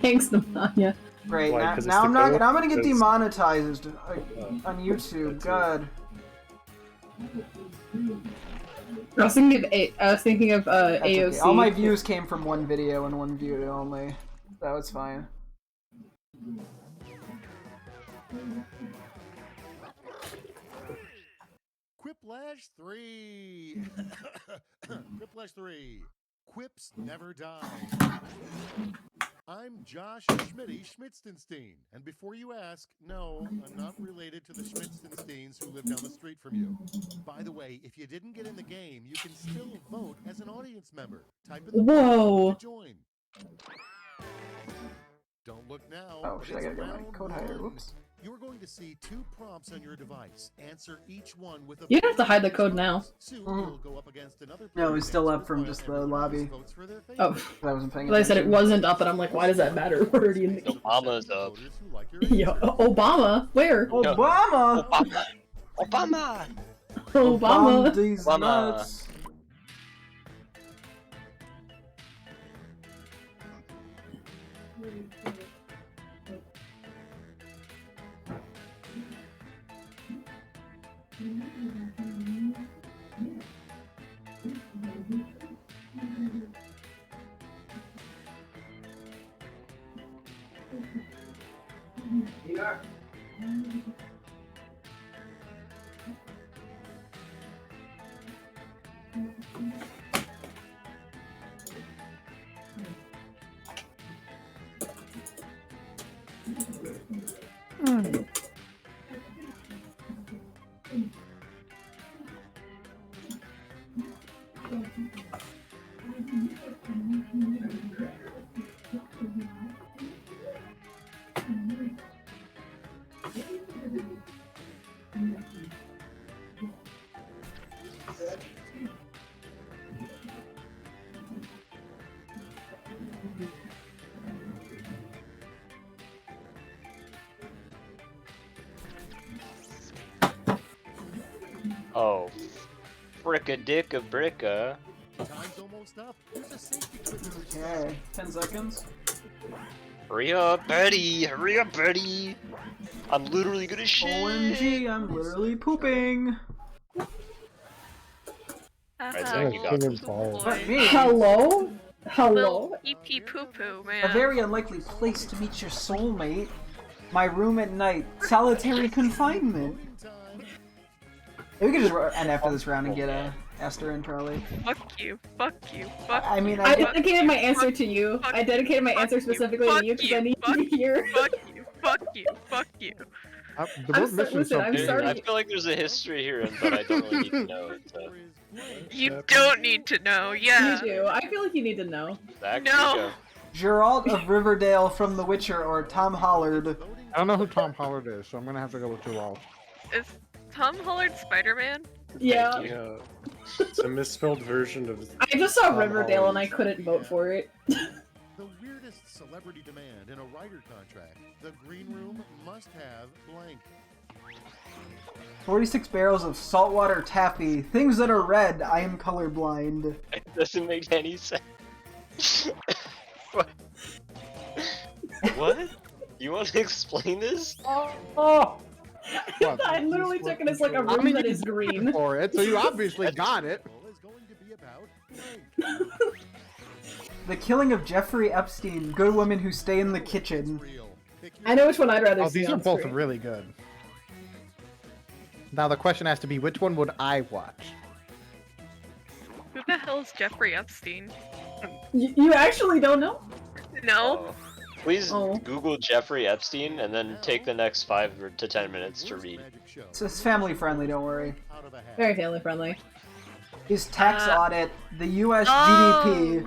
Thanks, Namanya. Great. Why, Now, 'cause it's now the I'm not. code? Now I'm gonna get Because- demonetized on YouTube. That's it. God. I was thinking of That's AOC. okay. All my views came from one video and one view only. That was fine. Quiplash 3. Quiplash 3. Quips never die. I'm Josh Schmitty Schmitzenstein, and before you ask, no, I'm not related to the Schmitzensteins who live down the street from you. By the way, if you didn't get in the game, you can still vote as an audience member. Type in the Whoa. to join. Don't look now. Oh but shit! I it's gotta get my round code hider. one. Whoops. You're going to see 2 prompts on your device. Answer each one with a. You don't have to hide the code now. Soon Mhm. you'll go up against another No, it player was still answer up from while just the everyone else lobby. votes for their Oh. favorite. I wasn't paying But I said it attention. wasn't up, and I'm like, why does that matter? We're already in the game. Obama's up. Voters who like your Yo, answer. Obama? Where? Obama. Obama! Obama! Bomb Obama. these Obama. nuts. Oh. Fricka-dicka bricka. Time's almost up. There's a safety quiz in the Okay, 10 seconds. Hurry up, Betty! Hurry up, Betty! I'm literally gonna shit! OMG, I'm literally pooping. Right, Zach, you got this. But me, Hello? Hello? Little EP poo poo, man. a very unlikely place to meet your soulmate. My room at night, solitary confinement. time. We could just end after this round and get Esther and Charlie. Fuck you, fuck you, fuck I mean, I I dedicated my answer to you. I dedicated my answer specifically to you because I need you here. fuck you, fuck you, fuck you. Listen, I'm Dude, sorry. I feel like there's a history here, but I don't really need to know it. So. You don't need to know, yeah. You do. I feel like you need to know. Zach, No. here you go. Geralt of Riverdale from The Witcher or Tom Hollard. I don't know who Tom Hollard is, so I'm gonna have to go with Geralt. Is Tom Hollard Spider-Man? Yeah. Thank you. Yeah. It's a misspelled version of. I just saw Tom Riverdale and I Holland. couldn't vote for it. The weirdest celebrity demand in a writer contract. The green room must have blank. 46 barrels of saltwater taffy. Things that are red. I am colorblind. It doesn't make any sense. What? What? You want to explain this? Oh! What? I literally took it as like a room that is green. For it, so you obviously got it. Is going to be about blank. The killing of Jeffrey Epstein. Good women who stay in the kitchen. Real. Pick your I know which one I'd rather Oh, see these are on both screen. really good. Now the question has to be, which one would I watch? Who the hell is Jeffrey Epstein? You actually don't know? No? Oh. Please Oh. Google Jeffrey Epstein and then take the next 5 to 10 minutes to worst read. magic show. It's family friendly, don't worry. Out of a hat. Very family friendly. His tax audit. The US Oh. GDP. Okay,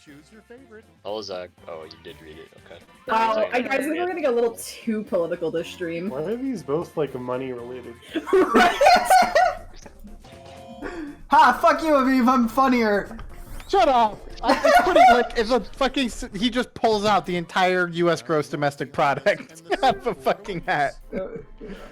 choose your favorite. Oh, Zach. Oh, you did read it. Okay. Wow, Sorry. I guys think we're gonna get a little too political this stream. Why are these both like money related? Ha! Fuck you, Aviv. I'm funnier. Shut up! It's pretty like it's a fucking. He just pulls out the entire U.S. gross domestic product out of a fucking hat.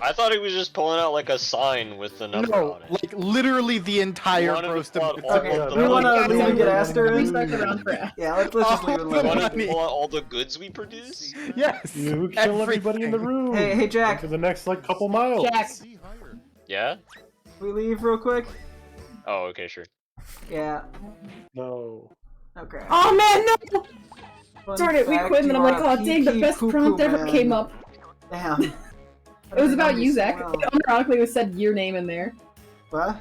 I thought he was just pulling out like a sign with the number No, on it. like literally the entire wanted to gross pull out domestic. all Okay, the we want to money. leave and get Aster We in. stuck around for Aster. Yeah, let's just leave it Oh, You like wanted that. to pull out all the goods we produce? Yes. You kill everybody in the everything. room. Hey, Jack. For the next like couple miles. Jack. See higher. Yeah? We leave real quick? Oh, okay, sure. Yeah. No. Okay. Oh man, no! Fun Darn it, we fact, quit, and then I'm you like, are a oh dang, the pee-pee best poo-poo prompt ever man. came up. Damn. It was about you, Zach. Wow. Unironically, it said your name in there. What?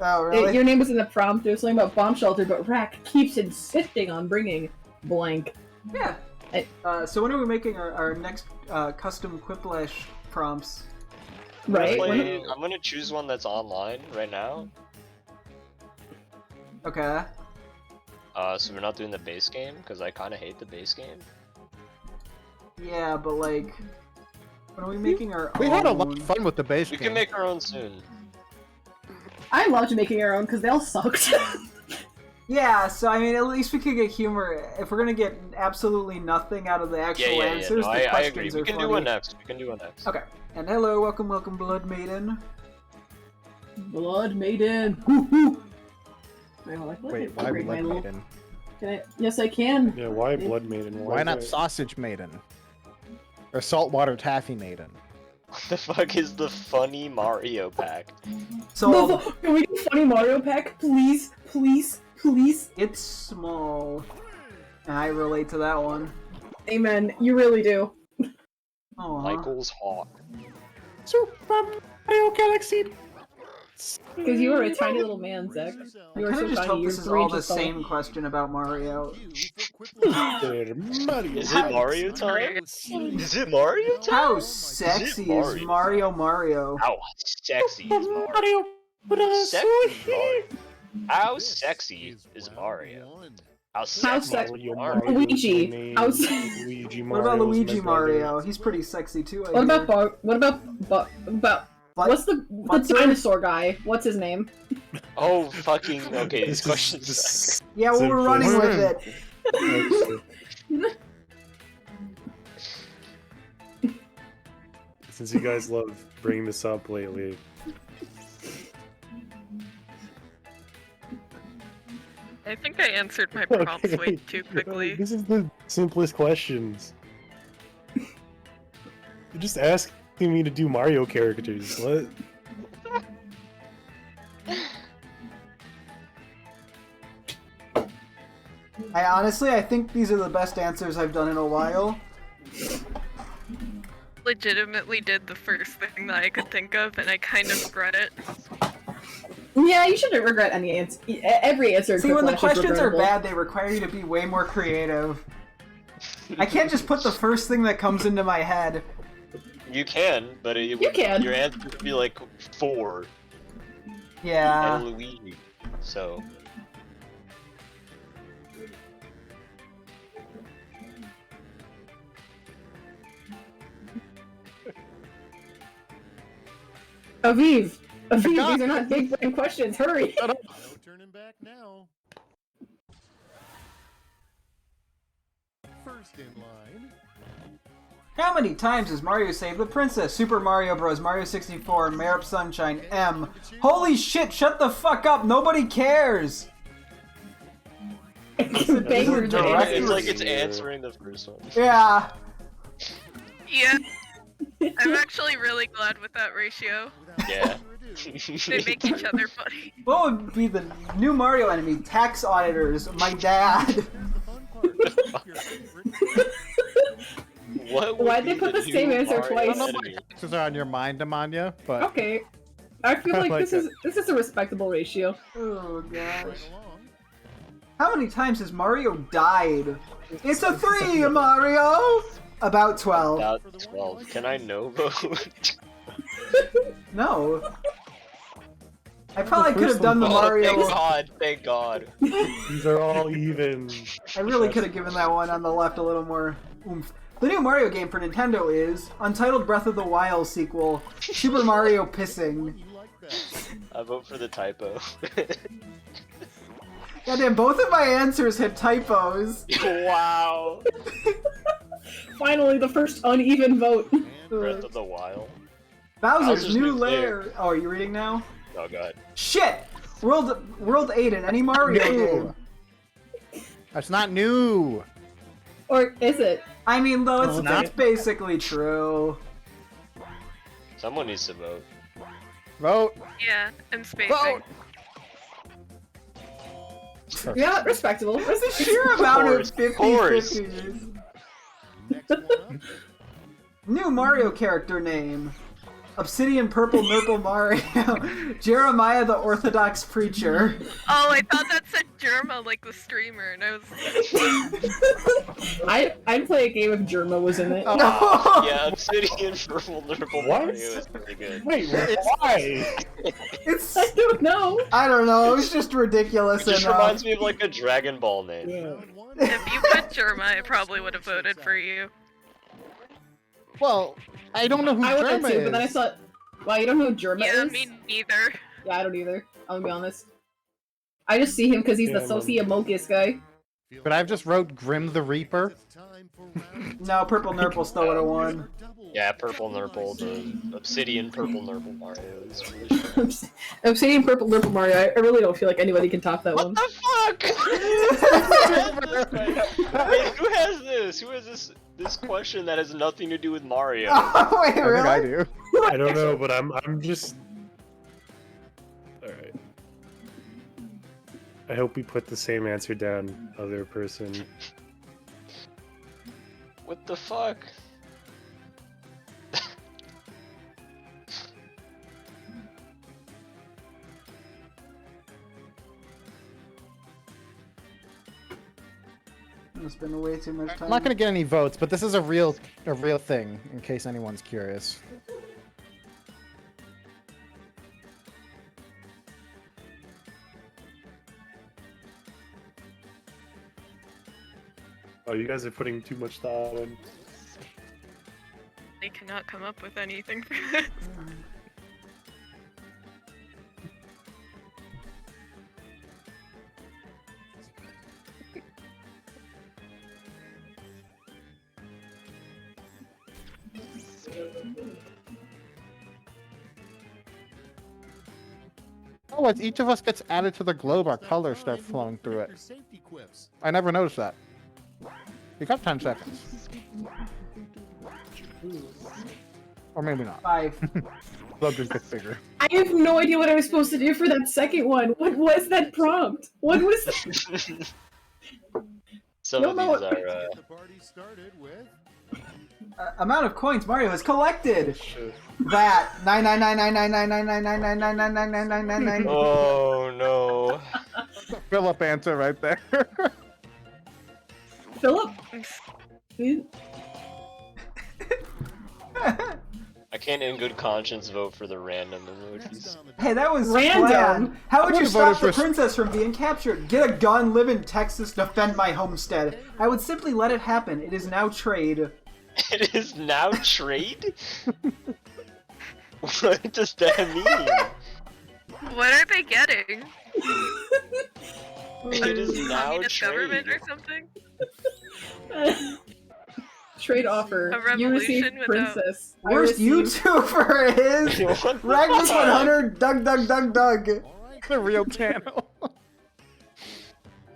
Oh, really? Your name was in the prompt. It was something about bomb shelter, but Rack keeps insisting on bringing blank. Yeah. So when are we making our next custom Quiplash prompts? Right? I'm gonna choose one that's online right now. Okay. So we're not doing the base game, because I kind of hate the base game. Yeah, but like, when are we making our We own? had a lot of fun with the base We game. can make our own soon. I loved making our own because they all sucked. Yeah, so I mean, at least we could get humor. If we're gonna get absolutely nothing out of the actual Yeah. answers, No, the I agree. questions We are can funny. do one next. We can do one next. Okay. And hello, welcome, Blood Maiden. Blood Maiden. Woo woo. Wait, why Blood Maiden? Yes, I can. Yeah, why Blood Maiden? Why is not that- Sausage Maiden? Or Saltwater Taffy Maiden? What the fuck is the funny Mario pack? So Can we get funny Mario pack, please, please, please? it's small. And I relate to that one. Amen. You really do. Aww. Michael's Hawk. Super Mario Galaxy. Because you are a tiny little man, Zach. I You are kind so of just tiny. hope You're this is 3 all the inches tall. same question about Mario. There, Mario. Is it Mario time? Is it Mario time? How sexy is Mario? How sexy is Mario? Sexy is Mario. How sexy is Mario? How sexy sex- is Mario? Luigi. How se- Luigi What about Mario's Luigi my brother. Mario? He's pretty sexy too. I What hear. about what's the Butzer? dinosaur guy? What's his name? Oh, fucking, okay, these This questions is suck. Yeah, well, we're running Simple. with it. Since you guys love bringing this up lately, I think I answered my prompts way too quickly. This is the simplest questions. You're just asking me to do Mario characters. What? I think these are the best answers I've done in a while. Legitimately did the first thing that I could think of, and I kind of regret it. Yeah, you shouldn't regret any answer. Every answer. in See, when the Quiplash is questions are regrettable. bad, they require you to be way more creative. I can't just put the first thing that comes into my head. You can, but it would, You can. your answer would be like 4 Yeah. and Luigi. So Aviv, these God. are not big brain questions. Hurry. No turning back now. First in line. How many times has Mario saved the princess? Super Mario Bros. Mario 64, Mayor of Sunshine, M. Holy shit, shut the fuck up, nobody cares! It's a banger. This is direct- it's like it's answering the first one. Yeah. Yeah. I'm actually really glad with that ratio. Yeah. They make each other funny. What would be the new Mario enemy? Tax auditors, my dad. The fun part. Your favorite. What would Why'd they be put the new same answer Mario twice? I don't know enemy? what answers are on your mind, Amanya, but Okay. I feel like, like this is a respectable ratio. Oh gosh. Right along. How many times has Mario died? It's a 3, Mario! About 12. About 12. Can I no vote? No. I probably could have first done the one- Oh, Mario. thank God, thank God. These are all even. I really could have given that one on the left a little more oomph. The new Mario game for Nintendo is Untitled Breath of the Wild sequel, Super Mario Pissing. You like that. I vote for the typo. Goddamn, both of my answers had typos. Wow. Finally, the first uneven vote. Breath of the Wild. Bowser's Bowser's New New Lair. Oh, are you reading now? Oh god. Shit! World 8 in any Mario game. That's not new. Or is it? I mean, though, Oh, that's basically true. Someone needs to vote. Vote. Yeah, and spacing. Vote. Yeah, respectable. What's the sheer amount of course. 50-50s? Next one up. New Mario character name. Obsidian Purple Nurple Mario. Jeremiah the Orthodox Preacher. Oh, I thought that said Germa, like the streamer, and I was I'd play a game if Germa was in it. No! Yeah, Obsidian Purple Nurple What? Mario is really good. Wait, why? It's, I don't know. I don't know, it was just ridiculous It just enough. reminds me of like a Dragon Ball name. Round one. if you put Germa, I probably would have voted for you. Well, I don't know who I would Germa too, is. but then I thought, wow, you don't know who Germa Yeah, is? me neither. Yeah, I don't either. I'll be honest. I just see him because he's the Yeah, Sociomokus guy. But I've just wrote Grim the Reaper. It's time for round No, Purple Nurple still would have won. double. Yeah, Purple Nurple, the Obsidian Purple Nurple Mario is really good. Obsidian Purple Nurple Mario. I really don't feel like anybody can top that What one. the fuck? Wait, who has this? Who has this question that has nothing to do with Mario? Oh, wait, I think I really? do. I don't know, but I'm just. Alright. I hope we put the same answer down, other person. What the fuck? I'm spending way too much time. I'm not gonna get any votes, but this is a real thing, in case anyone's curious. Oh, you guys are putting too much thought in. They cannot come up with anything for this. Oh, as each of us gets added to the globe, our colors start flowing through it. Your safety quips. I never noticed that. You got 10 seconds. Or maybe not. 5. Globe just gets bigger. I have no idea what I was supposed to do for that second one. What was that prompt? What was that? Some No, of no, these are, Get the party started with Amount of coins Mario has collected. Shit. That 99999999999999999. Oh no. Philip answer right there. Philip? I can't in good conscience vote for the random next emojis. on the Hey, that was Random. planned. How would I you would've voted stop the for- princess from being captured? Get a gun, live in Texas, defend my homestead. I would simply let it happen. It is now trade. It is now trade? What does that mean? What are they getting? It is now Communist government trade. or something? Trade offer. A You receive revolution without- princess. I Worst receive- YouTuber is What the Ragnus fuck? 100 Doug. all right. The real channel.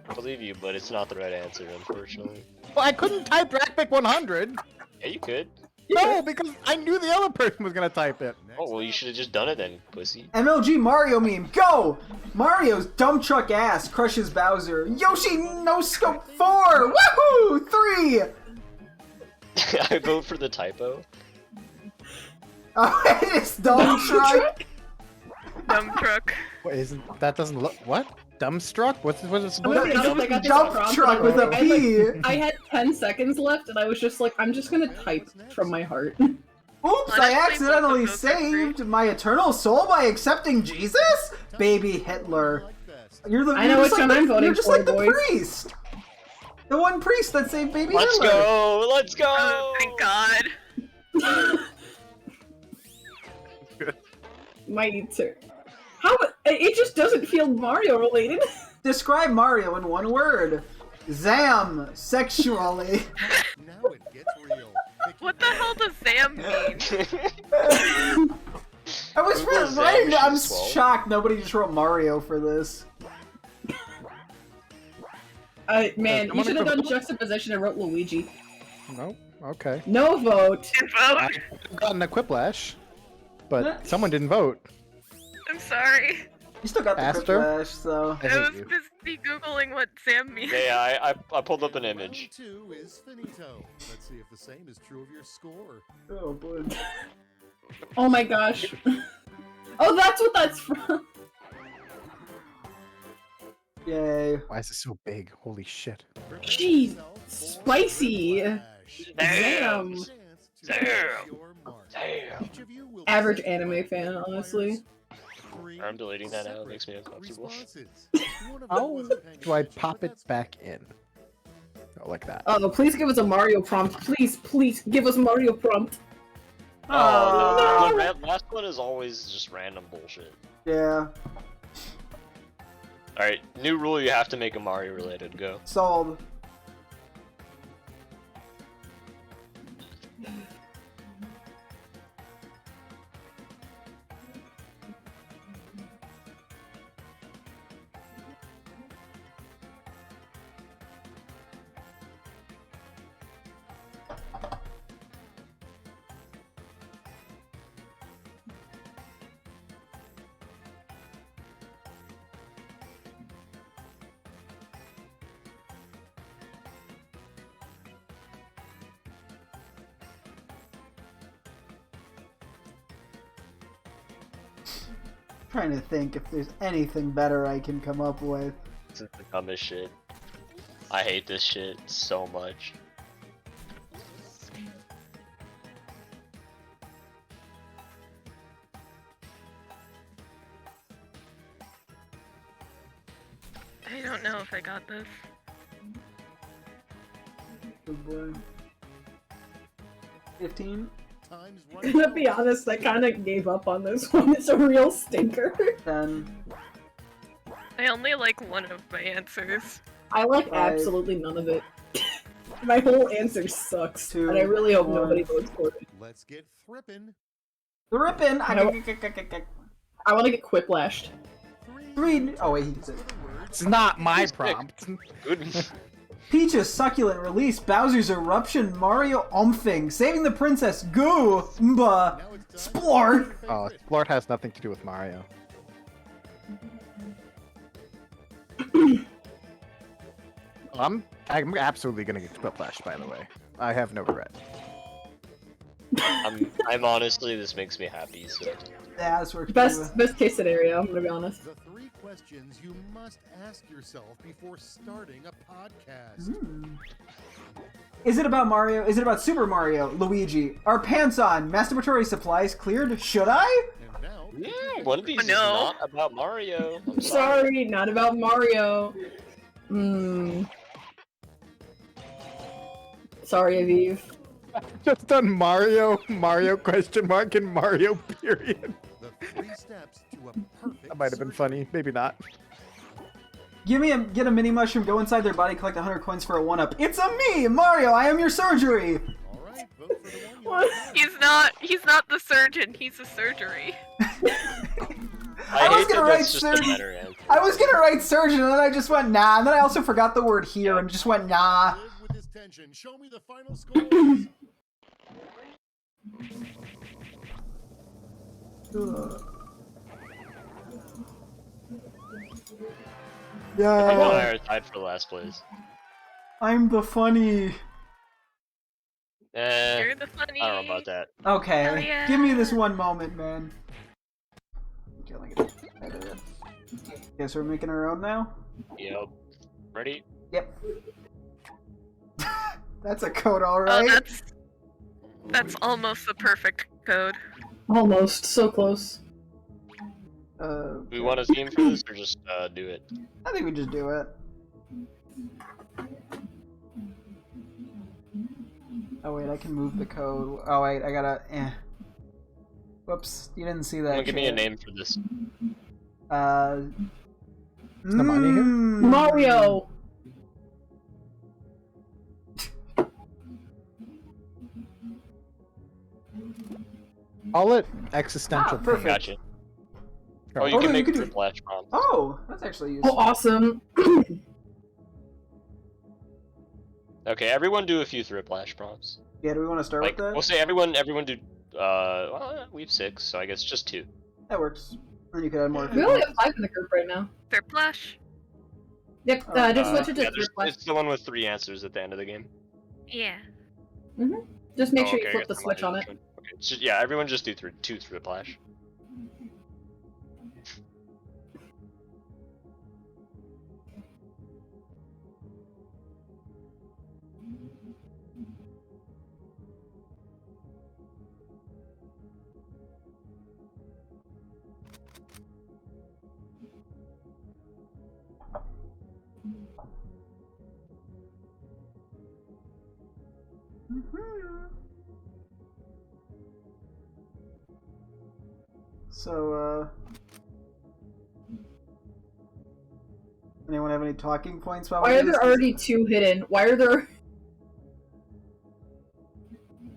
I believe you, but it's not the right answer, unfortunately. Well, I couldn't type Rackpick 100. Yeah, you could. No, because I knew the other person was gonna type it. Oh, well, you should have just done it then, pussy. MLG Mario meme. Go! Mario's dump truck ass crushes Bowser. Yoshi no scope 4. Woohoo! 3. I vote for the typo. Oh, it's dump truck. Dump truck. What isn't that? Doesn't look what? Dumbstruck? What's it I'm supposed gonna to be honest, I got this Dump prompt truck and I with a was P. like- I had 10 seconds left, and I was just like, I'm just gonna type from my heart. Oops, I Honestly, accidentally both of those are saved my eternal soul by accepting Jesus? Baby Hitler. You're the I know you're which just one like I'm the, voting You're just for, like the boys. priest. The one priest that saved baby Let's Hitler. go! Let's go! Oh, thank God. Might need to. How? It just doesn't feel Mario related. Describe Mario in one word. Zam. Sexually. Now it gets real. What the hell does Zam mean? I was Google really. Zam I'm machine swallow. shocked nobody just wrote Mario for this. Man, I you should have wanna done juxtaposition and wrote Luigi. No. Okay. No vote. Vote. I've gotten a Quiplash, but What? someone didn't vote. I'm sorry. You still got the Aster? Quiplash, so. I I hate was you. busy googling what Zam means. Yeah, I pulled up an Round image. 2 is finito. Let's see if the same is true of your score. Oh boy. Oh my gosh. Oh, that's what that's from. Yay. Why is it so big? Holy shit. Jeez, spicy. Damn. Zam. Damn. Average anime fan, honestly. I'm deleting that now, it makes me uncomfortable. How do I pop it back in? Oh, like that. Oh, please give us a Mario prompt. Please, please give us Mario prompt. Oh, no. the last one is always just random bullshit. Yeah. Alright, new rule, you have to make a Mario related. Go. Sold. Trying to think if there's anything better I can come up with. This is the dumbest shit. I hate this shit so much. I don't know if I got this. Good boy. 15? I'm gonna be honest, I kind of gave up on this one. It's a real stinker. 10. I only like one of my answers. I like 5. absolutely none of it. My whole answer sucks, 2, and I really hope 1. nobody votes for it. Let's get thrippin'. The rippin'! I want to get quiplashed. 3. Oh wait, he gets it. It's not my He's big. prompt. Good. Peach's succulent release, Bowser's eruption, Mario umphing, saving the princess, goo, mba, splort. Oh, Lord has nothing to do with Mario. I'm absolutely gonna get Quiplash, by the way. I have no regret. I'm honestly, this makes me happy, so. Yeah, this works. Best case scenario, I'm gonna be honest. The 3 questions you must ask yourself before starting a podcast. Is it about Mario? Is it about Super Mario? Luigi? Are pants on? Masturbatory supplies cleared? Should I? And now, One of these is No. not about Mario. I'm Sorry, not about Mario. Sorry, Aviv. Just done Mario, Mario question mark, and Mario period. the 3 steps to a perfect That might have been funny, maybe not. Get a mini mushroom, go inside their body, collect 100 coins for a 1-up. It's a me, Mario, I am your surgery! Alright, vote for the one What? He's not the surgeon, he's a surgery. I was hate gonna that write that's just a surgeon. better answer. I was gonna write surgeon, and then I just went nah, and then I also forgot the word here and just went nah. Live with this tension. Show me the final scores. I want Yeah, higher tied for last place. I'm the funny. You're the funny. I don't know about that. Okay, Hell yeah. give me this one moment, man. Okay, let me get out of there. Guess we're making our own now? Yep. Ready? Yep. That's a code, Oh, alright. that's almost the perfect code. Almost. So close. Do we want a theme for this or just do it? I think we just do it. Oh wait, I can move the code. Oh wait, I gotta. Whoops, you didn't see that. Give me a chat. name for this. Is Namanya here? Mario! Call it existential. pain. Perfect. Gotcha. Oh, you Oh, can no, make you could do- triple-ash prompts. Oh, that's actually Oh, useful. awesome. Okay, everyone do a few triple-ash prompts. Yeah, do we want to start Like, with that? we'll say everyone do, well, we have 6, so I guess just 2. That works. Then you could add more. if We you only want. have 5 in the group right now. Triplash? Yep, just switch it to Yeah, Triplash. it's the one with 3 answers at the end of the game. Yeah. Just make Oh, sure okay, you I flip guess the I switch might on have it. tried. Okay, so yeah, everyone just do 2 triple-ash. So, anyone have any talking points while Why we are do this? there already 2 hidden? Why are there...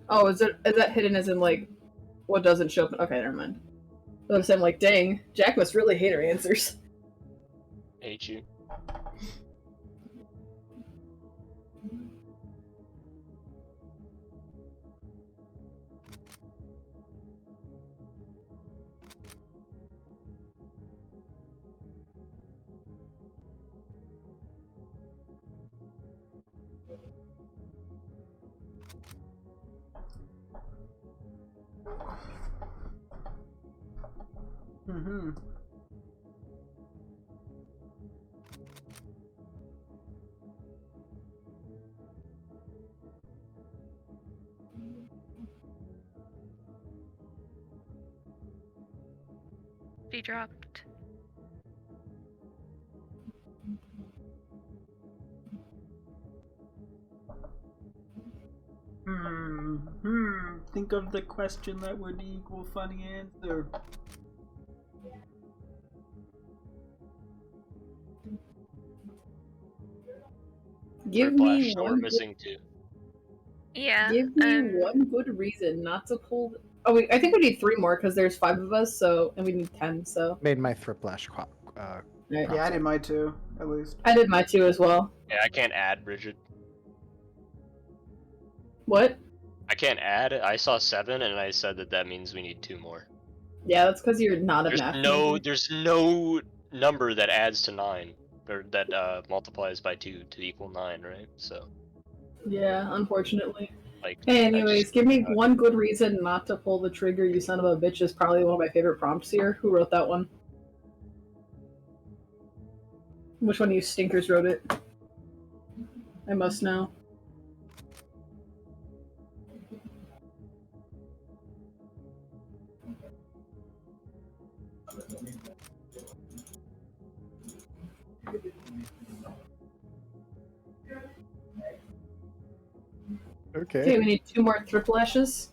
Oh, is that hidden as in, like, what doesn't show up? Okay, never mind. I was saying, like, dang, Jack must really hate her answers. Hate you. Mm-hmm. She dropped. Think of the question that would equal funny answer. Give Triple-ash, me so we're one. missing 2. Yeah. Give me one good reason not to pull. Oh, I think we need 3 more because there's 5 of us, so and we need 10. So Made my triplash. right. Yeah, I did mine too, at least. I did my 2 as well. Yeah, I can't add, Bridget. What? I can't add. I saw 7, and I said that means we need 2 more. Yeah, that's because you're not a math major. There's no number that adds to 9, or that multiplies by 2 to equal 9, right? So, Yeah, unfortunately. like. Hey, I anyways, just- give me one good reason not to pull the trigger, you son of a bitch, is probably one of my favorite prompts here. Who wrote that one? Which one of you stinkers wrote it? I must know. Okay. Okay, we need 2 more triple ashes.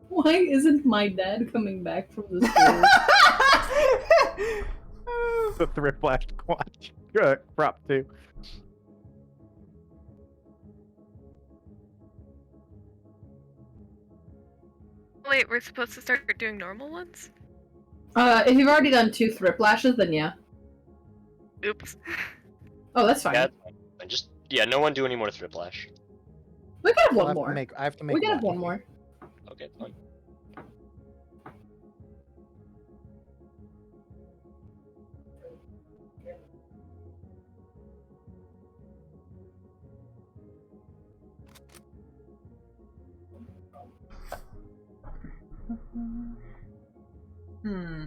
Why isn't my dad coming back from the store? The triplash watch. Prop 2. Wait, we're supposed to start doing normal ones? If you've already done 2 thrip lashes, then yeah. Oops. Oh, that's fine. Yeah, and just no one do any more triplash. We can have I'll one have to more. I have to make We can have one more. Okay, fine. Hmm.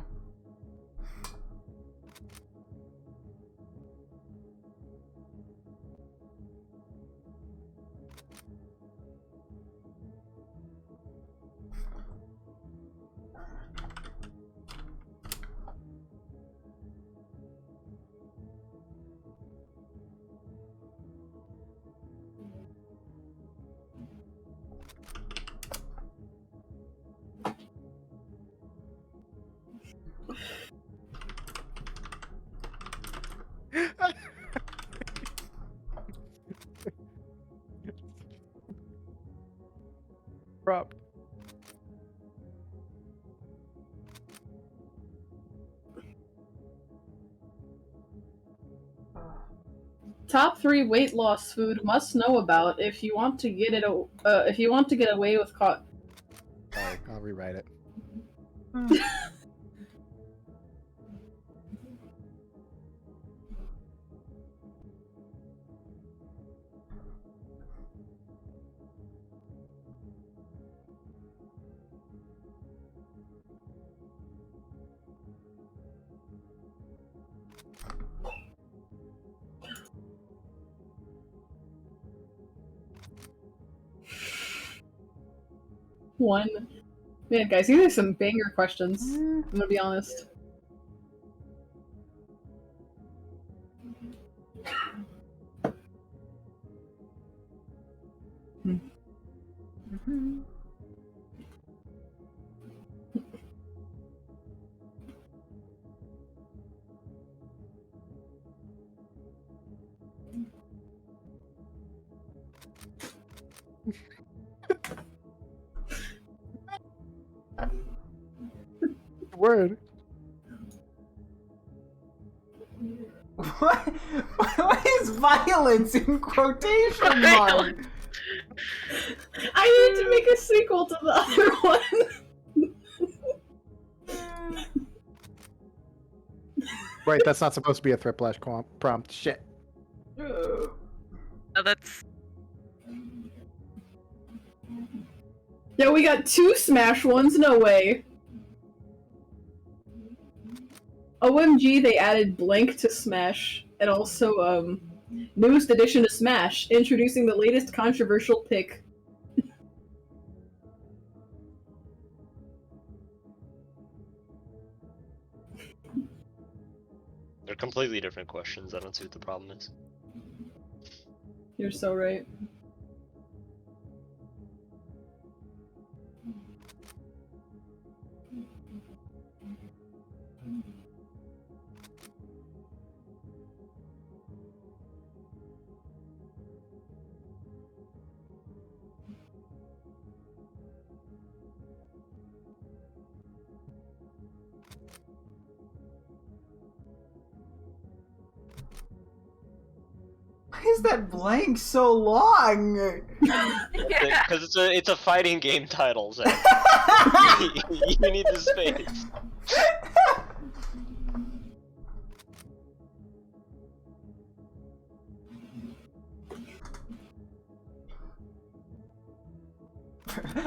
top 3 weight loss food must know about if you want to get it. If you want to get away with caught. Sorry, I'll rewrite it. One. Man, guys, these are some banger questions. I'm gonna be honest. Word. What is violence in quotation mark? I need to make a sequel to the other one. Wait, that's not supposed to be a Thriplash prompt. Shit. Oh, that's Yeah, we got 2 Smash ones. No way. OMG, they added blank to Smash, and also, newest addition to Smash, introducing the latest controversial pick. They're completely different questions. I don't see what the problem is. You're so right. Why is that blank so long? yeah. Because it's a fighting game title, Zach. You need the space.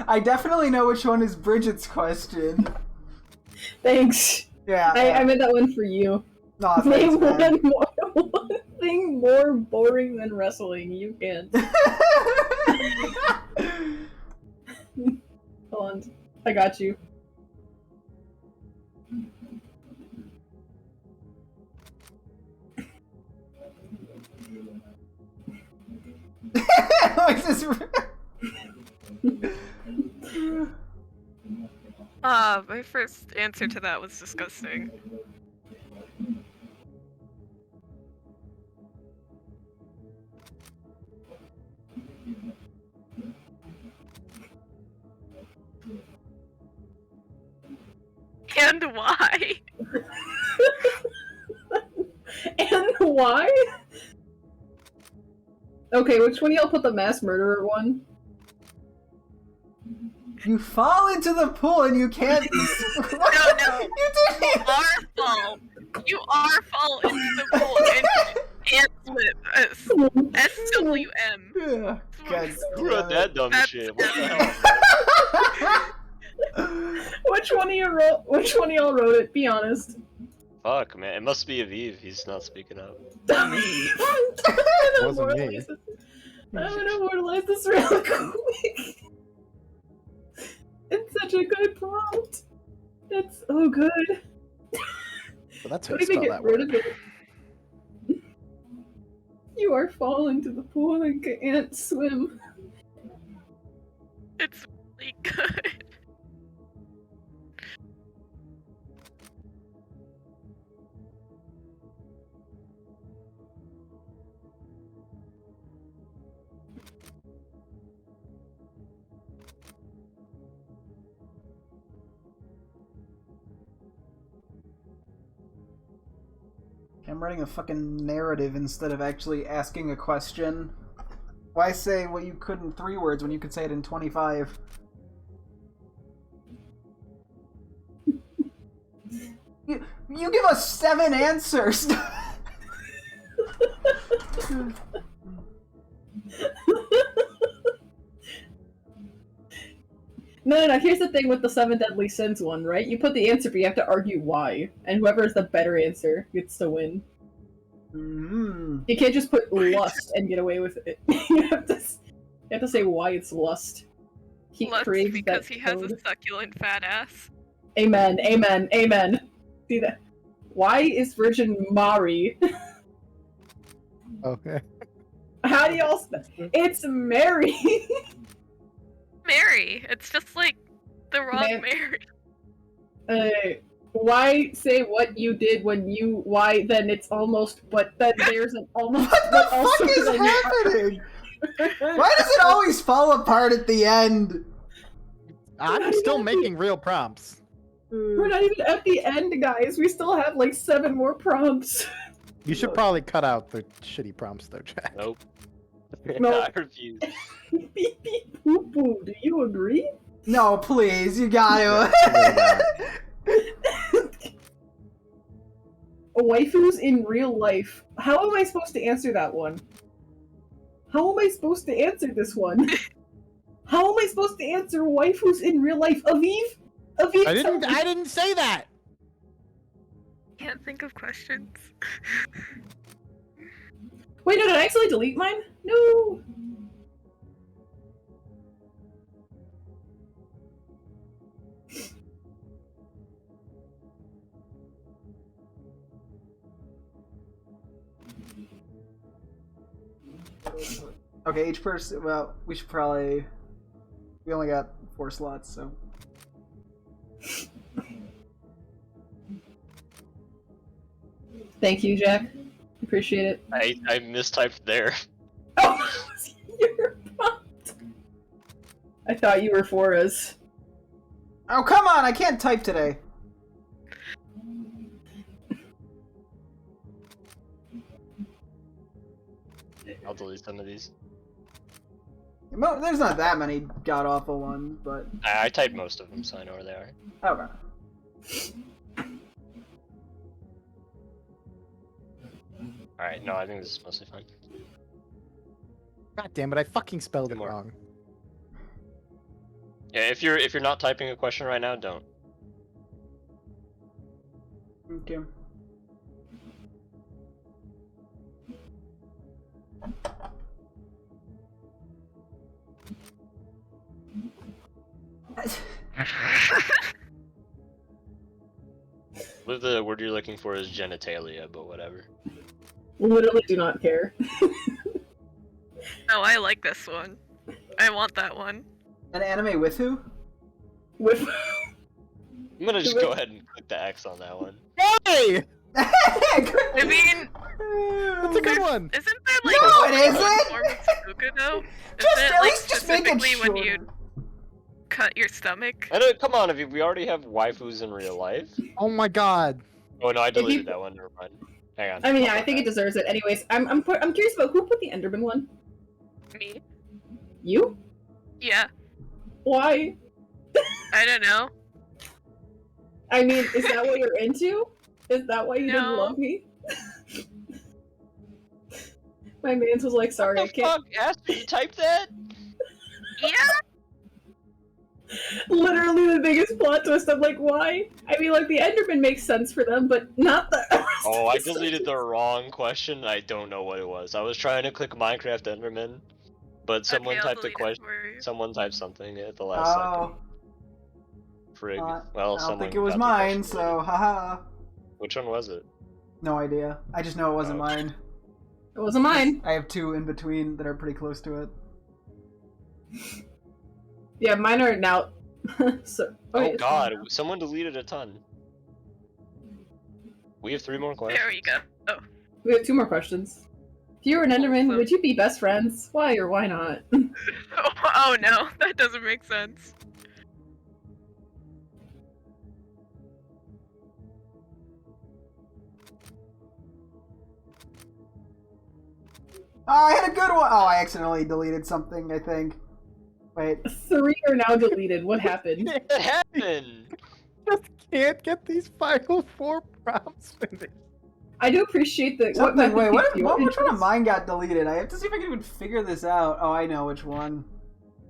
I definitely know which one is Bridget's question. Thanks. Yeah. I meant that one for you. Aw, Name thanks, man. one thing more boring than wrestling. You can't. Hold on. I got you. Like this- My first answer to that was disgusting. And why? And why? Okay, which one of y'all put the mass murderer one? You fall into the pool and you can't. No, You you didn't. are fall. You are fall into the pool and swim. SWM. Yeah. God Who wrote that dumb That's- shit? What the hell? Which one of y'all wrote it? Be honest. Fuck, man. It must be Aviv. He's not speaking up. It wasn't me. I'm gonna immortalize this real quick. It's such a good prompt. It's so good. But that's how Don't you even spell get that rid word. of it. You are falling to the pool and can't swim. It's really good. I'm writing a fucking narrative instead of actually asking a question. Why say what you could in 3 words when you could say it in 25? You give us 7 answers! No. Here's the thing with the 7 Deadly Sins one, right? You put the answer, but you have to argue why. And whoever is the better answer gets to win. Mm-hmm. You can't just put lust and get away with it. you have to say why it's lust. He Lust creates because that he has code. a succulent fat ass. Amen. See that? Why is Virgin Mari? Okay. How do y'all It's Mary! Mary. It's just like the wrong Mary. Why say what you did when you... Why then it's almost... But then there's an almost... What the fuck is happening? Why does it always fall apart at the end? I'm still making real prompts. We're not even at the end, guys. We still have like 7 more prompts. You should probably cut out the shitty prompts, though, Jack. Nope. No. I refuse. Beep beep poo poo. Do you agree? No, please, you gotta. Waifus in real life. How am I supposed to answer that one? How am I supposed to answer this one? How am I supposed to answer waifus in real life? Aviv? Aviv, I didn't say that. Can't think of questions. Wait, no, did I actually delete mine? No. Okay, each person. Well, we should probably. We only got 4 slots, so. Thank you, Jack. Appreciate it. I mistyped there. Oh, you're pumped. I thought you were for us. Oh, come on! I can't type today. I'll delete some of these. There's not that many god-awful ones, but... I typed most of them, so I know where they are. Okay. Alright, no, I think this is mostly fine. God damn it! I fucking spelled it More. wrong. Yeah, if you're not typing a question right now, don't. Okay. With the word you're looking for is genitalia, but whatever. Literally do not care. Oh, I like this one. I want that one. An anime with who? With I'm gonna just go ahead and click the X on that one. Hey! I mean, That's a good one. isn't there like No, it one isn't! form of Sudoku, though? Just Isn't it at like least just make it specifically when you shorter. cut your stomach? I know, come on, if we already have waifus in real life. Oh my god. Oh no, I deleted you- that one. Never mind. Hang on. I mean, I'll yeah, I put think that. it deserves it. Anyways, I'm curious about who put the Enderman one. Me? You? Yeah. Why? I don't know. I mean, is that what you're into? Is that why you didn't No. love me? My man's was like, sorry, I What the can't. fuck? Asked me to type that? Yeah. Literally the biggest plot twist. I'm like, why? I mean, like, the Enderman makes sense for them, but not the rest Oh, of I the deleted the wrong question. I don't know what it was. I was trying to click Minecraft Enderman, but someone Okay, I'll typed a delete it question. for you. Someone typed something at the last second. Oh, Frig. I Well, don't someone think it was got the mine, question so deleted. haha. Which one was it? No idea. I just know it wasn't Oh. mine. It wasn't mine. I have 2 in between that are pretty close to it. Yeah, mine are now. So, Oh wait, god, someone deleted a ton. We have 3 more questions. There we go. Oh. we have 2 more questions. If you were an Enderman, Awesome. would you be best friends? Why or why not? Oh no, that doesn't make sense. Oh, I had a good one. Oh, I accidentally deleted something, I think. Wait. 3 are now deleted. What happened? What happened? Just can't get these final 4 prompts finished. I do appreciate that. Something, wait, which one of mine got deleted? I have to see if I can even figure this out. Oh, I know which one.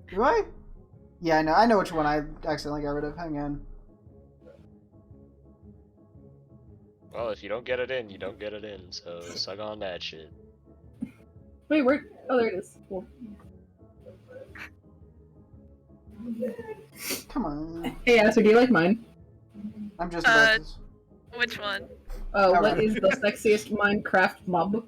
Do I? Yeah, I know which one I accidentally got rid of. Hang on. Well, if you don't get it in, you don't get it in, so suck on that shit. Wait, where? Oh, there it is. Cool. Come on. Hey, Aster, do you like mine? I'm just about to... Which one? What Alright. is the sexiest Minecraft mob?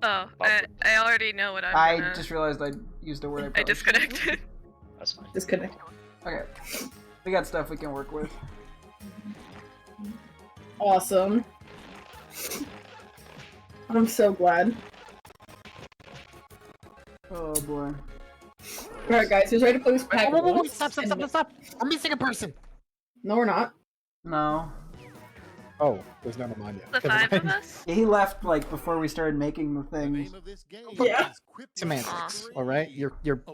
Oh, I already know what I just realized I used a word I I probably shouldn't. disconnected. That's fine. Disconnect. Okay. We got stuff we can work with. Awesome. I'm so glad. Oh boy. Alright, guys, who's ready to play this pack? Wait, stop. We're missing a person. No, we're not. No. Oh, there's none of mine yet. The 5 of us? Yeah, he left like before we started making the The things. name of this game Yeah. is Quip Semantics, Three. all right? You're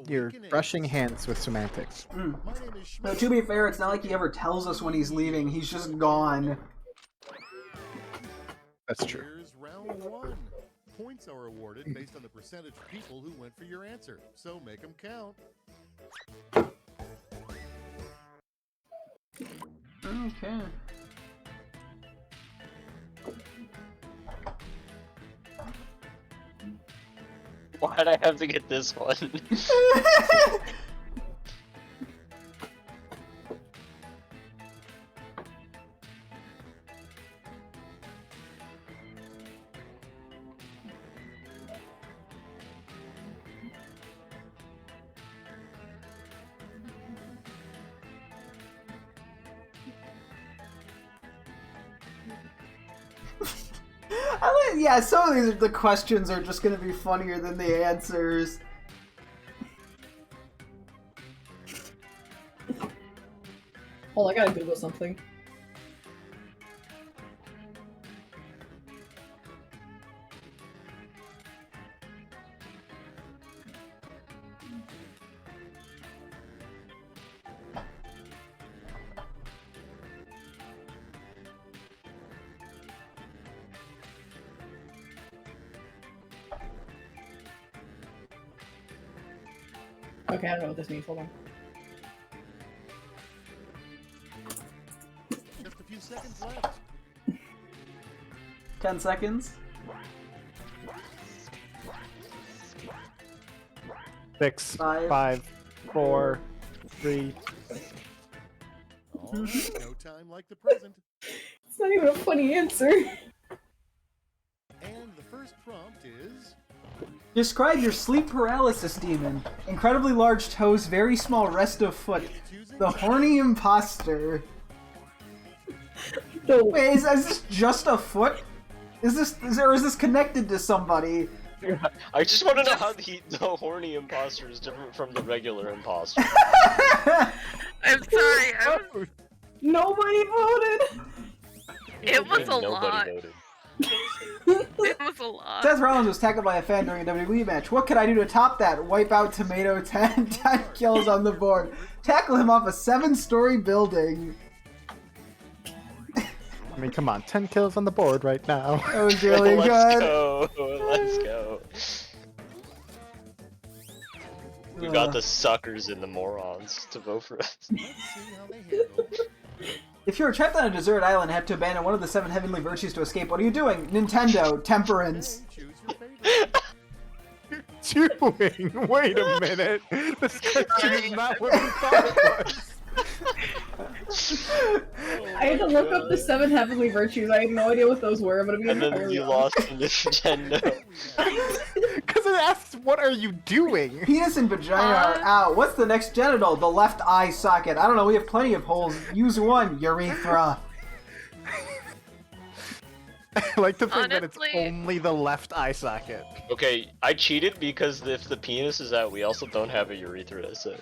brushing hands with semantics. Mm. My name is No, Schmidt. to be fair, it's not like he ever tells us when he's leaving. He's just gone. That's true. Here's round 1. Points are awarded based on the percentage of people who went for your answer, so make them count. Okay. Why'd I have to get this one? Yeah, some of the questions are just gonna be funnier than the answers. Hold on, I gotta Google something. Okay, I don't know what this means. Hold on. Just a few seconds left. 10 seconds. 6, Five. 5, 4, 3. All right, no time like the present. It's not even a funny answer. And the first prompt is... Describe your sleep paralysis demon. Incredibly large toes, very small rest of foot. The horny imposter. No. Wait, is this just a foot? Is this connected to somebody? I just want to know how the horny imposter is different from the regular imposter. I'm sorry. Nobody voted! It was a Nobody lot. voted. It was a lot. Seth Rollins was tackled by a fan during a WWE match. What could I do to top that? Wipe out Tomato 10 kills on the board. Tackle him off a 7-story building. I mean, come on, 10 kills on the board right now. That was really Let's good. go. Let's go. We got the suckers and the morons to vote for us. Let's see how they handle. If you were trapped on a desert island and had to abandon one of the 7 heavenly virtues to escape, what are you doing? Nintendo, temperance. Choose your favorite. Doing? Wait a minute. This question is not what we thought it was. I had to look up the 7 heavenly virtues. I had no idea what those were, but I'm And then entirely you honest. lost to Nintendo. Because it asks, what are you doing? Penis and vagina are out. What's the next genital? The left eye socket. I don't know, we have plenty of holes. Use one. Urethra. I like to think that it's Honestly- only the left eye socket. Okay, I cheated because if the penis is out, we also don't have a urethra, so...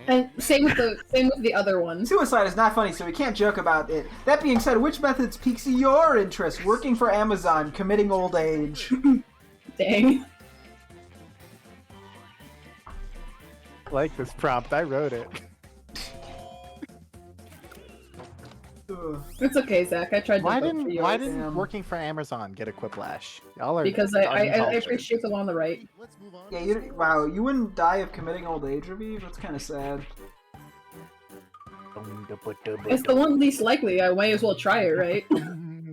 And same with the other ones. Suicide is not funny, so we can't joke about it. That being said, which methods piques your interest? Working for Amazon, committing old age. Dang. Like this prompt, I wrote it. Ugh. It's okay, Zach. I tried to Why vote for didn't yours. Why didn't Damn. working for Amazon get a quiplash? Y'all are Because I uncultured. appreciate the one on the right. Let's move on. Yeah, wow, you wouldn't die of committing old age, Raviv? That's kind of sad. It's the one least likely. I might as well try it, right?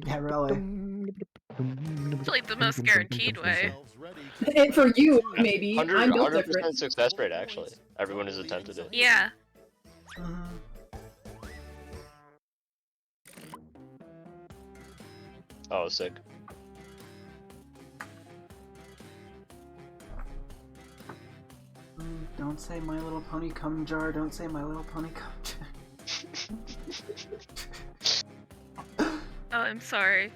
Yeah, really. It's like the most guaranteed way. And for you, maybe. I'm 100, built 100% different. success rate, actually. Everyone has attempted it. Yeah. Mhm. Oh, sick. Don't say My Little Pony cum jar. Don't say My Little Pony cum jar. Oh, I'm sorry.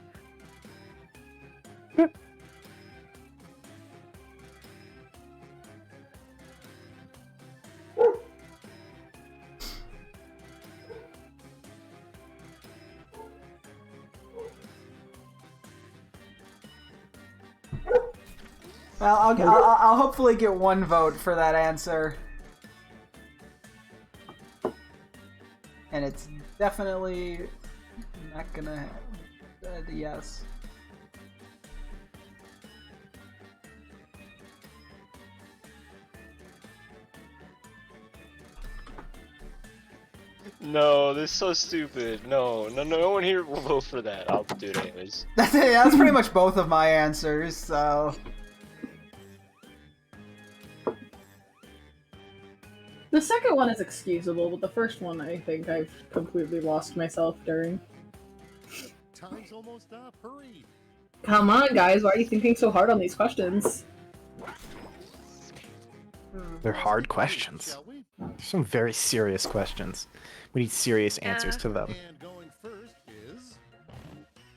Well, I'll hopefully get one vote for that answer. And it's definitely not gonna yes. No, this is so stupid. No one here will vote for that. I'll do it anyways. That's pretty much both of my answers, so... The second one is excusable, but the first one I think I've completely lost myself during. Time's almost up. Hurry. Come on, guys. Why are you thinking so hard on these questions? They're hard questions. Shall we? Some very serious questions. We need serious answers to them. And going first is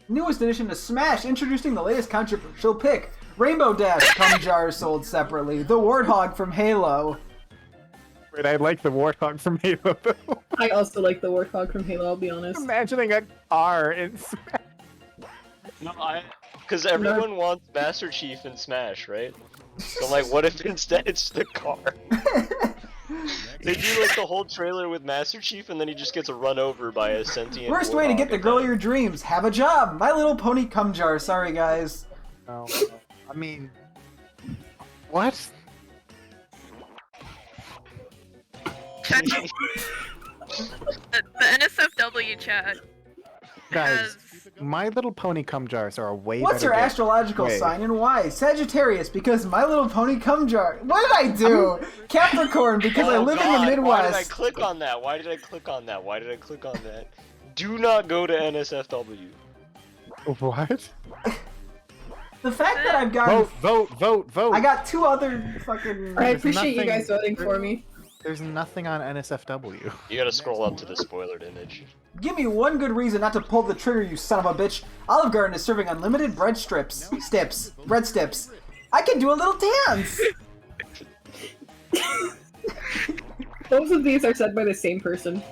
Newest addition to Smash, introducing the latest controversial pick. Rainbow Dash cum jars sold separately. The Warthog from Halo. Wait, I like the Warthog from Halo, though. I also like the Warthog from Halo, I'll be honest. Imagining a R in Smash. No, because everyone wants Master Chief in Smash, right? So I'm like, what if instead it's the car? They do like the whole trailer with Master Chief, and then he just gets run over by a sentient. Worst way to get the girl of your dreams. Have a job. My Little Pony cum jar. Sorry, guys. No, I mean, what? The NSFW chat Guys, has... My Little Pony cum jars are a way What's better your gift. astrological Wait. sign and why? Sagittarius, because My Little Pony cum jar. What did I do? Capricorn, because I Oh live God, in the Midwest. Why did I click on that? Why did I click on that? Why did I click on that? Do not go to NSFW. What? The fact that I've gotten... Vote! I got two other fucking... I There's appreciate you nothing- guys voting for me. There's nothing on NSFW. You gotta scroll up to the spoilered image. Give me one good reason not to pull the trigger, you son of a bitch. Olive Garden is serving unlimited bread bread stips. I can do a little dance! Both of these are said by the same person.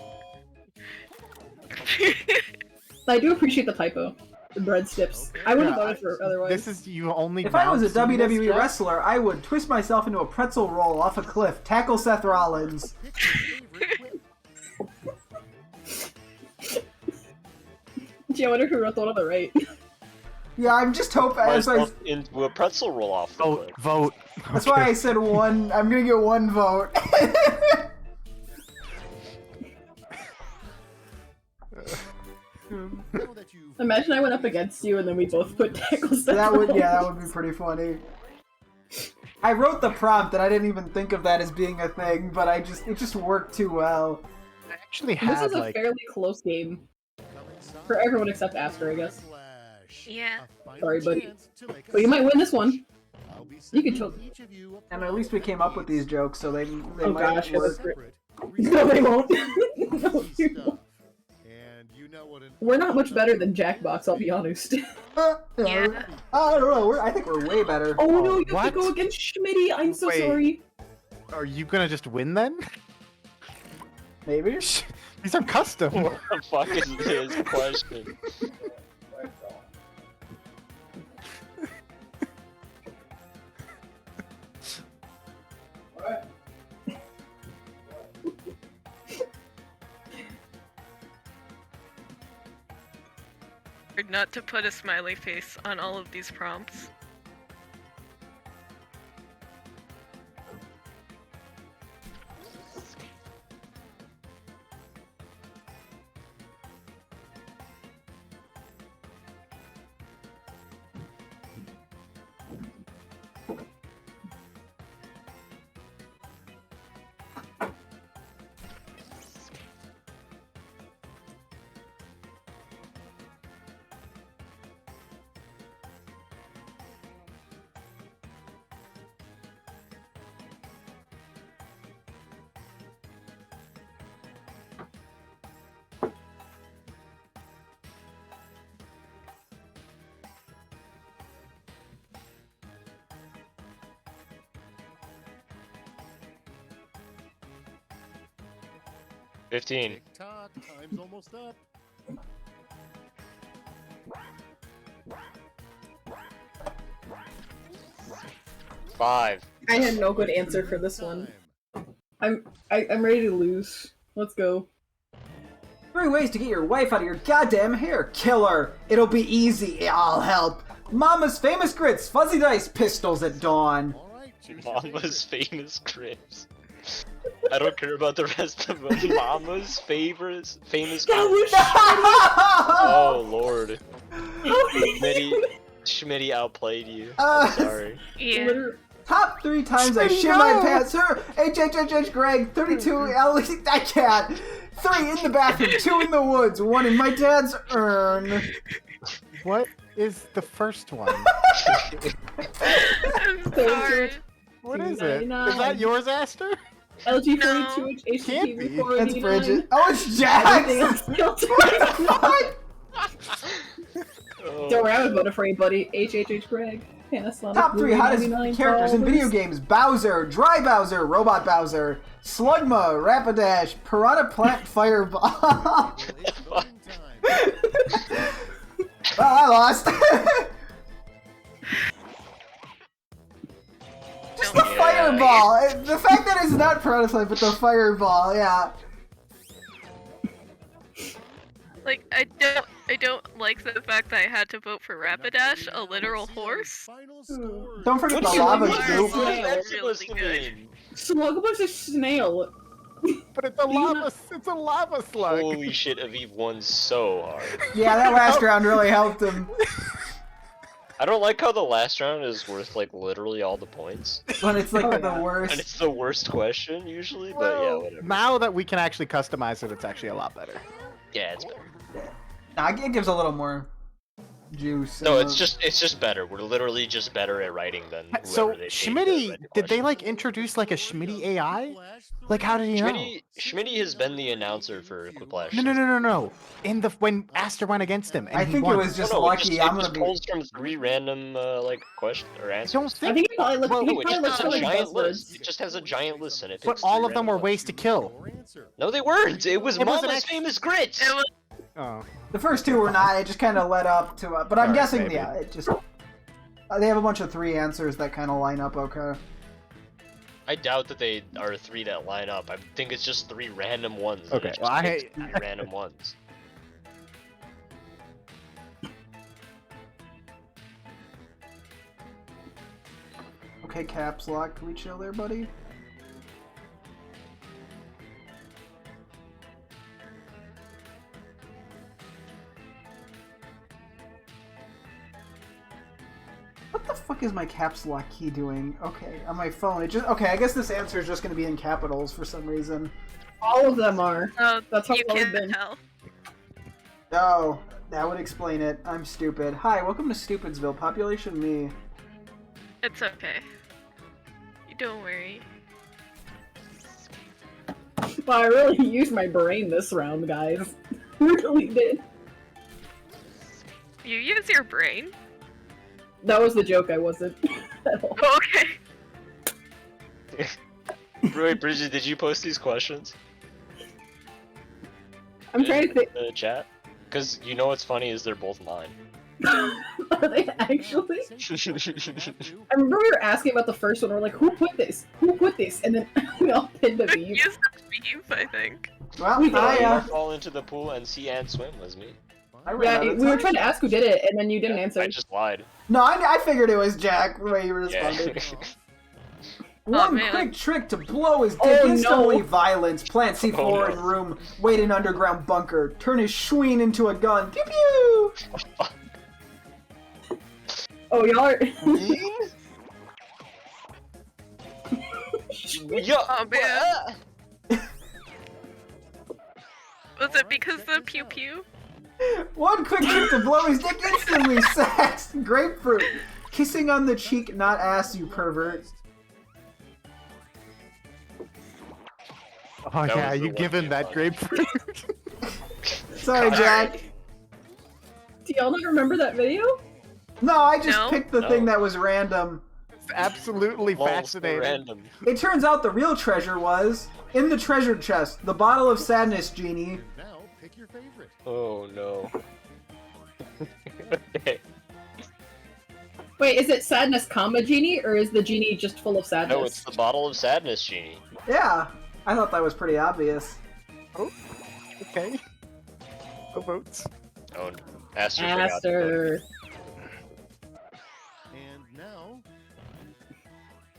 I do appreciate the typo. The bread stips. I would have voted for otherwise. This is you only. If I was a now see this, WWE Jeff? wrestler, I would twist myself into a pretzel roll off a cliff, tackle Seth Rollins. Gee, I wonder who wrote the one on the right. Yeah, I'm just hoping... Myself into a pretzel roll off the cliff. Vote. That's why I said one. I'm gonna get one vote. now that you've Imagine I went up against you and then we both put tackles. that would be pretty funny. I wrote the prompt and I didn't even think of that as being a thing, but it just worked too well. I actually This had is a like. fairly close game. For everyone except Aster, I guess. Yeah. Sorry, buddy. But you might win this one. You can totally. And at least we came up with these jokes, so they Oh might gosh, work. No, they won't. No, you won't. And you know what an We're not much better than Jackbox, I'll be honest. Yeah. I don't know. I think we're way better. Oh no, you have What? to go against Schmitty. I'm so Wait. sorry. Are you gonna just win then? Maybe. These are custom. What the fuck is this question? hard not to put a smiley face on all of these prompts. $15. Tick-tock, time's almost up. $5. I had no good answer for this one. Time. I'm ready to lose. Let's go. 3 ways to get your wife out of your goddamn hair. Killer. It'll be easy. I'll help. Mama's famous grits. Fuzzy dice. Pistols at dawn. All right, choose your Mama's famous grips. I don't care about the rest of them. Mama's famous grips. Oh lord. Schmitty outplayed you. I'm sorry. Yeah. Literally- Top 3 times I shit my pants. Her. HHHH Greg. 32. Ellie. I can't. 3 in the bathroom. 2 in the woods. 1 in my dad's urn. What is the first one? I'm sorry. What is it? Is 299. that yours, Aster? LG42, HTTP Can't be. That's Bridget. Oh, it's Jax. Oh, Don't worry, I was afraid, buddy. HHH Greg. Panasonic. Top 3 hottest 99 characters in video dollars. games: Bowser, Dry Bowser, Robot Bowser, Slugma, Rapidash, Piranha Plant Fireball. It's voting time. Well, I lost. Just the Yeah. fireball. The fact that it's not Piranha Plant, but the fireball, yeah. Like, I don't like the fact that I had to vote for Rapidash, a literal horse. Final score. Don't forget What the do you lava mean? goop. What Really is that supposed to good. mean? Slugabug's a snail. But it's a lava. It's a lava slug. Holy shit, Aviv won so hard. Yeah, that last round really helped him. I don't like how the last round is worth like literally all the points. When it's like Oh, the yeah. And worst. it's the worst question usually, but yeah, Well, whatever. now that we can actually customize it, it's actually a lot better. Yeah, it's better. Nah, it gives a little more juice. No, and it's just better. We're literally just better at writing than whoever So they paid to Schmitty, write the did they questions. like introduce like a Schmitty AI? Like how did he know? Schmitty has been the announcer for Quiplash. No. In the when Aster went against him, and I he think won. it was just No, lucky. I'm it gonna just be. pulls from 3 random like questions or answers. Don't I think, think he probably looked. Well, he No, it probably just looked has a for like giant list. buzzwords. It just has a giant list and it but picks all 3 of them were random ways to kill. Your answer. No, they weren't. It was It was an Mama's ex- famous grits. It was Oh, The first 2 were not. It just kind of led up to. But I'm Sorry, guessing, baby. yeah, it just. They have a bunch of 3 answers that kind of line up okay. I doubt that they are 3 that line up. I think it's just 3 random ones. and Okay, it just well, I picks hate- 3 random ones. Okay, caps lock. Can we chill there, buddy? What the fuck is my caps lock key doing? Okay, on my phone. It just okay. I guess this answer is just gonna be in capitals for some reason. All of them are. oh, That's how you long it's can been. tell. Oh, that would explain it. I'm stupid. Hi, welcome to Stupidsville. Population me. It's okay. You don't worry. But I really used my brain this round, guys. Really did. You use your brain. That was the joke. I wasn't. at all. Okay. Wait, Bridget, did you post these questions I'm trying to think. in the chat? Because you know what's funny is they're both mine. Are they actually? I remember we were asking about the first one. We're like, who put this? Who put this? And then we all pinned a You beef. used the beef, I think. Well, We I did. I fall into the pool and see and swim was me. I ran out Yeah, of we were time. trying to ask who did it, and then you didn't answer. I just lied. No, I figured it was Jack the way you Yeah. responded. One man. quick trick to blow his dick Oh, no. instantly violence. Plant C4 Oh, no. in room. Wait in underground bunker. Turn his schween into a gun. Pew pew! Oh, y'all are. Yo, Oh, man. Was it because of the pew pew? One quick trick to blow his dick instantly. Sex. Grapefruit. Kissing on the cheek, not ass, you pervert. Oh That yeah, was the you one give him game that one. grapefruit. Sorry, Jack. Do y'all not remember that video? No, I just No? picked the No. thing that was random. It's absolutely Balls fascinating. Random. It turns out the real treasure was in the treasure chest, the bottle of sadness genie. Now pick your favorite. Oh no. Okay. Wait, is it sadness comma genie, or is the genie just full of sadness? No, it's the bottle of sadness genie. Yeah, I thought that was pretty obvious. Okay. No votes. Oh, Aster forgot. to vote. Aster. And now,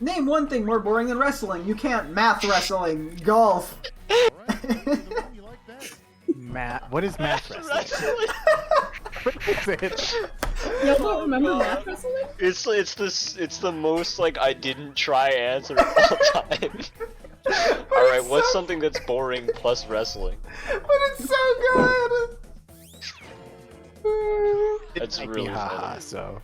Name one thing more boring than wrestling. You can't math wrestling. Golf. all right, the one you like best. Math. What is math wrestling? Wrestling. What is it? Y'all don't remember math wrestling? It's the most like I didn't try answer of all time. All right, what's something that's boring plus wrestling? But it's so good. That's Make me really haha, funny. so.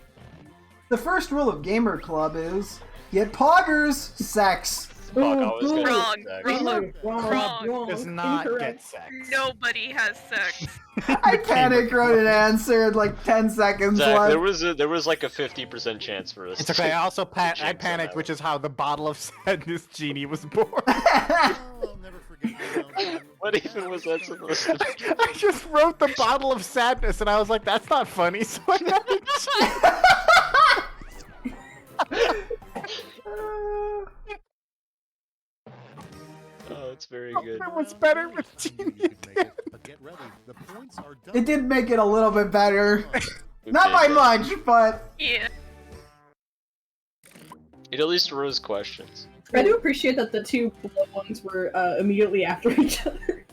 The first rule of Gamer Club is get poggers, sex. Fuck, I was gonna Wrong, say sex. wrong. Wrong. Does not Incorrect. get sex. Nobody has sex. I panicked, wrote an answer in like 10 seconds Zach, left. there was like a 50% chance for us. It's okay. I also I Jinx on panicked, that which one. is how the bottle of sadness genie was born. Oh, I'll never forget you. What even was that supposed to be? I just wrote the bottle of sadness, and I was like, "That's not funny." So I had to Oh, it's very cheat. good. It was better with You genie. can make it, but get ready. The points are done. It did make it a little bit better. Who Not did by that? much, but Yeah. It at least rose questions. I do appreciate that the two below ones were immediately after each other.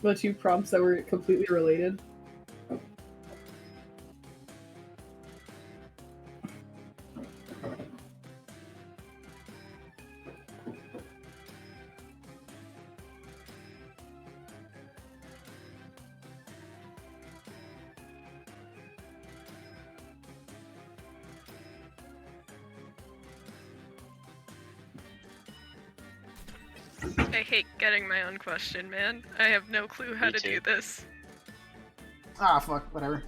The two prompts that were completely related. I hate getting my own question, man. I have no clue how Me to do too. this. ah, fuck, whatever.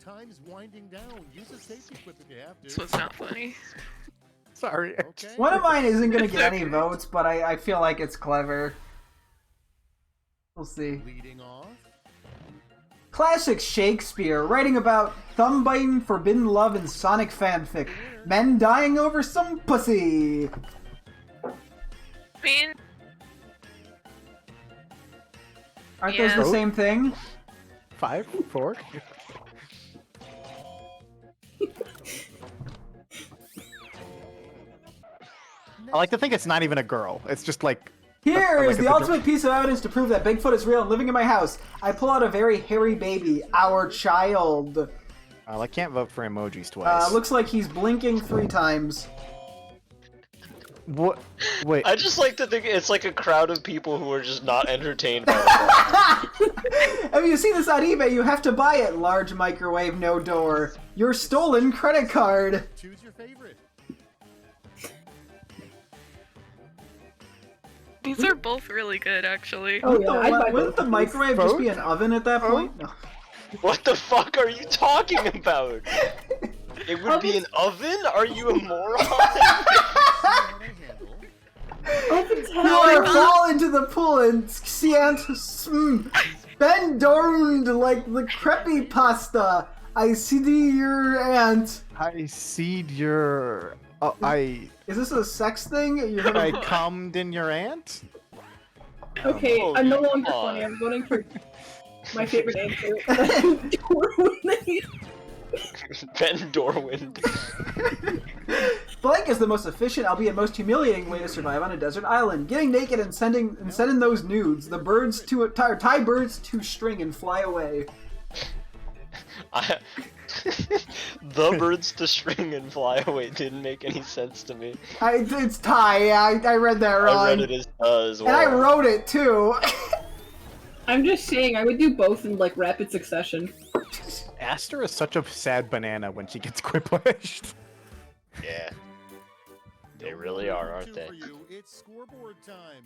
Time's winding down. Use a safety clip if you have This to. was not funny. Sorry. Okay. One of mine isn't gonna It's get any okay. votes, but I feel like it's clever. We'll see. Leading off. Classic Shakespeare, writing about thumb-biting, forbidden love, and Sonic fanfic. Men dying over some pussy. mean, Aren't those Yeah. the same thing? 5, 4. I like to think it's not even a girl. It's just like Here Like is a the big- ultimate piece of evidence to prove that Bigfoot is real and living in my house. I pull out a very hairy baby, our child. well, I can't vote for emojis twice. Looks like he's blinking 3 times. What? Wait. I just like to think it's like a crowd of people who are just not entertained by the If you see this on eBay, you have to buy it. Large microwave, no door. Your stolen credit card. Choose your favorite. These are both really good, actually. Oh yeah, I'd buy Wouldn't both the of these. microwave just be an oven at that point? No. What the fuck are you talking about? It would be an oven? Are you a moron? Ovens You have are fall into the pool and can't bend down like the creepypasta. I see your aunt. I seed your. Is this a sex thing? You heard I of... cummed in your aunt. Okay, Oh, I'm no come longer on. funny. I'm voting for my favorite answer. Ben Dorwind. Blank is the most efficient, albeit most humiliating way to survive on a desert island. Getting naked and sending those nudes. The birds to tie birds to string and fly away. The birds to string and fly away didn't make any sense to me. It's tie. I read that wrong. I read it as as well. And I wrote it too. I'm just saying, I would do both in like rapid succession. Aster is such a sad banana when she gets quipplished. Yeah. They really are, aren't they? For you, it's scoreboard time.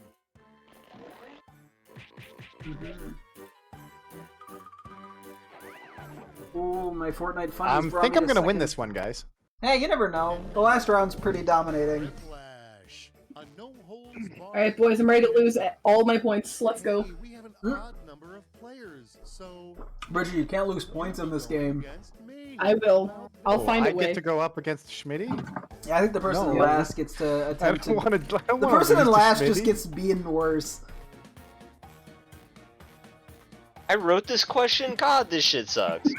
Ooh, my Fortnite fun. I think I'm gonna win this one, guys. Hey, you never know. The last round's pretty dominating. Whiplash. A no-holds-barred- Alright, boys, I'm ready to lose all my points. Let's go. We have an odd number of players, so Bridget, you can't lose points in this game. against me. I will. I'll find I a way. get to go up against Schmitty. Yeah, I think the person No. in last gets to I attempt don't to... want to. The person in last just gets being worse. I wrote this question? God, this shit sucks.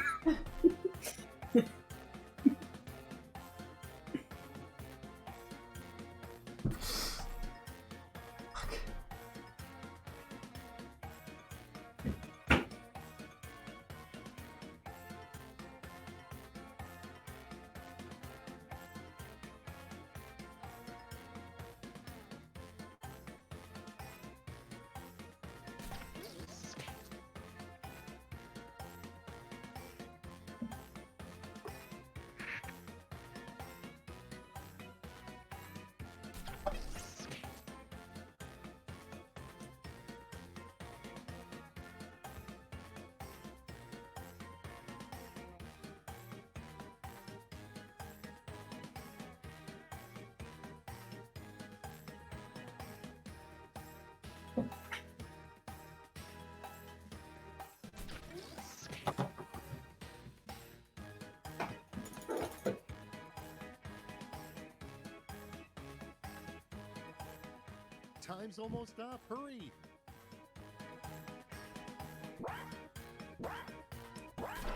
Time's almost up. Hurry.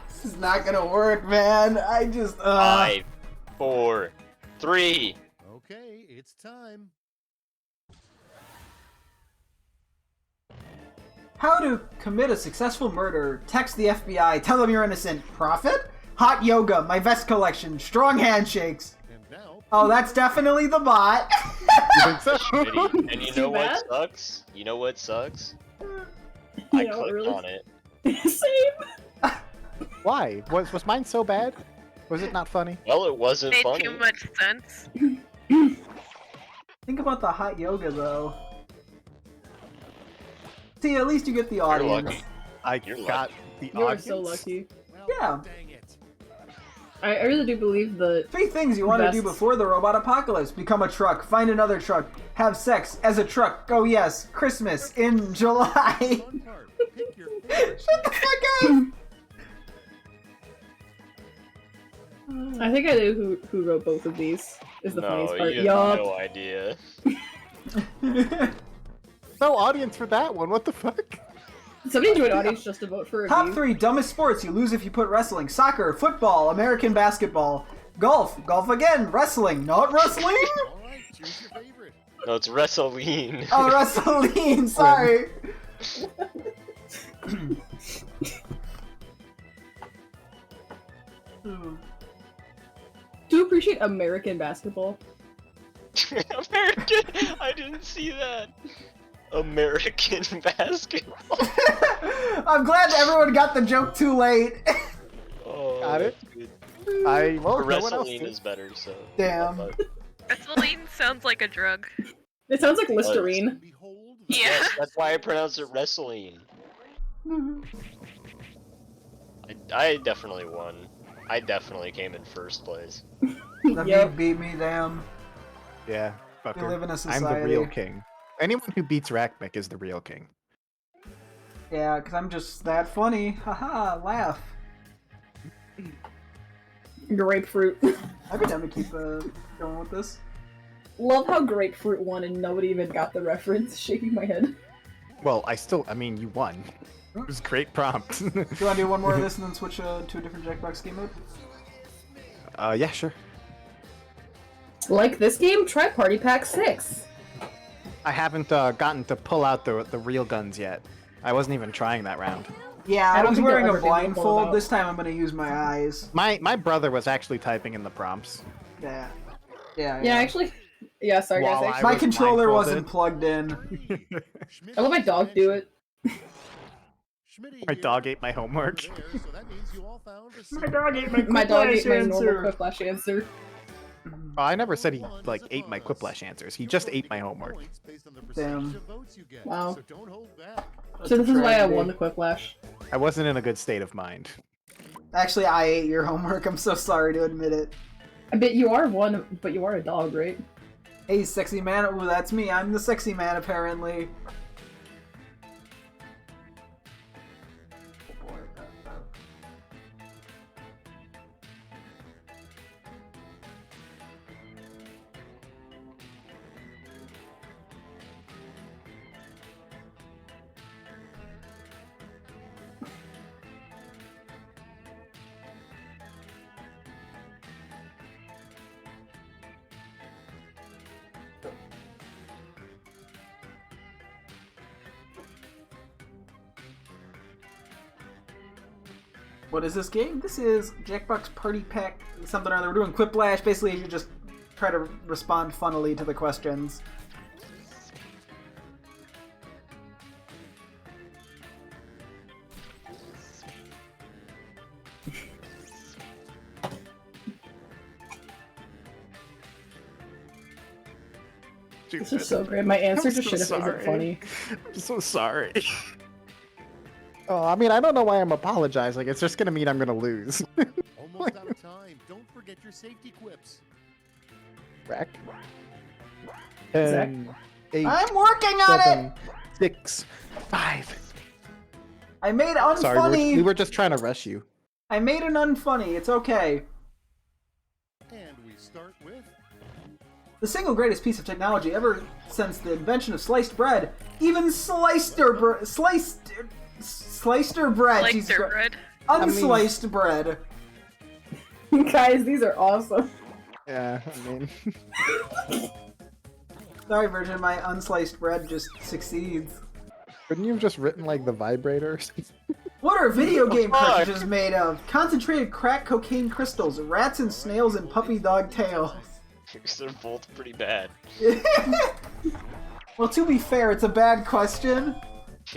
This is not gonna work, man. I just... 5, 4, 3. Okay, it's time. How to commit a successful murder. Text the FBI. Tell them you're innocent. Profit? Hot yoga. My vest collection. Strong handshakes. And now, Oh, that's definitely the bot. You think so? Shitty. And you Too know what bad. sucks? You know what sucks? You I know, clicked really- on it. Same. Why? Was mine so bad? Was it not funny? Well, it wasn't Made funny. too much sense. Think about the hot yoga, though. See, at least you get the audience. lucky. I You're got the You're audience. so lucky. well, Yeah. dang it. I really do believe the 3 things you want to do Best. before the robot apocalypse. Become a truck. Find another truck. Have sex as a truck. Oh yes. Christmas in July. Fun part. Pick your favorite. Shut the fuck up! I think I knew who wrote both of these. Is the No, funniest part. you Yup. have no idea. No audience for that one. What the fuck? Somebody joined audience just to vote for a Top view. 3 dumbest sports you lose if you put wrestling. Soccer, football, American basketball, golf, golf again, wrestling, not wrestling? All right, choose your favorite. No, it's wrestling. Oh, wrestling, sorry. Do you appreciate American basketball? American. I didn't see that. American basketball. I'm glad everyone got the joke too late. Oh, Got it. that's good. Well, no one else Wrestling did. is better, so. Damn. But- Wrestling sounds like a drug. It sounds like Listerine. Behold Yeah. Yes, that's why I pronounce it wrestling. I definitely won. I definitely came in first place. Let Yep. me beat me, damn. Yeah, We fucker. live in a I'm society. the real king. Anyone who beats Rakmek is the real king. Yeah, because I'm just that funny. Haha, laugh. Grapefruit. I'd be down to keep going with this. Love how grapefruit won and nobody even got the reference. Shaking my head. Well, I mean, you won. It was a great prompt. Do you want to do one more of this and then switch to a different Jackbox game mode? Yeah, sure. Like this game? Try Party Pack 6. I haven't gotten to pull out the real guns yet. I wasn't even trying that round. Yeah, I I don't was think wearing they'll a ever be able to pull it blindfold. out. This time I'm going to use my eyes. My brother was actually typing in the prompts. Yeah. Yeah, Yeah, actually. Yeah, sorry guys. While Actually, My was controller blindfolded. wasn't plugged in. I let my dog do it. My dog ate my homework. My dog ate my My dog ate my normal answer. quiplash answer. Oh, I never said he like ate my quiplash answers. He just ate my homework. Damn. Wow. That's So a this is why I tragedy. won the quiplash. I wasn't in a good state of mind. Actually, I ate your homework. I'm so sorry to admit it. I bet you are one, but you are a dog, right? Hey, sexy man. Ooh, that's me. I'm the sexy man, apparently. Oh, boy. What is this game? This is Jackbox Party Pack something or other. We're doing Quiplash. Basically, you just try to respond funnily to the questions. This is so great. My answer to shit if it isn't funny. I'm so sorry. Oh, I mean, I don't know why I'm apologizing. It's just gonna mean I'm gonna lose. Almost out of time. Don't forget your safety quips. Rack. Zach? 10, 8, I'm working on 7, it! 6, 5. I made Sorry, unfunny! we were just trying to rush you. I made an unfunny. It's okay. And we start with The single greatest piece of technology ever since the invention of sliced bread. Even sliced bread. Like Jesus their Christ. bread. Unsliced bread. Guys, these are awesome. Yeah, I mean, Sorry, Virgin, my unsliced bread just succeeds. couldn't you have just written like the vibrators? What are video game Fuck. cartridges made of? Concentrated crack cocaine crystals, rats and snails, and puppy dog tails. They're both pretty bad. Well, to be fair, it's a bad question.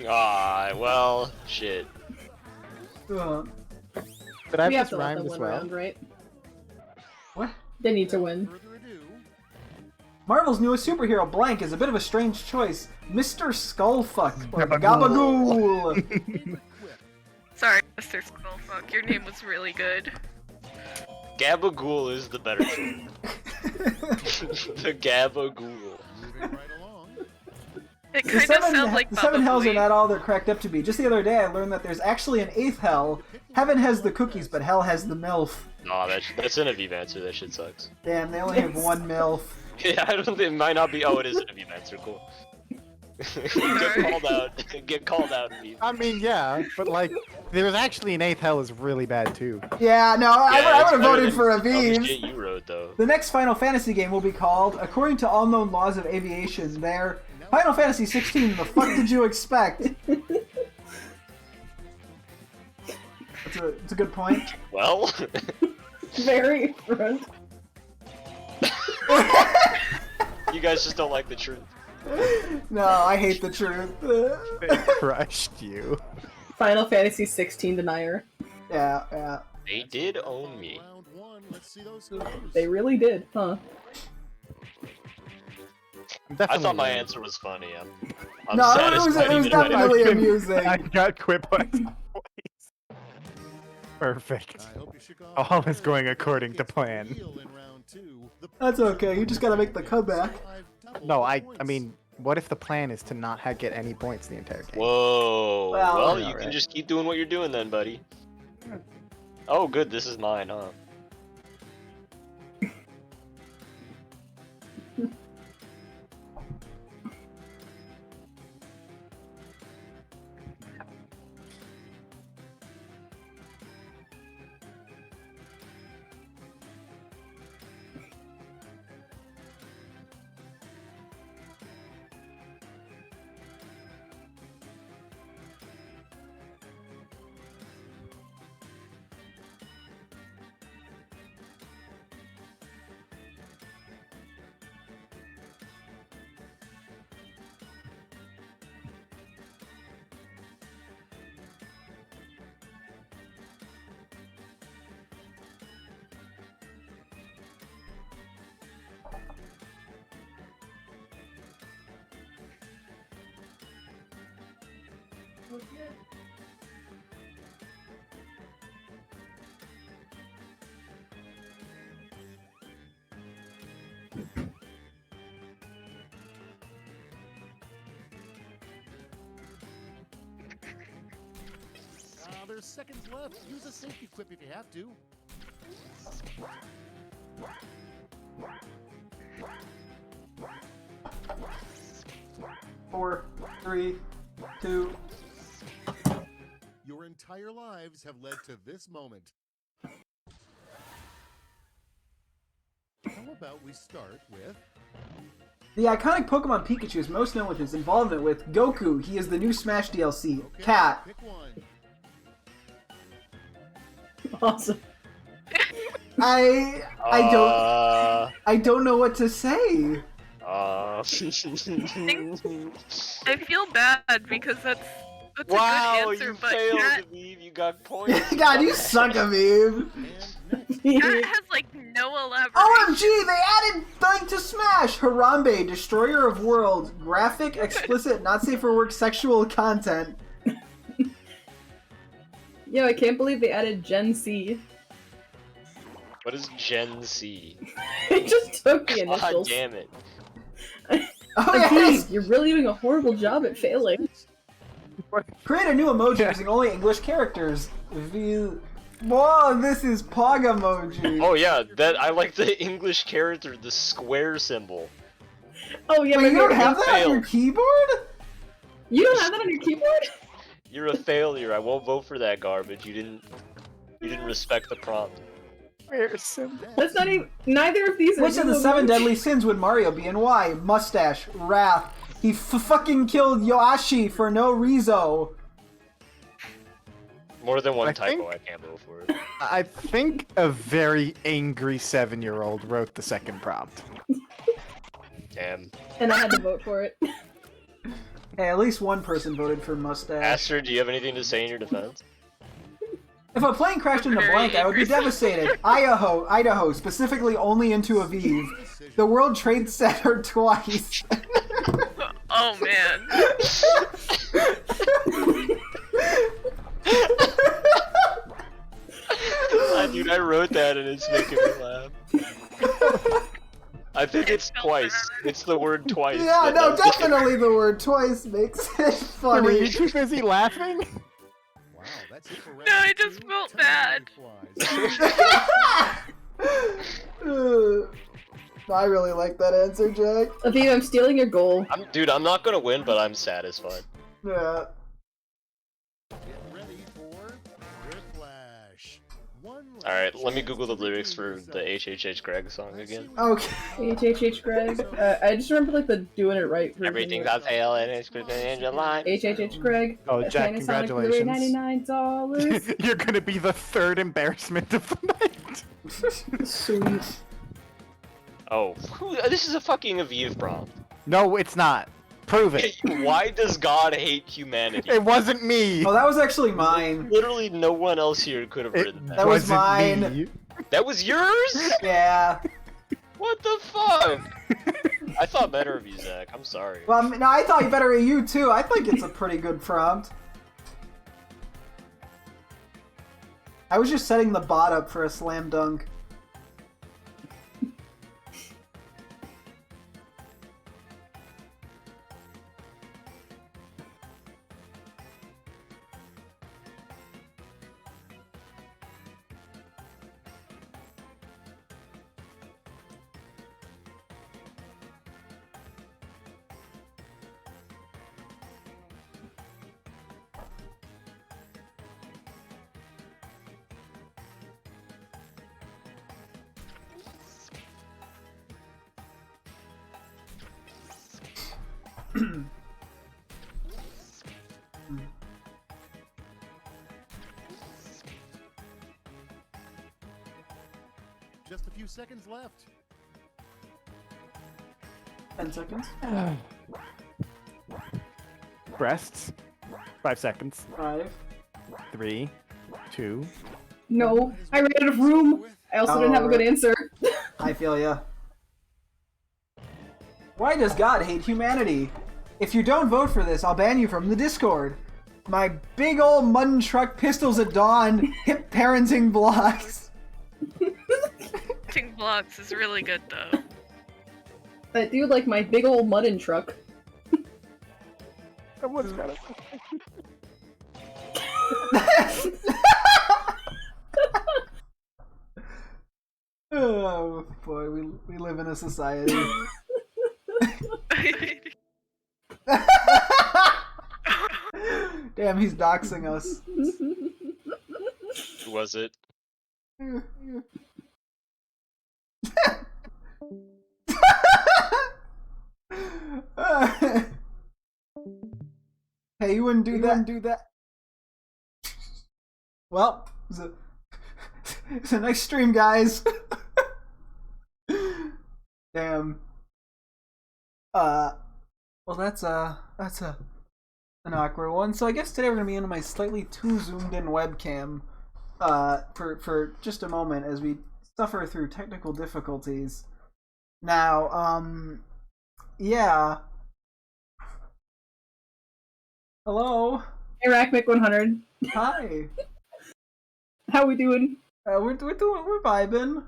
Ah, well, shit. Ugh. But I We have have to this let rhymed them as win well. round, right? What? They need to win. further ado. Marvel's newest superhero, Blank, is a bit of a strange choice. Mr. Skullfuck, or Gabagool. Sorry, Mr. Skullfuck. Your name was really good. Gabagool is the better choice. The Gabagool. Moving right along. It The kind of sounds like the seven hells are Baba not all they're cracked up to be. Just the other day, I learned that there's actually an eighth hell. Heaven has the cookies, but hell has the MILF. Nah, that's an Aviv answer. That shit sucks. Damn, they only have one MILF. Yeah, I don't think it might not be. Oh, it is an Aviv answer. Cool. Get called out. Get called out, Aviv. I mean, yeah, but like, there's actually an 8th hell is really bad too. Yeah, no, I Yeah, would have it's better voted than for all the Aviv. shit you wrote, though. The next Final Fantasy game will be called, according to all known laws of aviation, there. Final Fantasy 16, the fuck did you expect? It's a good point. Well, Very front. you guys just don't like the truth. No, I hate the truth. They crushed you. Final Fantasy 16 denier. Yeah. They did own me. Round one. Let's see those scores. They really did, huh? I'm I definitely thought my right. answer was funny. I'm No, it satisfied was even if I definitely didn't- amusing. I got quit on voice. Perfect. I hope you shook off All the is going nerves. according to Gets plan. real in round two. The That's okay, you just gotta make the comeback. No, I mean, what if the plan is to not get any points the entire game? Whoa. Well, Well, yeah, you can right. just keep doing what you're doing then, buddy. Oh, good. This is mine, huh? There's seconds left. Use a safety quip if you have to. 4, 3, 2. Your entire lives have led to this moment. How about we start with... The iconic Pokemon Pikachu is most known with his involvement with Goku. He is the new Smash DLC. Cat. Pick one. Awesome. I don't know what to say. I feel bad because that's a Wow, good answer, you but failed, Cat, Aviv. You got points. God, you suck, Aviv. And next. Cat has like no elaboration. OMG, they added thing to Smash! Harambe, Destroyer of Worlds. Graphic, explicit, not safe for work sexual content. Yo, I can't believe they added Gen C. What is Gen C? It just took the God initials. damn it. Oh yes! You're really doing a horrible job at failing. Create a new emoji using only English characters. Whoa, this is Pog emoji. Oh yeah, that I like the English character, the square symbol. Oh yeah, Wait, but you don't have that on failed. your keyboard? You don't have that on your keyboard? You're a failure. I won't vote for that garbage. You didn't respect the prompt. That's not even. Neither of these are. Which of the new 7 emojis. deadly sins would Mario be and why? Mustache, wrath. He fucking killed Yoashi for no reason. More than one I typo. think- I can't vote for it. I think a very angry 7-year-old wrote the second prompt. Damn. And I had to vote for it. Hey, at least one person voted for Mustache. Aster, do you have anything to say in your defense? If a plane crashed into blank, I would be devastated. Idaho, specifically only into Aviv. The World Trade Center twice. Oh man. Dude, I wrote that and it's making me laugh. I think it's twice. It's the word twice. Yeah, that no, does it. definitely the word twice makes it Were funny. you too busy laughing? Wow, that's it for round No, I two. just felt Time bad. flies. I really like that answer, Jack. Aviv, I'm stealing your goal. Dude, I'm not gonna win, but I'm satisfied. Yeah. Get ready for Whiplash. Alright, let me Google the lyrics for the HHH Greg song again. Okay. HHH Greg. I just remember like the doing it right version. Everything's on sale and it's good in July. HHH Greg. Oh, Jack, Panasonic Blu-ray, congratulations. $99. You're gonna be the third embarrassment of the night. Sweet. Oh, this is a fucking Aviv prompt. No, it's not. Prove it. Why does God hate humanity? It wasn't me. Oh, that was actually mine. Literally no one else here could have It written that. That was wasn't mine. me. That was yours? Yeah. What the fuck? I thought better of you, Zach. I'm sorry. Well, no, I thought better of you too. I think it's a pretty good prompt. I was just setting the bot up for a slam dunk. Just a few seconds left. 10 seconds. Breasts. 5 seconds. 5. 3, 2. No, I ran out of room. I also didn't have a good answer. I feel ya. Why does God hate humanity? If you don't vote for this, I'll ban you from the Discord. My big ol' mutton truck pistols at dawn, hip parenting blocks. Ting blocks is really good though. I do like my big old mutton truck. Someone's got it. Oh boy, we live in a society. Damn, he's doxing us. Who was it? Hey, you wouldn't do that. Well, it's a nice stream, guys. Damn. Well, that's an awkward one. So I guess today we're gonna be in my slightly too zoomed in webcam, for just a moment as we suffer through technical difficulties. Now, yeah. Hello. Hey, Rackmick100. Hi. How we doing? We're vibing.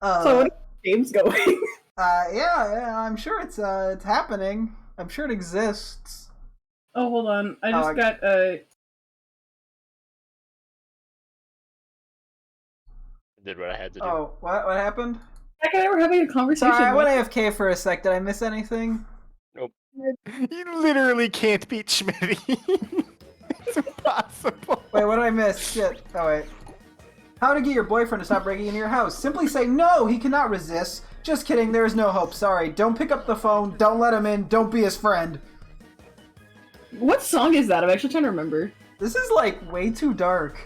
So, what game's going? Yeah, I'm sure it's happening. I'm sure it exists. Oh, hold on. I just got, Did what I had to do. Oh, what happened? Zach and I were having a conversation. Sorry, I went AFK for a sec. Did I miss anything? Nope. You literally can't beat Schmitty. It's impossible. Wait, what did I miss? Shit. Oh, wait. How to get your boyfriend to stop breaking into your house? Simply say, no, he cannot resist. Just kidding, there is no hope. Sorry. Don't pick up the phone. Don't let him in. Don't be his friend. What song is that? I'm actually trying to remember. This is, like, way too dark.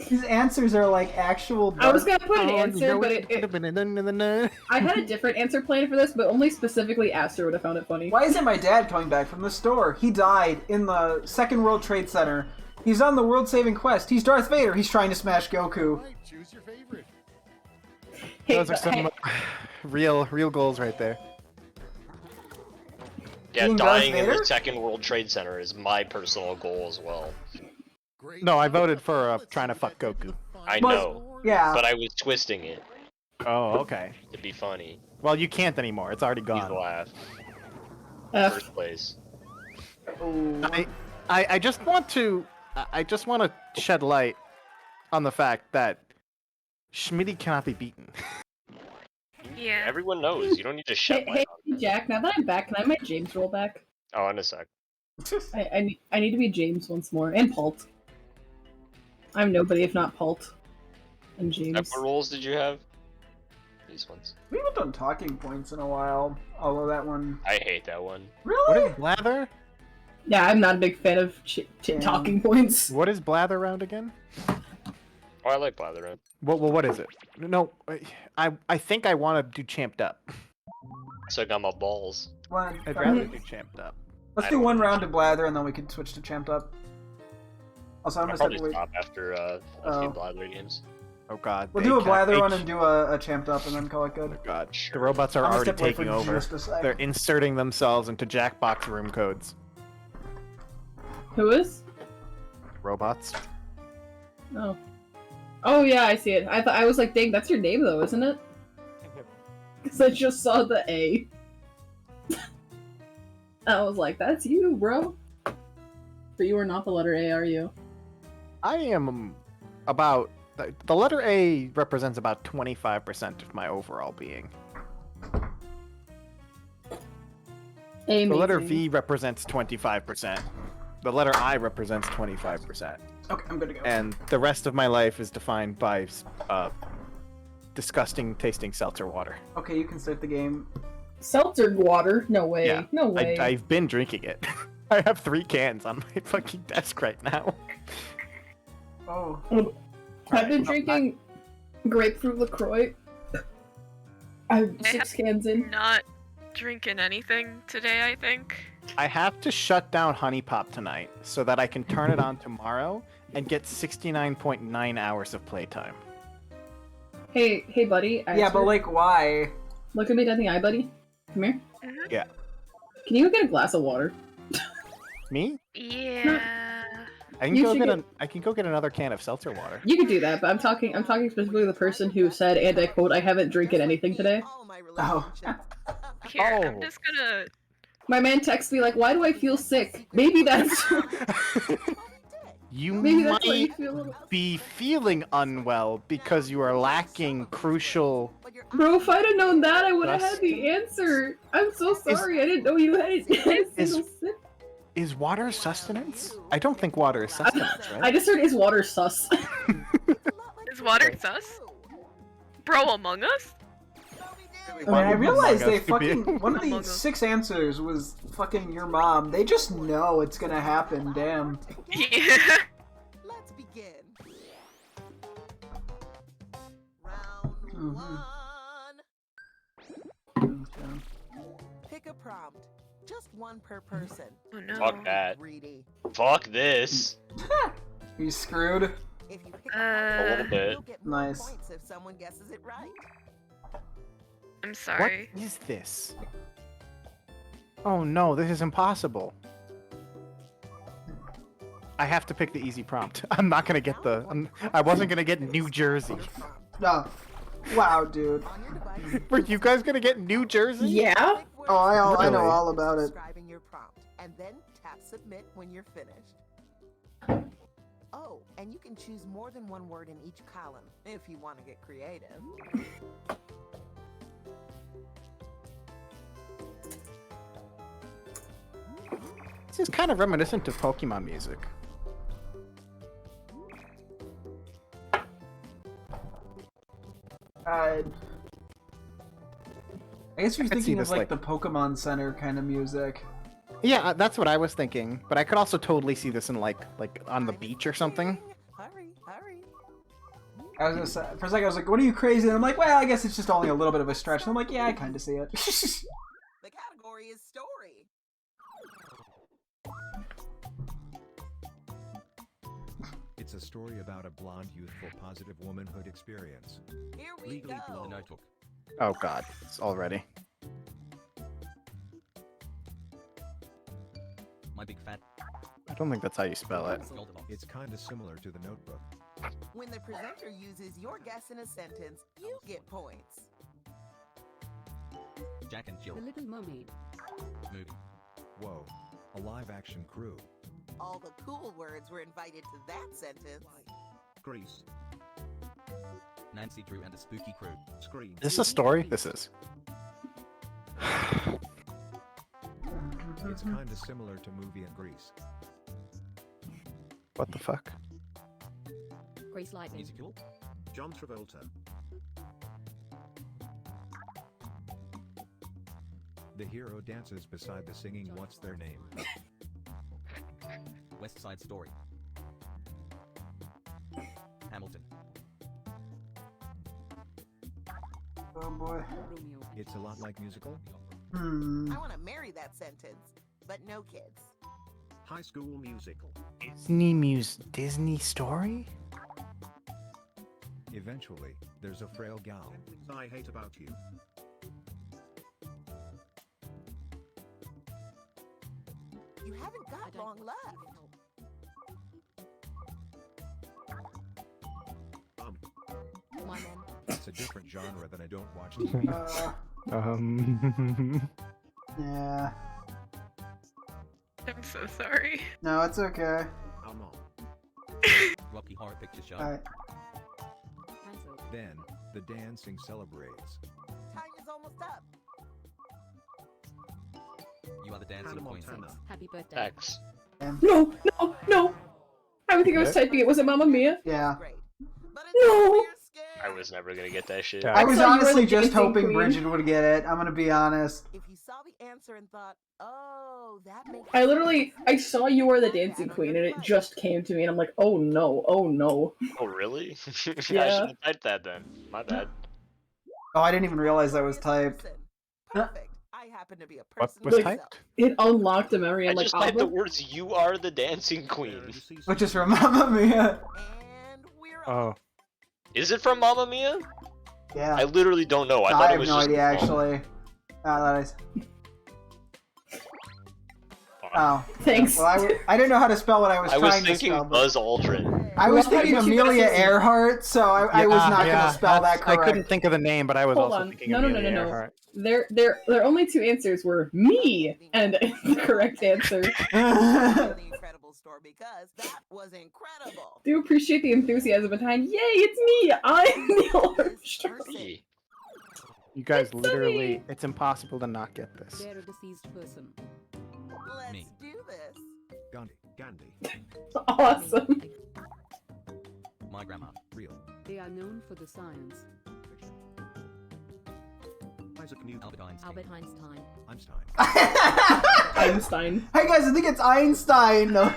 These answers are, like, actual dark. I was gonna put an answer, but I had a different answer planned for this, but only specifically Aster would have found it funny. Why isn't my dad coming back from the store? He died in the Second World Trade Center. He's on the world-saving quest. He's Darth Vader. He's trying to smash Goku. Right, choose your favorite. Hey, Those are some real goals right there. Yeah, Being dying Darth in Vader? the Second World Trade Center is my personal goal as well. Great. No, I voted for trying to fuck Goku. I But- know, yeah. but I was twisting it Oh, okay. to be funny. Well, you can't anymore. It's already He's gone. laugh. F. First place. Ooh. I just want to shed light on the fact that Schmitty cannot be beaten. Yeah. Everyone knows. You don't need to Hey, shed hey, light on it. Jack, now that I'm back, can I have my James roll back? Oh, in a sec. I need to be James once more. And Palt. I'm nobody if not Palt. And James. What roles did you have? These ones. We haven't done talking points in a while. Although that one... I hate that one. Really? What is Blather? Yeah, I'm not a big fan of Damn. talking points. What is Blather round again? Oh, I like Blatherin. What is it? No, I think I want to do Champed Up. So I got my balls. One. I'd rather do Champed Up. Let's I do don't one know. round of Blather and then we can switch to Champed Up. Also, I'm I'll gonna step probably away. stop after a Oh. few Blather games. Oh god. We'll they do a got blather one H- and do a champed up and then call it good. Oh god. The robots are I'm gonna already step away for taking over. just a sec. They're inserting themselves into Jackbox room codes. Who is? Robots. Oh. Oh yeah, I see it. I was like, dang, that's your name though, isn't it? Because I just saw the A. I was like, that's you, bro. But you are not the letter A, are you? I am about... The letter A represents about 25% of my overall being. Amazing. The letter V represents 25%. The letter I represents 25%. Okay, I'm good to go. And the rest of my life is defined by disgusting tasting seltzer water. Okay, you can start the game. Seltzer water? No way. Yeah, No way. I've been drinking it. I have 3 cans on my fucking desk right now. Oh. I've been drinking grapefruit LaCroix. I'm 6 cans in. Not drinking anything today, I think. I have to shut down Honey Pop tonight so that I can turn it on tomorrow and get 69.9 hours of playtime. Hey, buddy. Yeah, but like, why? Look at me down the eye, buddy. Come here. Yeah. Can you go get a glass of water? Me? Yeah. I can You go should get I can go get another can of seltzer water. You could do that, but I'm talking specifically to the person who said, and I quote, I haven't drinking anything today. Oh. Here, Oh. I'm just gonna. My man texts me like, why do I feel sick? Maybe that's You maybe that's why you might feel be feeling unwell because you are lacking crucial... Bro, if I'd have known that, I would have had the answer. I'm so sorry. I didn't know you had a single sip. Is water sustenance? I don't think water is sustenance, right? I just heard is water sus. Is water sus? Bro, Among Us? Man, I realized they Among Us could be- fucking... One of Among these Us. 6 answers was fucking your mom. They just know it's gonna happen, damn. Yeah. Let's begin. Mhm. Round 1. Pick a prompt. Just one per person. Oh no. Fuck that. Greedy. Fuck this. You screwed? If you pick A little bit. you'll get more Nice. points if someone guesses it right. I'm What sorry. is this? Oh no, this is impossible. I have to pick the easy prompt. I'm not gonna get the... I wasn't gonna get New Jersey. Your prompt. No. Wow, dude. On your device, Were you guys gonna get New Jersey? Yeah? pick words Oh, I know Really? all about it. describing your prompt, and then tap submit when you're finished. Oh, and you can choose more than one word in each column if you want to get creative. This is kind of reminiscent of Pokemon music. I guess you're I could see thinking of this, like like- the Pokemon Center kind of music. Yeah, that's what I was thinking. But I could also totally see this in like on the beach or something. Hurry, hurry. I was gonna say, for a second I was like, what are you crazy? And I'm like, well, I guess it's just only a little bit of a stretch. And I'm like, yeah, I kind of see it. The category is story. It's a story about a blonde, youthful, positive womanhood experience. Here we Legally go. blonde. The notebook. Oh god, it's already. My big fat. I don't think that's how you spell it. It's kinda similar to the notebook. When the presenter uses your guess in a sentence, you get points. Jack and Jill. The Little Mermaid. Movie. Whoa, a live action crew. All the cool words were invited to that sentence. Grease. Nancy Drew and the Spooky Crew. Scream. Is this a story? This is. It's kinda similar to movie and Grease. What the fuck? Grace Lightning. Musical. John Travolta. The hero dances beside the singing What's Their Name? West Side Story. Hamilton. Oh boy. Romeo. It's a lot like musical. Hmm. I want to marry that sentence, but no kids. High School Musical. Disney story? Eventually, there's a frail gal. I hate about you. You haven't got long left. My mom. It's a different genre that I don't watch TV. Yeah. I'm so sorry. No, it's okay. Rocky Horror Picture Show. Alright. Cancelled. Then, the dancing celebrates. Time is almost up. You are the dancing queen. Happy birthday. X. No, no, no. I would think I was typing it. Was it Mamma Mia? Yeah. Great. But No. I was never gonna get that shit. I was thought you were honestly the just dancing hoping queen. Bridget would get it. I'm gonna be honest. if you saw the answer and thought, oh, that makes I saw you were the dancing queen, and it just came to me, and I'm like, oh no, oh no. Oh really? I should Yeah. have typed that then. My bad. Oh, I didn't even realize that was typed. Perfect. I happen to be a What person was myself. typed? It unlocked a memory. I I'm like, just typed the Abba? words "You are the dancing queen." Which is from Mamma Mia. And we're Oh. Is it from Mamma Mia? Yeah. I literally don't know. I No, thought I it have was no just idea actually. That is. Oh. Thanks. Well, I didn't know how to spell what I was I was trying to thinking spell. but- Buzz Aldrin. I was Well, how thinking did you Amelia guess this? Earhart, so I was not gonna spell that correct. I couldn't think of the name, but I was Hold also on. thinking No, of no, no, Amelia no, no. Earhart. Their only two answers were me and the correct answer. the incredible store because that was incredible. Do appreciate the enthusiasm behind. Yay, it's me! I'm the orange turkey. You guys It's so literally, me. it's impossible to not get this. They're a deceased person. Let's Me. do this. Gandhi. Awesome. My grandma. Real. They are known for the science. Isaac Newton. Albert Einstein. Albert Einstein. Einstein. Einstein. Hey guys, I think it's Einstein. No.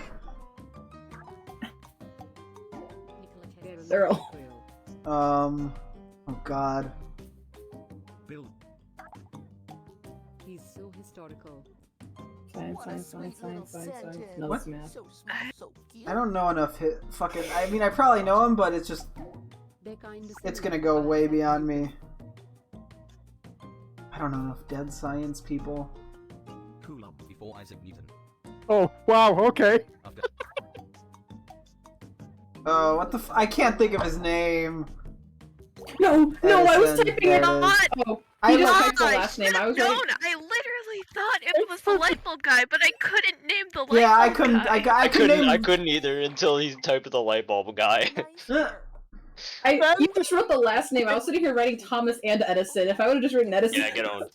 Nikola They're Tesla. all- Oh god. Bill. He's so historical. Science, What a science, sweet science, little science, science, science. sentence. No, What? it's math. So small, so cute. I don't know enough fucking. I mean, I probably know him, but it's just. They're kind of It's similar, gonna go but way they're beyond different. me. I don't know enough dead science people. Coulomb. Before Isaac Newton. Oh, wow, okay. After. Oh, what the I can't think of his name. No, no, I was Edison, typing there it it on. is. Oh, I he just love- typed the I last name. I was known. writing. I literally thought it was the light bulb guy, but I couldn't name the light bulb Yeah, I couldn't. guy. I couldn't. I couldn't either until he typed the light bulb guy. You just wrote the last name. I was sitting here writing Thomas and Edison. If I would have just written Edison. Yeah,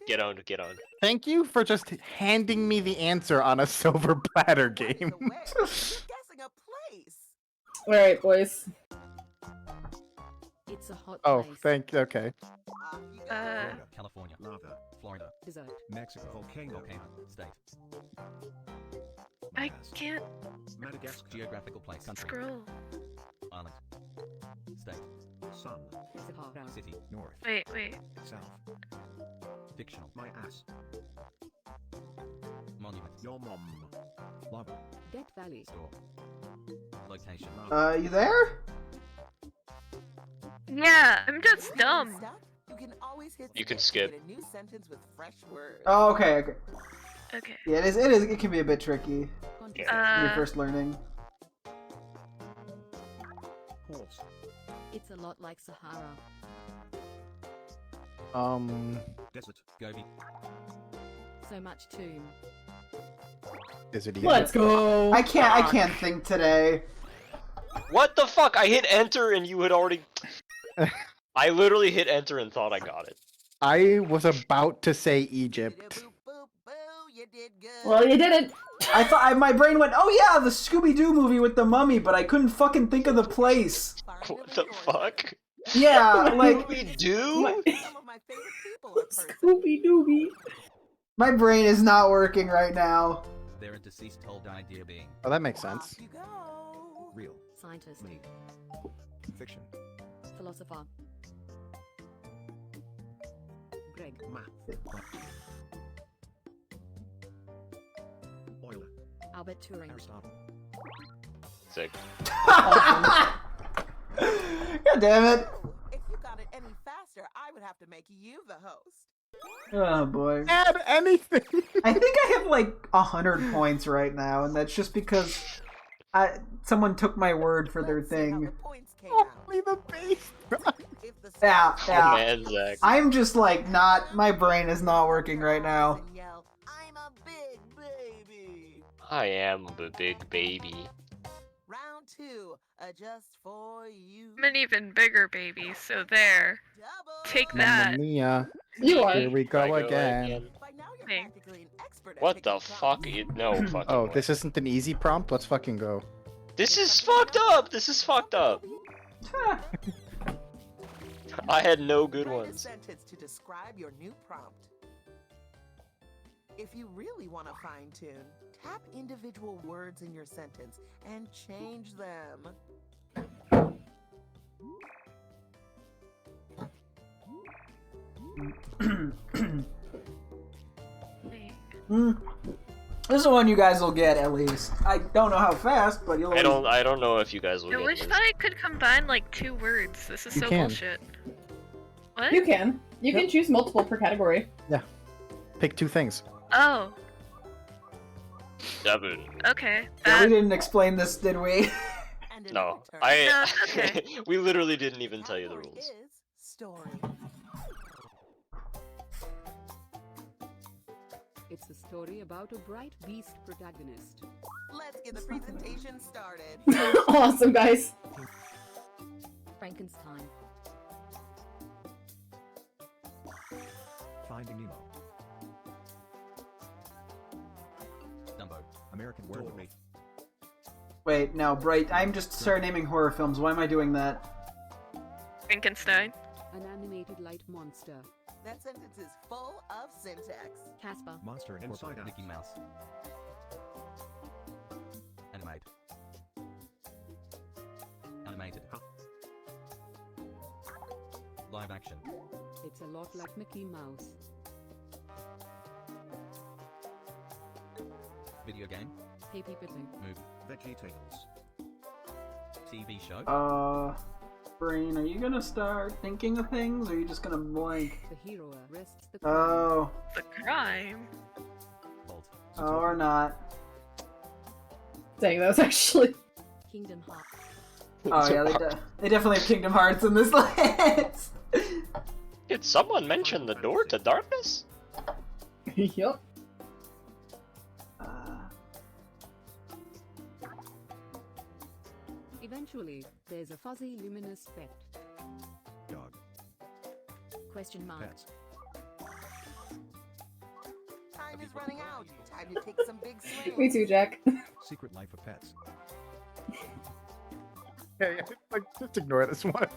get on. Thank you for just handing me the answer on a silver platter game. Guessing a place. All right, boys. It's a hot Oh, place. okay. Florida. California. Lava. Florida. Desert. Mexico. Volcano. State. I Mass. can't Madagascar. Geographical place. Country. scroll. Island. State. Sun. Sahara. City. North. Wait. South. Fictional. My ass. Monument. Your mom. Lava. Death Valley. Store. Location. You there? Yeah, I'm just dumb. You can always hit You can skip to skip. get a new sentence with fresh words. Oh, okay. Okay. Okay. Yeah, it is. It is. It can be a bit tricky. When you're first learning. Horse. It's a lot like Sahara. Desert. Gobi. So much tomb. Is it Let's go. I can't think today. What the fuck? I hit enter and you had already. I literally hit enter and thought I got it. I was about to say Egypt. Well, you did it. I thought my brain went, oh yeah, the Scooby-Doo movie with the mummy, but I couldn't fucking think of the place. What the fuck? Yeah, like Scooby-Doo? Scooby Dooby. my brain is not working right now. They're a deceased told idea being. Oh, that makes sense. Real. Scientist. Me. Fiction. Philosopher. Greg. Math. Euler. Albert Turing. Aristotle. Sick. God damn it. you the host. Oh boy. Add anything. I think I have like 100 points right now, and that's just because someone took my word for their thing. Only the base. Yeah, Oh yeah. man, Zach. I'm just like not. My brain is not working right now. I'm a big baby. I am the big baby. Round 2, just for you. I'm an even bigger baby, so there. Take that. Mamma mia. You are. Here we go I go again. By now you're Hey. practically an expert at What picking the prompts. fuck? No fucking Oh, way. this isn't an easy prompt? Let's fucking go. This is fucked up! This is fucked up! I had no good Write a ones. sentence to describe your new prompt. If you really want to fine-tune, tap individual words in your sentence and change them. This is one you guys will get at least. I don't know how fast, but you'll. I don't know if you guys will I get wish this. that I could combine like 2 words. This is You so can. bullshit. What? You can. You can choose multiple per category. Pick 2 things. Oh, 7. okay. Yeah, we That... didn't explain this, did we? And No. another term. No, okay. We literally didn't even tell you the Category rules. is story. It's a story about a bright beast protagonist. Let's get the presentation started. Awesome, guys. Frankenstein. Finding Nemo. Dumbo. American Werewolf. Wait, no, Bright. I'm just started naming horror films. Why am I doing that? Frankenstein. An animated light monster. That sentence is full of syntax. Casper. Monster Inside Out. Mickey Mouse. Animate. Animated. Live action. It's a lot like Mickey Mouse. Video game. Happy Pippin. Movie. VeggieTales. TV show. Brain, are you gonna start thinking of things, or are you just gonna blank? The hero arrests the crime. Oh, The crime. Bolt. oh, or not? Dang, that was actually. Kingdom Hearts. Oh yeah, they definitely have Kingdom Hearts in this list. Did someone mention the door to darkness? Yup. Eventually, there's a fuzzy luminous pet. Dog. Question mark. Pets. Time is running out. Time to take some big swings. Me too, Jack. Secret Life of Pets. Yeah, like, just ignore this one.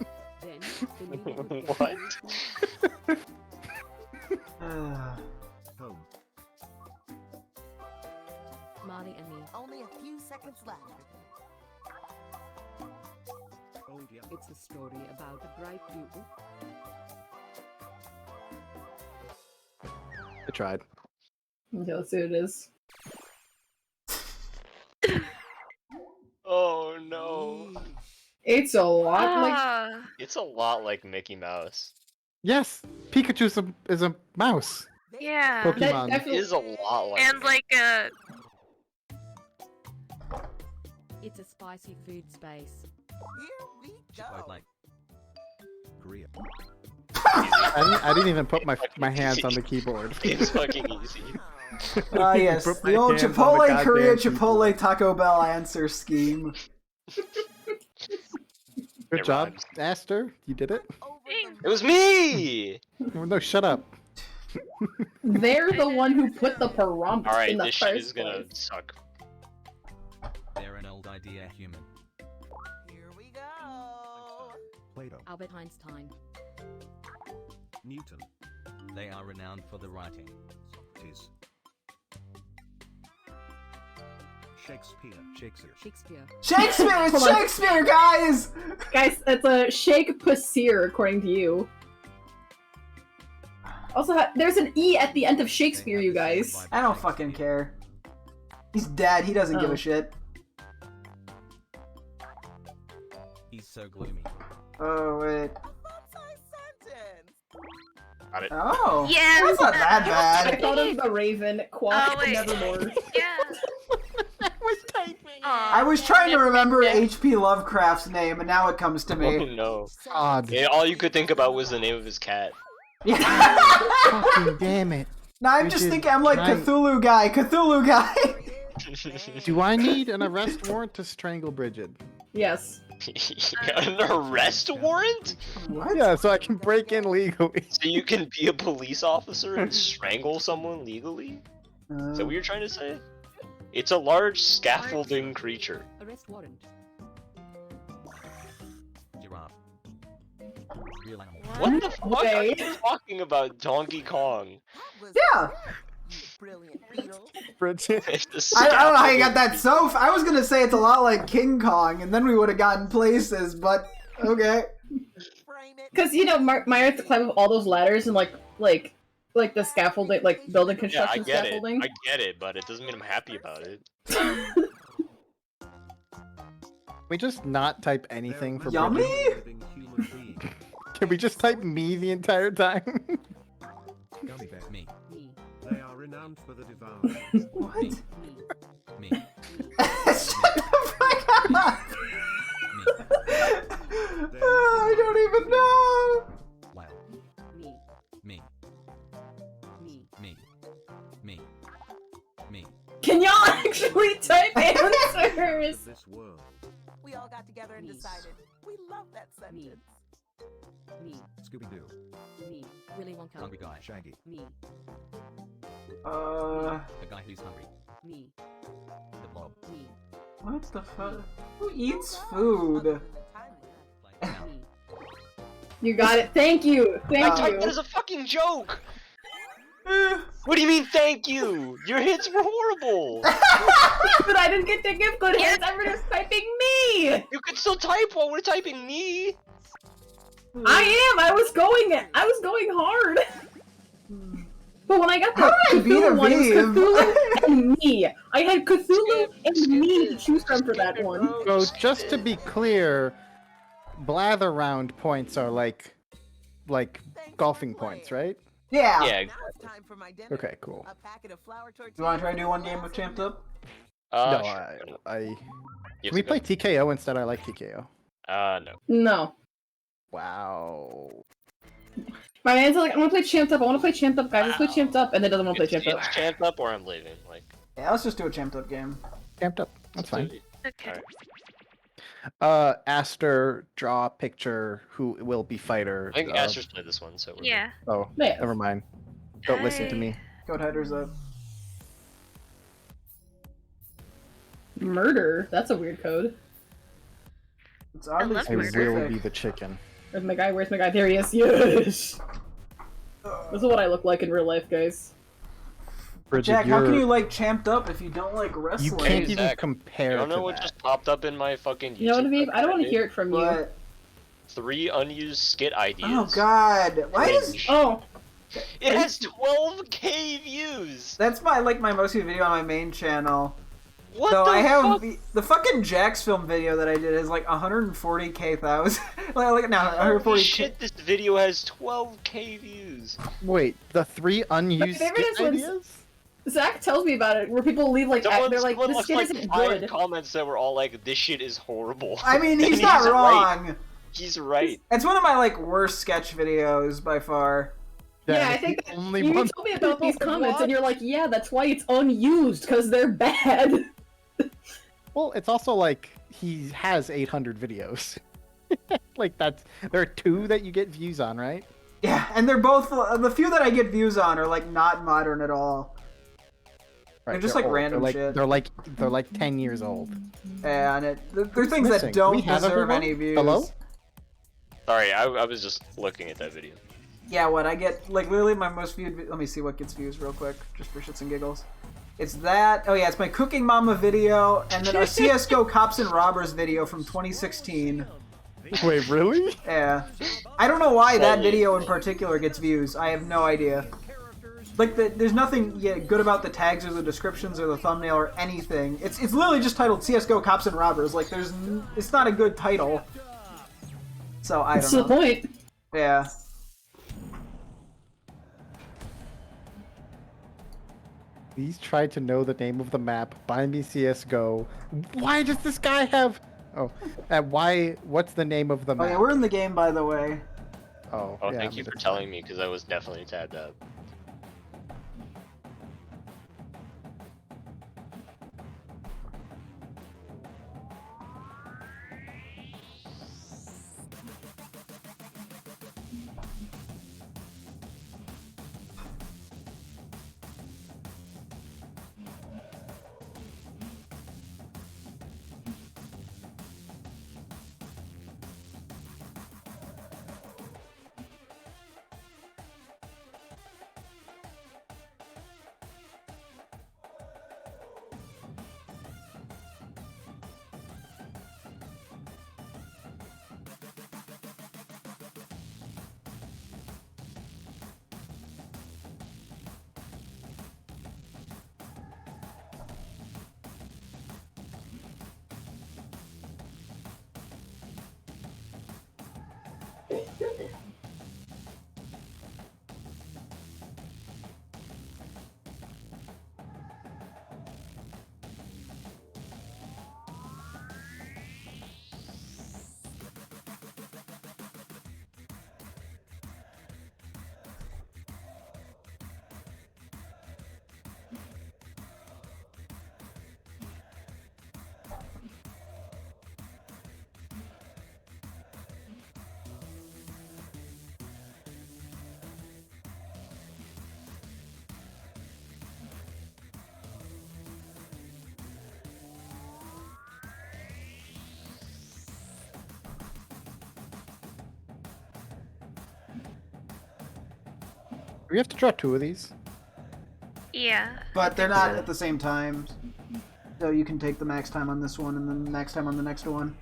Then, the neighborhood gets What? Home. Marley and me. Only a few seconds left. Old Yeller. It's a story about a bright beauty. I tried. Okay, let's see what it is. Oh no. It's a lot like. Ah, It's a lot like Mickey Mouse. Yes, Pikachu is a mouse. yeah. Pokemon. That It definitely. is a lot like And like It's a spicy food space. Here we Chipotle. go. Korea. I didn't even put my hands on the keyboard. It's fucking easy. Ah yes, Put my the old hands on the Chipotle Korea goddamn Chipotle Taco Bell answer scheme. Good It job, rhymes. Aster. You did it. It was me! Oh, no, shut up. They're the one who put the prompt in Alright, the this first shit is gonna place. suck. They're an old idea human. Here we go. Plato. Albert Einstein. Newton. They are renowned for the writing. Tis. Shakespeare. Shakespeare. Shakespeare. Shakespeare! It's Hold on. Shakespeare, guys! Guys, it's a Shakespeare according to you. Also, there's an E at the end of Shakespeare, you guys. I don't fucking care. He's dead. He doesn't give Oh. a shit. He's so gloomy. Oh wait. A fun-sized sentence. Got it. Oh. Yeah. That's not that I bad. thought of the Raven, Quack, Oh, wait. Nevermore. Yeah. I was trying to remember H.P. Lovecraft's name, and now it comes to Oh me. no. God. Yeah, all you could think about was the name of his cat. Fucking damn it. No, I'm We just did thinking, I'm like giant- Cthulhu guy. Do I need an arrest warrant to strangle Bridget? Yes. An arrest warrant? What? Yeah, so I can break in legally. So you can be a police officer and strangle someone legally? Is that what you're trying to say? It's a large scaffolding creature. Arrest warrant. Giraffe. Real animal. What the fuck are Okay. you talking about, Donkey Kong? Yeah. Brilliant beetle. Bridget. It's a I don't know how you got scaffolding- that so. I was gonna say it's a lot like King Kong, and then we would have gotten places, but okay. Frame it. Because, you know, Myra has to climb up all those ladders and, like the scaffolding, like, building Yeah, I construction get scaffolding. it. I get it, but it doesn't mean I'm happy about it. We just not type anything for Yummy? Bridget? Living human being. Can we just type me the entire time? Gummy bear. Me. Me. They are renowned for the devouring. What? Me. Me. Shut the fuck up! Me. I don't even know. Wow. Me. Me. Me. Me. Me. Me. Can y'all actually type Of answers? this world. We all got together and Me. decided we love that Me. sentence. Me. Scooby Doo. Me. Willy Wonka. Hungry guy. Shaggy. Me. Uh, The guy who's hungry. Me. The blob. Me. what the fuck? Who eats food? Other than the time Like now. Me. You got it. Thank you. I Thank typed it you. as a fucking joke! What do you mean, thank you? Your hits were horrible! But I didn't get to give good hits. Everyone's typing me. You can still type while we're typing me! I am. I was going hard. But when I got the How did I beat Cthulhu one, it was Aviv? Cthulhu and me. I had Cthulhu and me to choose from for that one. So just to be clear, blather round points are like golfing points, right? Yeah. Yeah. Now it's time for my dinner. Okay, cool. A packet of flour tortillas. You want to try to do one game of Champed Up? No, Sure. I Yes, can we go. play TKO instead? I like TKO. No. No. Wow. My man's like, I want to play Champed Up. I want to play Champed Up, guys. Let's play Champed Up. And then doesn't want to play Champed Up. It's Champed Up or I'm leaving. Like, Yeah, let's just do a Champed Up game. Camped up. That's fine. Okay. Alright. Aster, draw a picture who will be fighter. I think Aster's played this one, so we're Yeah. Oh, Yeah. never mind. Don't listen to me. Code headers up. Murder? That's a weird code. It's oddly love I murder. will specific. be the chicken. Where's my guy? Where's my guy? There he is. Yes! This is what I look like in real life, guys. Bridget, Jack, how can you're- you like Champed Up if you don't like wrestling? You can't Hey, even Zach, compare You don't know to what that. just popped up in my fucking YouTube? You know what, Aviv? I don't want to hear it from you. But, 3 unused skit ideas. oh god, why is Oh, It has 12k views! that's my my most viewed video on my main channel? What So the I have fuck? the fucking Jax film video that I did is like 140k thousand. like no, Holy 140k. shit, this video has 12k views. Wait, the 3 unused favorite skit is when- ideas? Zach tells me about it, where people leave like, Someone, they're like, someone this left skit like isn't 5 good. comments that were all like, this shit is horrible. I mean, he's And not right. wrong. He's right. It's one of my like worst sketch videos by far. Yeah, I it's think the only you one told me about these people comments, watch. and you're like, yeah, that's why it's unused, because they're bad. Well, it's also like he has 800 videos. Like there are 2 that you get views on, right? Yeah, and they're both the few that I get views on are like not modern at all. Right, They're just like old. random they're shit. They're like 10 years old. And they're Who's things missing? that don't We have deserve everyone? any views. Hello? Sorry, I was just looking at that video. Yeah, what I get like literally my most viewed. Let me see what gets views real quick, just for shits and giggles. It's that. Oh yeah, it's my Cooking Mama video, and then a CS:GO Cops and Robbers video from 2016. Wait, really? Yeah, I don't know why that Holy video in particular gets views. I have no idea. Like there's nothing good about the tags or the descriptions or the thumbnail or anything. It's literally just titled CS:GO Cops and Robbers. Like it's not a good title. So I That's don't the know. point. Yeah. Please try to know the name of the map. Buy me CS:GO. Why does this guy have? Oh, why? What's the name of the Oh map? yeah, we're in the game, by the way. Oh, Oh, yeah, thank I you mean, for it's telling fine. me, because I was definitely tabbed out. Do we have to draw 2 of these? Yeah. But they're not at the same time. So you can take the max time on this one and then the max time on the next one.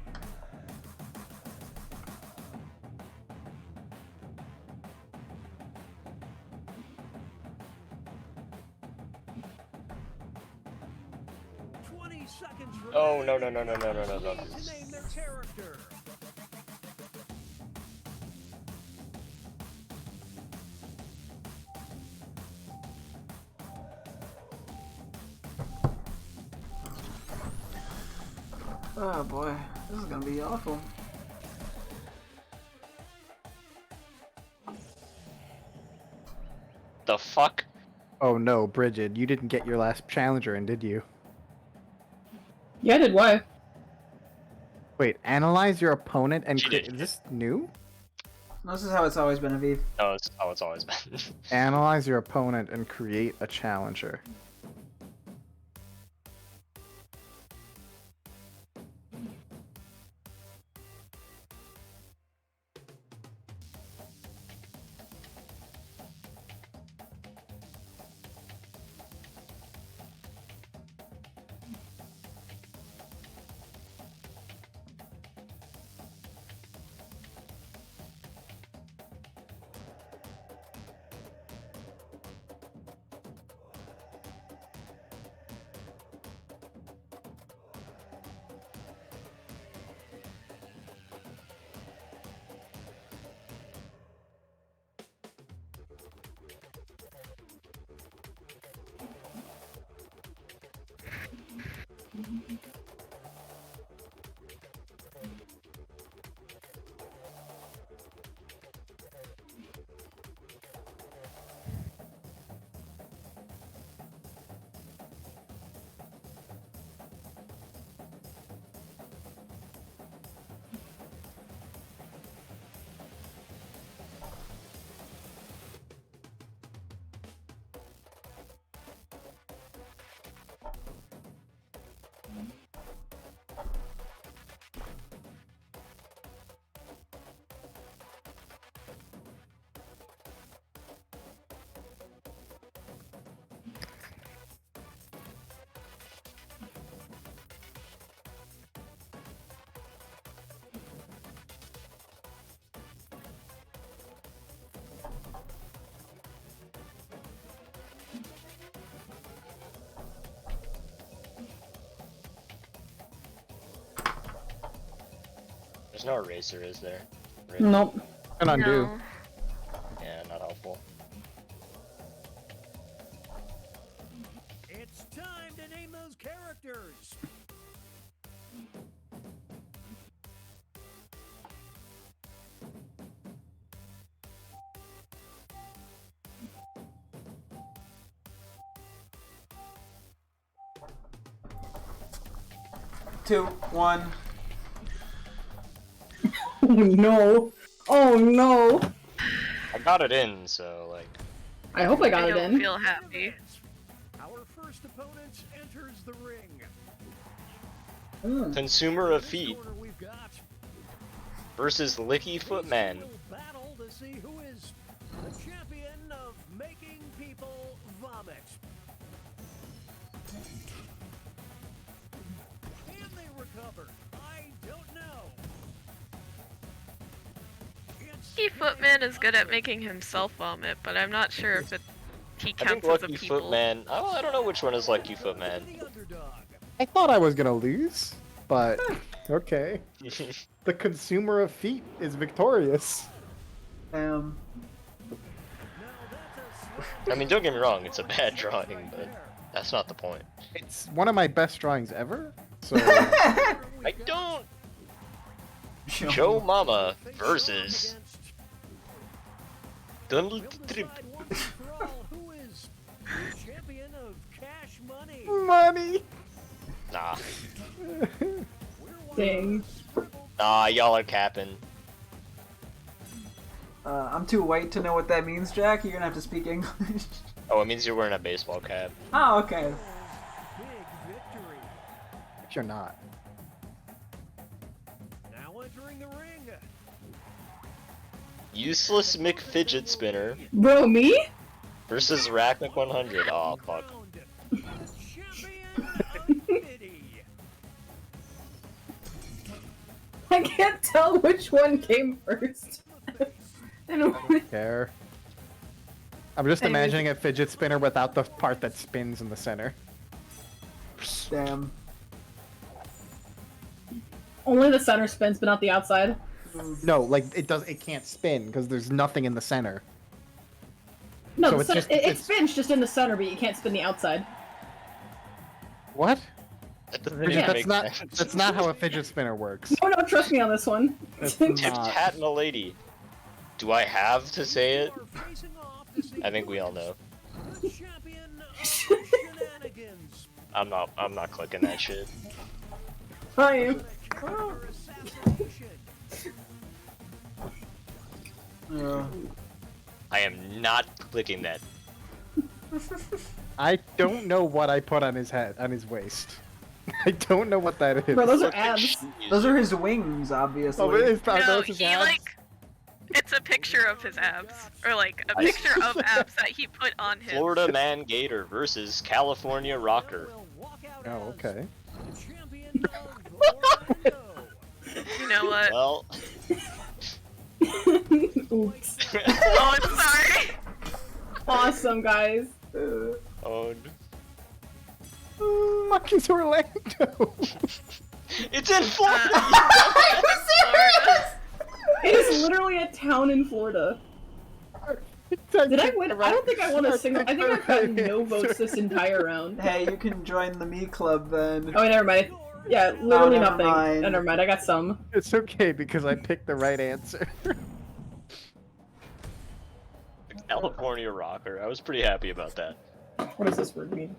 Oh, no, no, no, no, no, no, no, no. Oh boy, this is gonna be awful. The fuck? Oh no, Bridget, you didn't get your last challenger in, did you? Yeah, I did. Why? Wait, analyze your opponent and She create. did. Is this new? This is how it's always been, Aviv. No, it's how it's always been. Analyze your opponent and create a challenger. There's no eraser, is there? Really? Nope. And undo. No. Yeah, not helpful. those characters. Two, one. Oh no! Oh no! I got it in, so like. I hope I got I it don't in. feel happy. Our first opponent enters the ring. Consumer of feet Corner we've got versus Licky Footman. will battle to see who is the champion of making people vomit. Can they recover? I don't know. Lucky Footman is good at making himself vomit, but I'm not sure if he I think counts as a Lucky people. Footman. Oh, I don't know which one is Lucky Footman. I thought I was gonna lose, but okay. The consumer of feet is victorious. I mean, don't get me wrong, it's a bad drawing, but that's not the point. It's one of my best drawings ever. So I don't. Joe Mama versus Donald Trump. Who is champion of cash money? money. Nah. Dang. Nah, y'all are capping. I'm too white to know what that means, Jack. You're gonna have to speak English. Oh, it means you're wearing a baseball cap. Oh, okay. But you're not. Now entering the ring. Useless McFidget Spinner Bro, me? versus Racknick 100. Oh, fuck. I can't tell which one came first. I don't care. I'm just Anyways. imagining a fidget spinner without the part that spins in the center. Damn. Only the center spins, but not the outside. No, like it can't spin because there's nothing in the center. No, So the it's center, just- it it's- spins just in the center, but you can't spin the outside. What? That doesn't Bridget, even that's make not sense. that's not how a fidget spinner works. No, no, trust me on this one. It's Tipped not. hat and a lady. Do I have to say it? I think we all know. I'm not clicking that shit. I am. I am not clicking that. I don't know what I put on his head, on his waist. I don't know what that is. Bro, those are abs. Those are his wings, obviously. Oh, it is not No, those his he abs? it's a picture of his abs, or like a picture of abs that he put on him. Florida Man Gator versus California Rocker. Oh, okay. You know what? Well, Oops. Oh, I'm sorry. Awesome, guys. oh, Fuck is Orlando? it's in Florida. It is literally a town in Florida. Did I win? I don't think I won a single. I think I've gotten no votes this entire round. Hey, you can join the Me Club then. Oh, never mind. Yeah, literally never nothing. mind. Oh, never mind. I got some. It's okay because I picked the right answer. California Rocker. I was pretty happy about that. What does this word mean?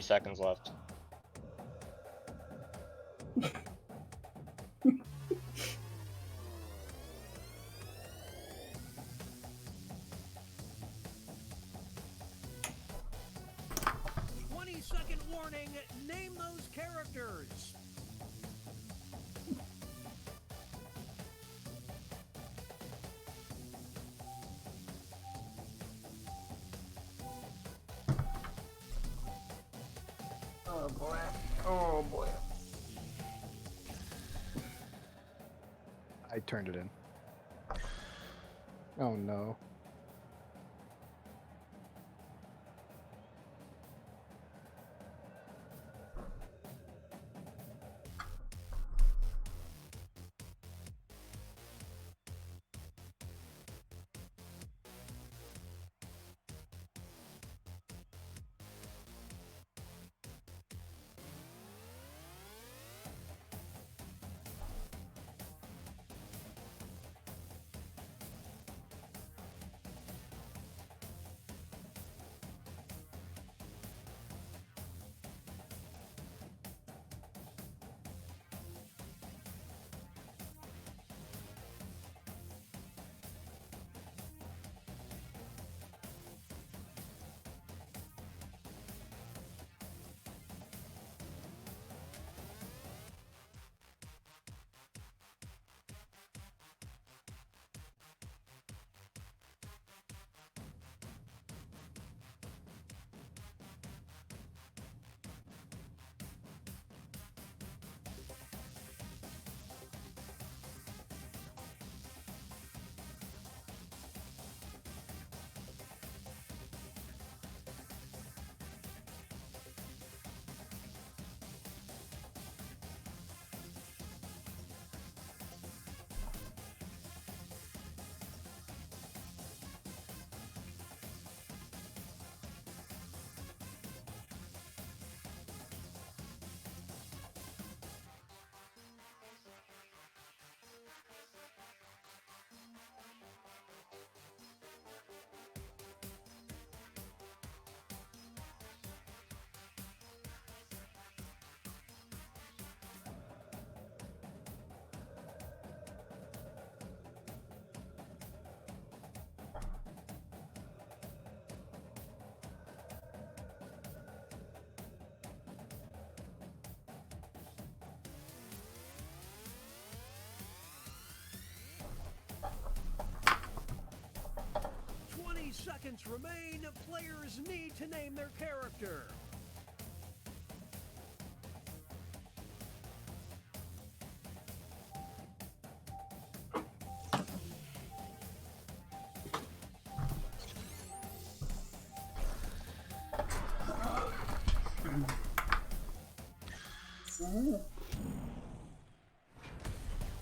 seconds left. Second warning, name those characters. Oh boy. Oh boy. I turned it in. Oh no. Seconds remain. Players need to name their character.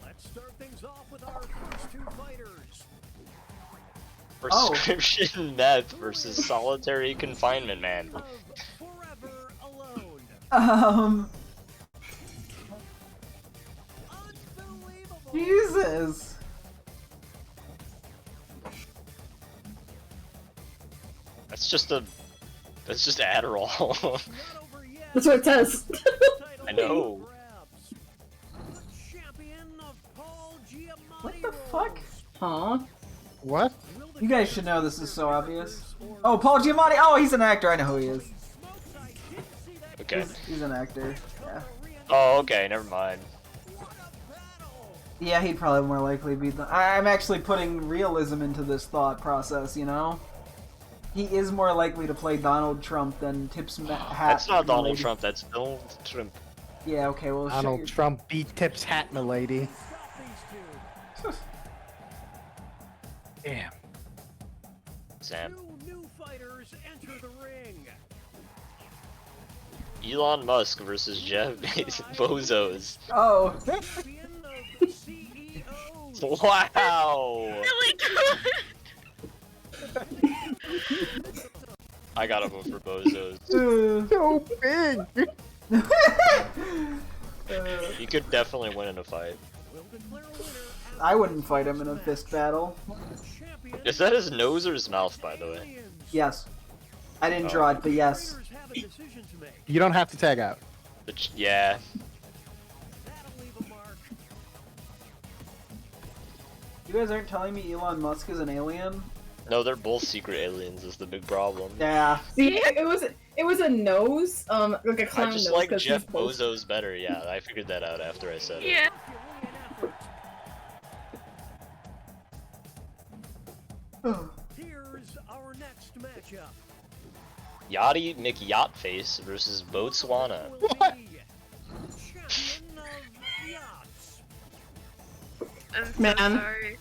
Let's start things off with our first two fighters. Prescription meth versus solitary confinement man. Forever alone. Jesus. That's just Adderall. That's what it says. I know. What the fuck? Huh? What? You guys should know this is so obvious. Oh, Paul Giamatti! Oh, he's an actor. I know who he is. Okay. He's an actor. Yeah. Oh, okay. Never mind. Yeah, he'd probably more likely be the. I'm actually putting realism into this thought process. You know, he is more likely to play Donald Trump than Tips Hat. That's not Donald Trump. That's Donald Trump. Yeah. Okay. Well, Donald Trump beat Tips Hat, milady. Damn. Sam. Two new fighters enter the ring. Elon Musk versus Jeff Bezos. Oh. Wow. Really good. I gotta vote for Bozos. So big. He could definitely win in a fight. I wouldn't fight him in a fist battle. Is that his nose or his mouth, by the way? Yes. I didn't draw it, but yes. a decision to make. You don't have to tag out. Yeah. That'll leave a mark. You guys aren't telling me Elon Musk is an alien? No, they're both secret aliens. Is the big problem. Yeah. See, it was a nose, like a clown I just nose. like 'cause Jeff he's both- Bezos better. Yeah, I figured that out after I said it. Yeah. Here's our next matchup. Yachty McYachtface versus Botswana. What? Champion of yachts. I'm so Man. sorry.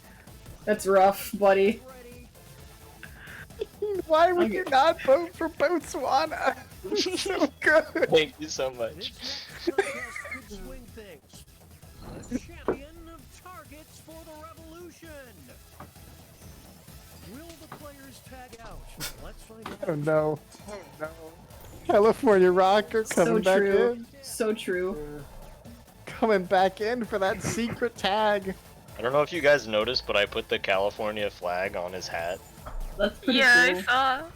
That's rough, buddy. Ready? Why would you not vote for Botswana? It's so good. Thank you so much. This contest could swing things. The champion of targets for the revolution. Will the players tag out? Let's find out. Oh no. Oh no. California Rocker coming So back true. in. So true. Coming back in for that secret tag. I don't know if you guys noticed, but I put the California flag on his hat. That's pretty Yeah, cool. I saw. Now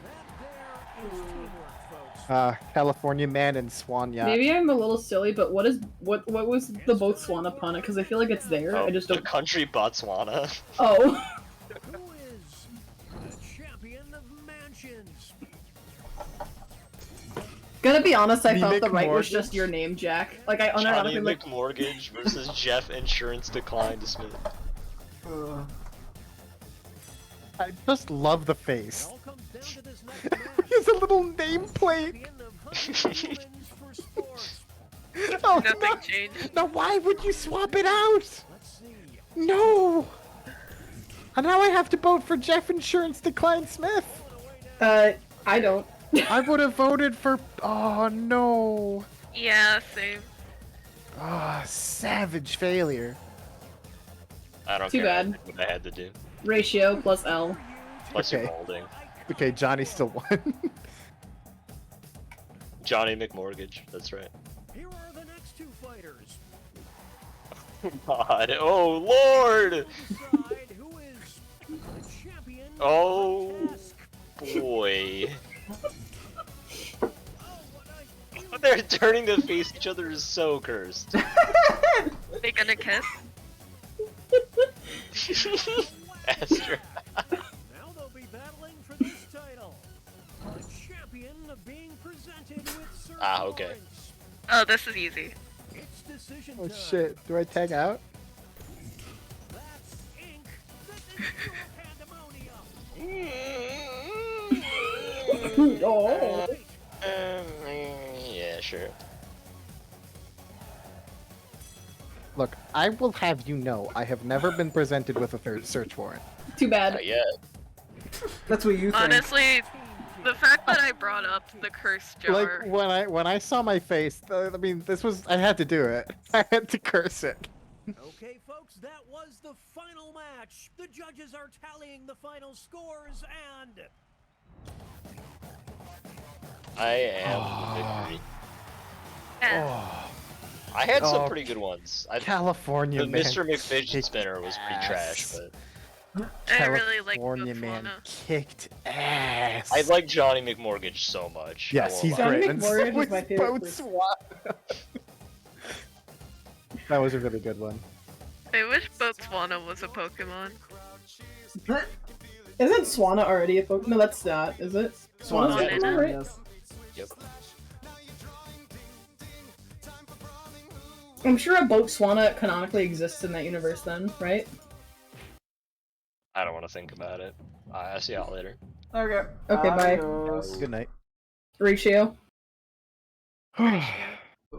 that there is teamwork, folks. California man and Swan Yacht. Maybe I'm a little silly, but what was the Botswana pun? Because I feel like it's there. Oh, I just the don't. country Botswana. Oh. Who is the champion of mansions? Gonna be honest, I The thought the right was McMortgage? just your name, Jack. Like I Johnny unironically like. McMortgage versus Jeff Insurance Decline to Smith. I just love the It face. all comes down to this next match. He has a little nameplate. Champion of hundreds wins for sports. Oh Nothing no. changed. No, why would you swap it out? Let's see. No. And now I have to vote for Jeff Insurance Decline Smith. I don't. I would have voted for. Oh no. Yeah, same. Ah, savage failure. I don't Too care. I bad. did what I had to do. Ratio plus L. Plus you're Okay. balding. Okay, Johnny still won. Johnny McMortgage. That's right. Here are the next two fighters. God. Oh Lord. Decide who is the champion of Oh Task. boy. Oh, what I They're turning to face each other is so cursed. They gonna kiss? Esther. Now they'll be battling for this title. The champion of being presented with Sir Ah, okay. Lawrence. Oh, this is easy. It's decision Oh time. shit, do I tag out? That's ink. This is pure pandemonium. Oh. Yeah, sure. Look, I will have you know, I have never been presented with a third search warrant. Too bad. Not yet. That's what you think. Honestly, the fact that I brought up the curse jar. Like when I saw my face, I mean, this was I had to do it. I had to curse it. Okay, folks, that was the final match. The judges are tallying the final scores, and I am the victory. Yeah. Oh, I had some Oh, pretty good ones. California The man. Mr. McFidget kicked spinner was pretty trash, ass. but I really like California man Botswana. kicked ass. I like Johnny McMortgage so much. I Yes, won't he's lie. Johnny great. And so McMortgage is my is favorite person. Botswana. That was a really good one. I wish Botswana was a Pokemon. Isn't Swana already a Pokemon? No, that's not. Is it? Swana's a Swana, Pokemon, right? Yes. Yep. I'm sure a Botswana canonically exists in that universe then, right? I don't want to think about it. I'll see y'all later. Okay. Okay, bye. Adios. Good night. Ratio.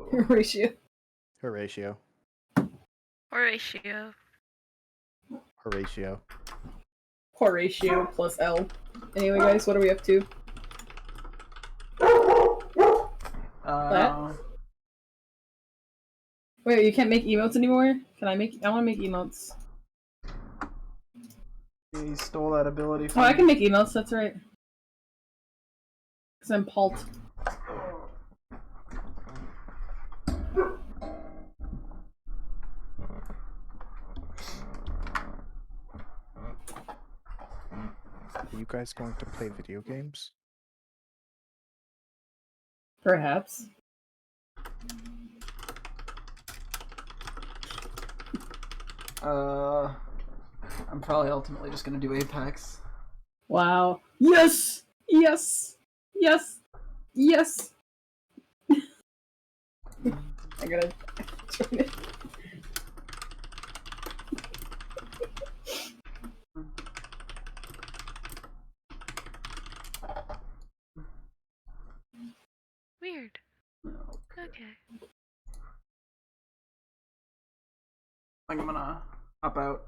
Ratio. Horatio. Horatio. Horatio. Horatio plus L. Anyway, guys, what are we up to? Wait, you can't make emotes anymore? Can I make? I want to make emotes. He stole that ability from Oh, I can make emotes. That's right. Cause I'm Palt. Are you guys going to play video games? Perhaps. I'm probably ultimately just gonna do Apex. Wow. Yes! Yes! Yes! Yes! I gotta turn it. Weird. Okay. I'm gonna hop out.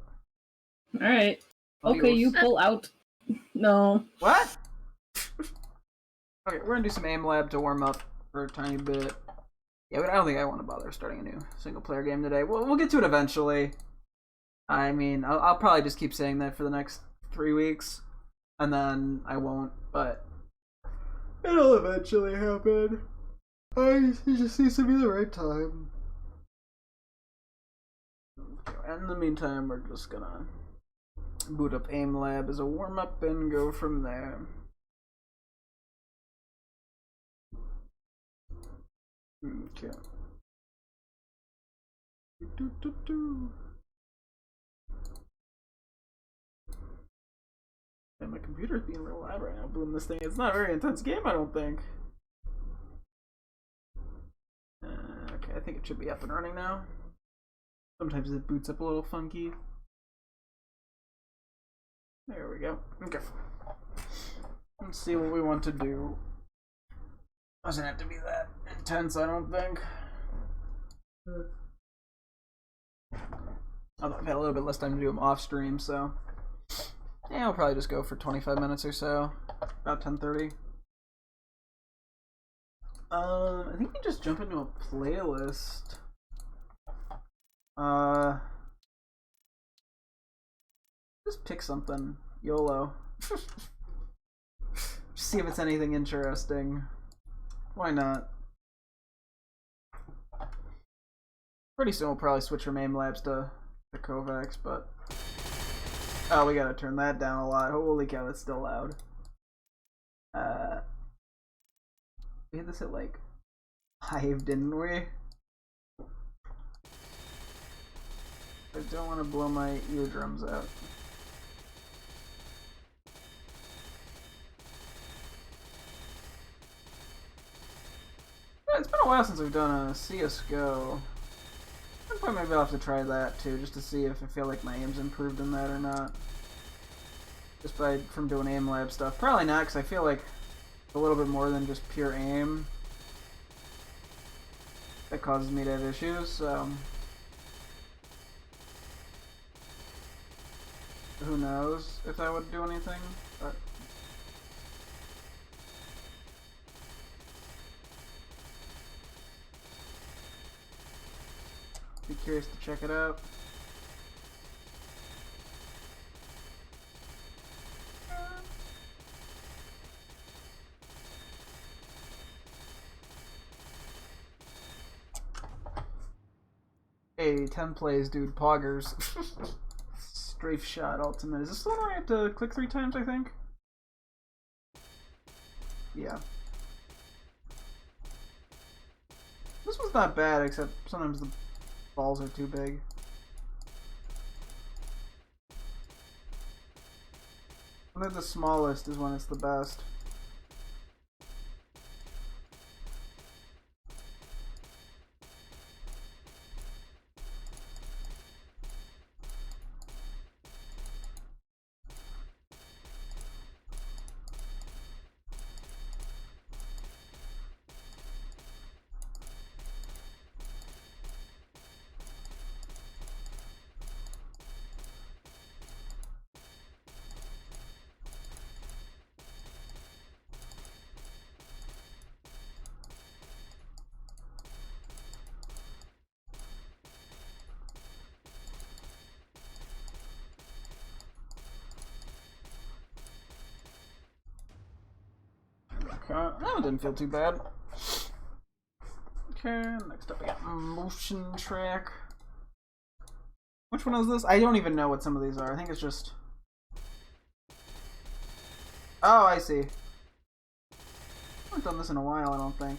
Alright. I'll Okay, you pull out. No. What? Okay, we're gonna do some aim lab to warm up for a tiny bit. Yeah, but I don't think I want to bother starting a new single player game today. We'll get to it eventually. I mean, I'll probably just keep saying that for the next 3 weeks, and then I won't, but it'll eventually happen. It just needs to be the right time. Okay, in the meantime, we're just gonna boot up aim lab as a warm up and go from there. Okay. And my computer's being real loud right now. Boom, this thing. It's not a very intense game, I don't think. Okay, I think it should be up and running now. Sometimes it boots up a little funky. There we go. Okay. Let's see what we want to do. Doesn't have to be that intense, I don't think. Although I've had a little bit less time to do them off stream, so yeah, I'll probably just go for 25 minutes or so, about 10:30. I think we just jump into a playlist. Just pick something, YOLO. See if it's anything interesting. Why not? Pretty soon we'll probably switch from aim labs to Kovacs, but oh, we gotta turn that down a lot. Holy cow, it's still loud. We had this at like 5, didn't we? I don't want to blow my eardrums out. It's been a while since we've done a CSGO. At some point maybe I'll have to try that too, just to see if I feel like my aim's improved in that or not. Just from doing aim lab stuff. Probably not, because I feel like a little bit more than just pure aim that causes me to have issues, so who knows if that would do anything, but be curious to check it out. Hey, 10 plays, dude. Poggers. Strafe shot ultimate. Is this the one where I have to click 3 times, I think? Yeah. This one's not bad, except sometimes the balls are too big. I think the smallest is when it's the best. That one didn't feel too bad. Okay, next up I got motion track. Which one is this? I don't even know what some of these are. I think it's just... Oh, I see. I haven't done this in a while, I don't think.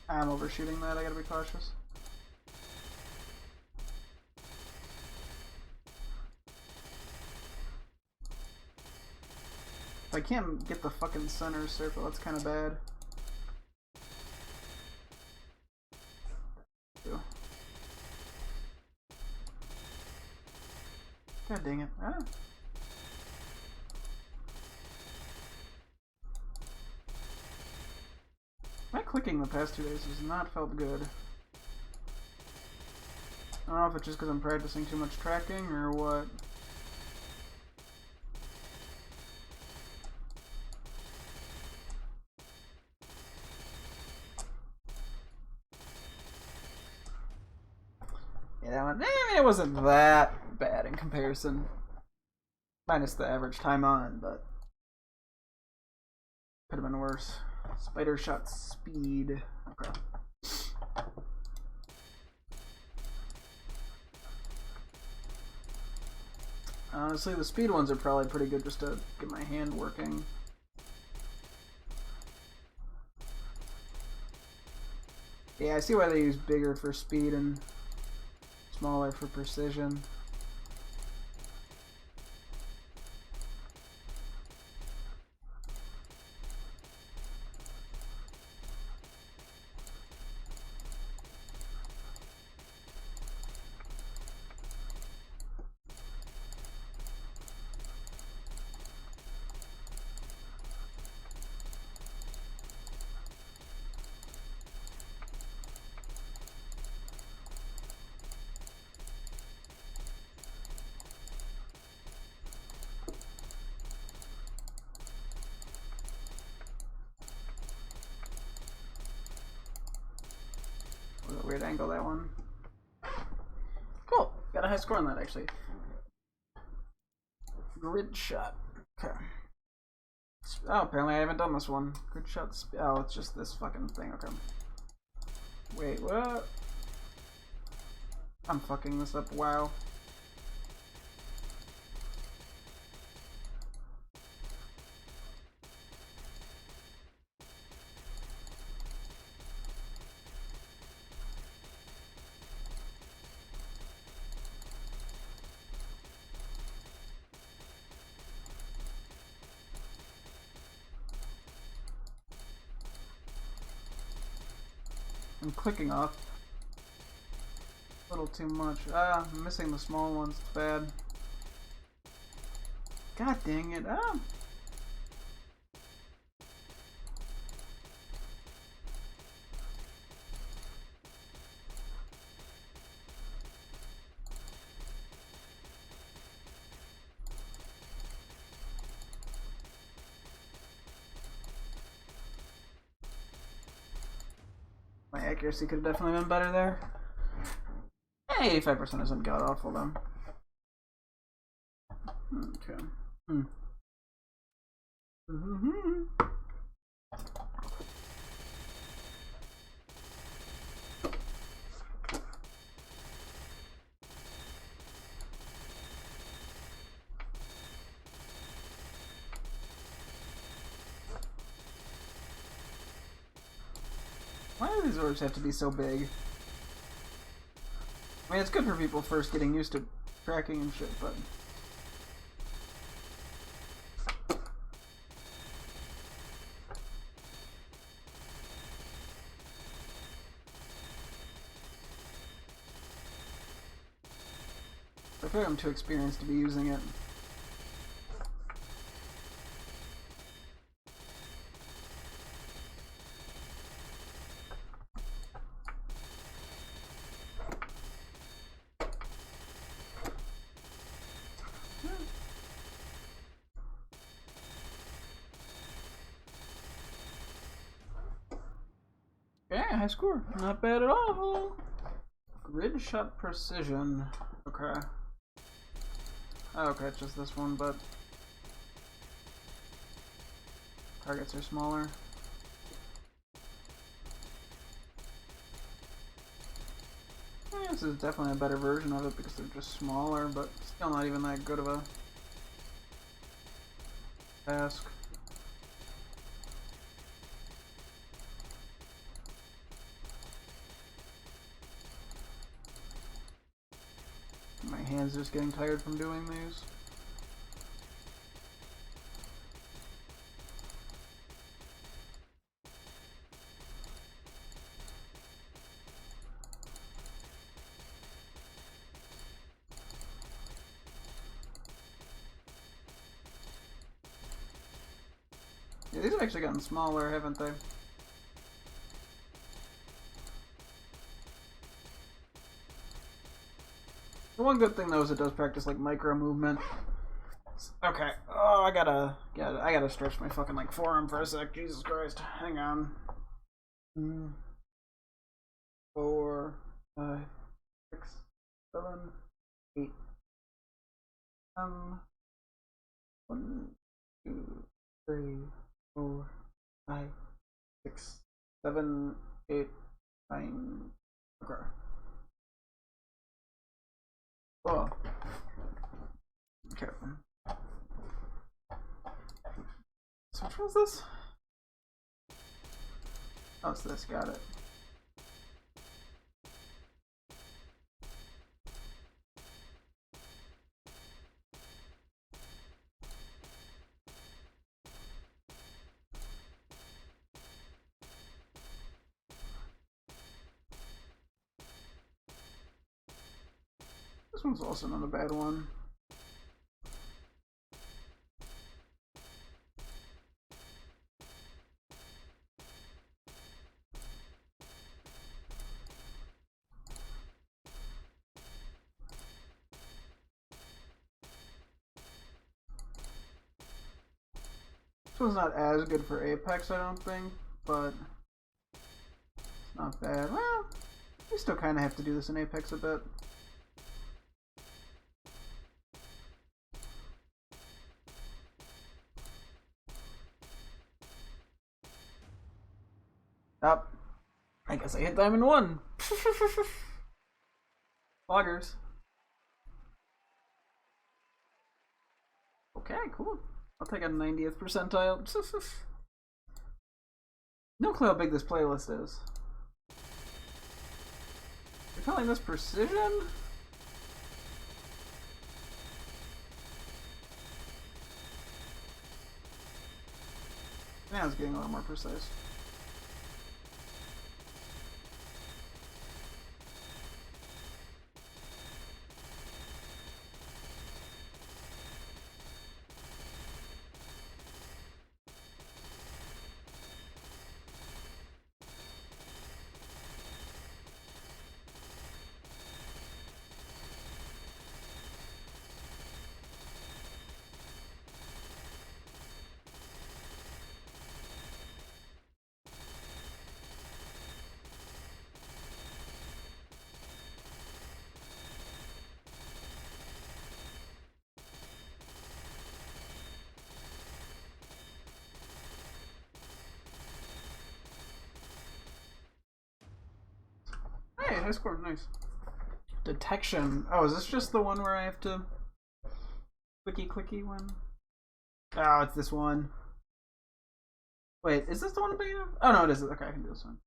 I'm overshooting that, I gotta be cautious. If I can't get the fucking center circle, that's kind of bad. God dang it. Ah. My clicking the past 2 days has not felt good. I don't know if it's just because I'm practicing too much tracking or what. Yeah, that one, it wasn't that bad in comparison. Minus the average time on, but could have been worse. Spider shot speed. Okay. Honestly, the speed ones are probably pretty good just to get my hand working. Yeah, I see why they use bigger for speed and smaller for precision. Was a weird angle, that one. Cool. Got a high score on that, actually. Grid shot. Okay. Oh, apparently I haven't done this one. Grid shot. Oh, it's just this fucking thing. Okay. Wait, what? I'm fucking this up. Wow. I'm clicking off a little too much. Ah, I'm missing the small ones. It's bad. God dang it. Ah. My accuracy could have definitely been better there. Hey, 85% isn't god awful though. Okay. Why do these orbs have to be so big? I mean, it's good for people first getting used to tracking and shit, but... I feel like I'm too experienced to be using it. Yeah, high score. Not bad at all. Grid shot precision. Okay. Okay, it's just this one, but targets are smaller. Yeah, this is definitely a better version of it because they're just smaller, but still not even that good of a task. My hands just getting tired from doing these. Yeah, these have actually gotten smaller, haven't they? The one good thing though is it does practice like micro movement. Okay. Oh, I gotta stretch my fucking like forearm for a sec. Jesus Christ. Hang on. 4, 5, 6, 7, 8. 1, 2, 3, 4, 5, 6, 7, 8, 9. Okay. Oh. Okay. So which one's this? Oh, it's this. Got it. This one's also not a bad one. This one's not as good for Apex, I don't think, but it's not bad. Well, you still kind of have to do this in Apex a bit. Up. I guess I hit Diamond 1. Loggers. Okay, cool. I'll take a 90th percentile. No clue how big this playlist is. You're calling this precision? Now it's getting a lot more precise. Hey, high score, nice. Detection. Oh, is this just the one where I have to clicky one? Oh, it's this one. Wait, is this the one I'm thinking of? Oh no, it isn't. Okay, I can do this one.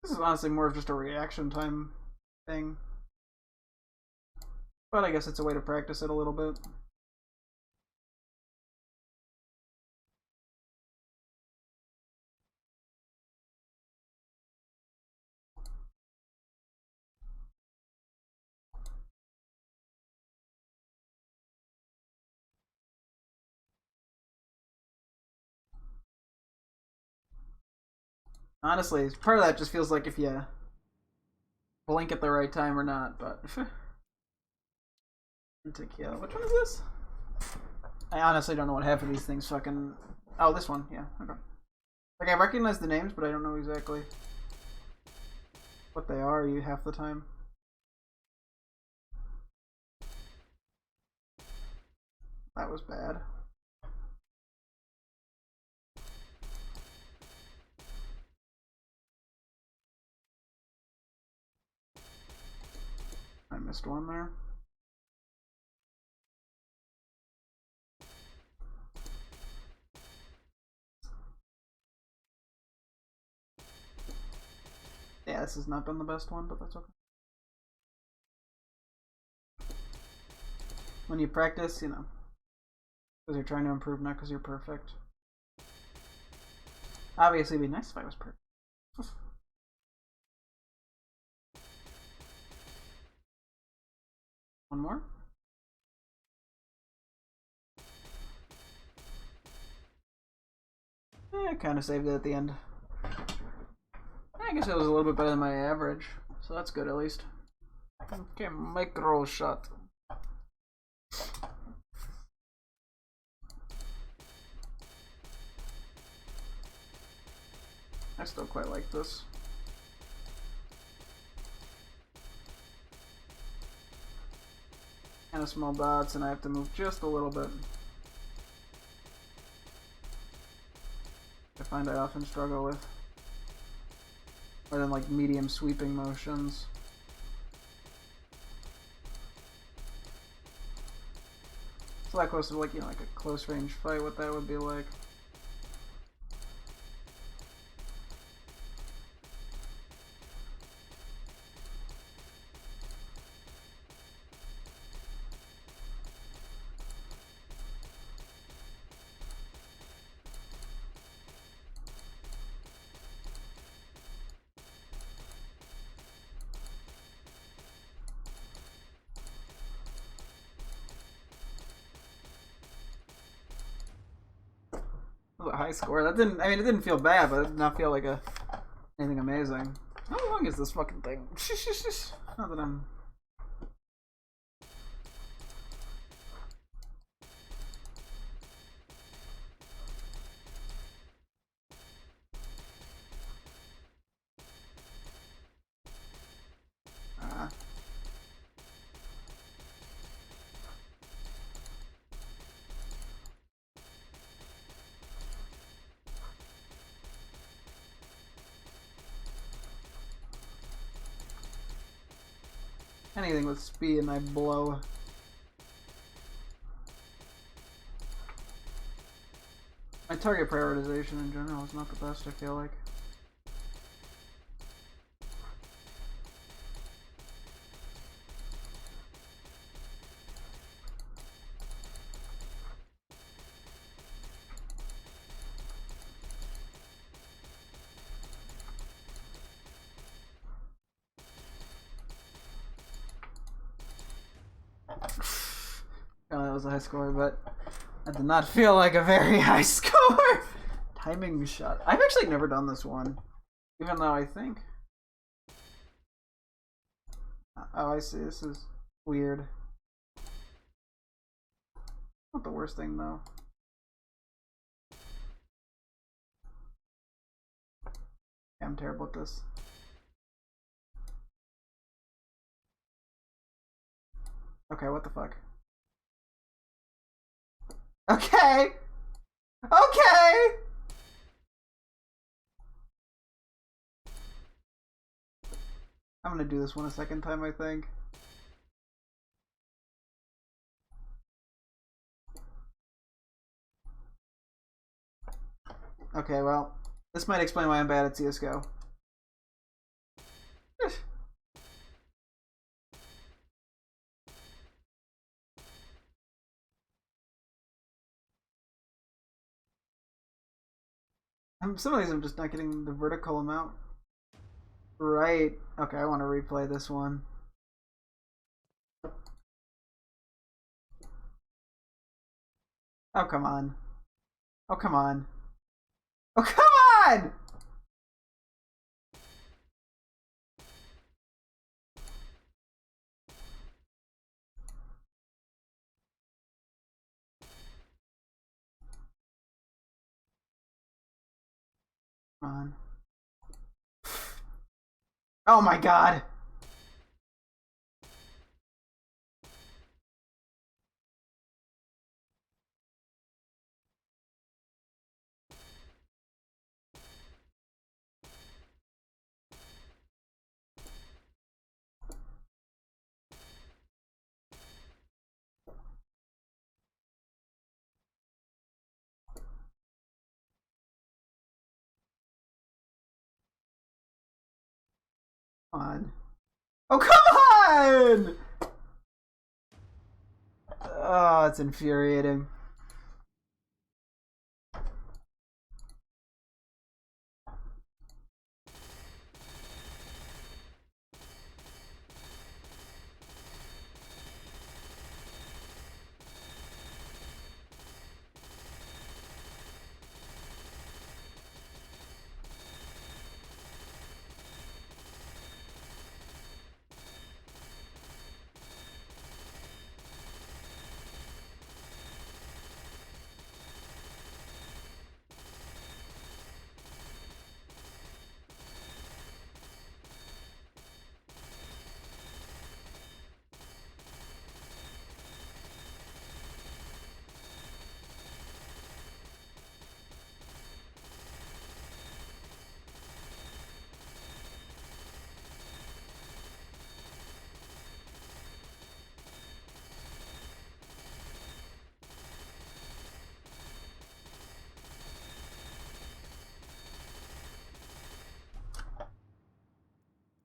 This is honestly more of just a reaction time thing. But I guess it's a way to practice it a little bit. Honestly, part of that just feels like if you blink at the right time or not, but to kill. Which one is this? I honestly don't know what half of these things fucking. Oh, this one. Yeah. Okay. Like I recognize the names, but I don't know exactly what they are. You half the time. That was bad. I missed one there. this has not been the best one, but that's okay. When you practice, you know, because you're trying to improve, not because you're perfect. Obviously, it'd be nice if I was perfect. One more. I kind of saved it at the end. I guess it was a little bit better than my average, so that's good at least. Okay, micro shot. I still quite like this. Kind of small dots, and I have to move just a little bit. I find I often struggle with. Or then like medium sweeping motions. It's a lot closer to like, you know, like a close range fight, what that would be like. A high score. That didn't. I mean, it didn't feel bad, but it did not feel like anything amazing. How long is this fucking thing? Not that I'm. Anything with speed and I blow. My target prioritization in general is not the best, I feel like. Oh, that was a high score, but that did not feel like a very high score. Timing shot. I've actually never done this one, even though I think. Oh, I see. This is weird. Not the worst thing though. I'm terrible at this. Okay, what the fuck? Okay! Okay! I'm gonna do this one a second time, I think. Okay, well, this might explain why I'm bad at CSGO. Some of these I'm just not getting the vertical amount. Right. Okay, I want to replay this one. Oh, come on. Oh, come on. Oh, come on! Come on. Oh my god! Come on. Oh, come on! Oh, it's infuriating.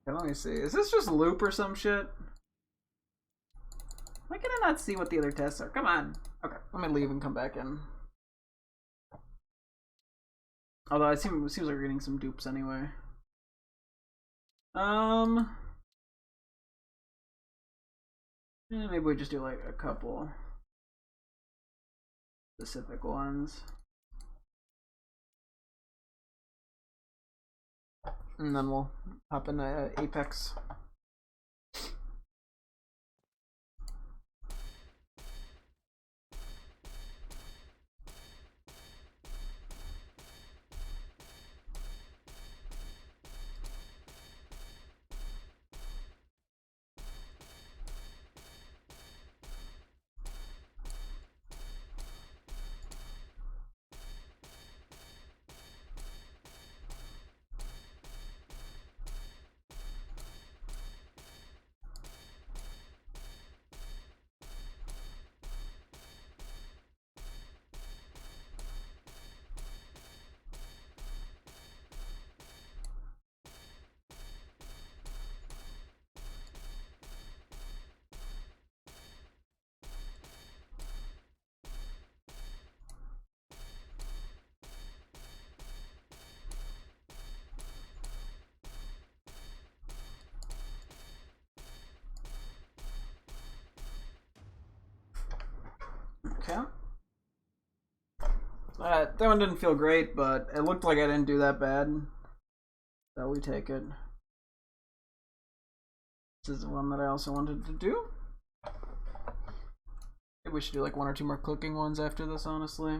Okay, let me see. Is this just loop or some shit? Why can I not see what the other tests are? Come on. Okay, let me leave and come back in. Although it seems like we're getting some dupes anyway. Maybe we just do like a couple specific ones. And then we'll hop in Apex. Okay. That one didn't feel great, but it looked like I didn't do that bad. So we take it. This is the one that I also wanted to do. Maybe we should do like one or two more clicking ones after this, honestly.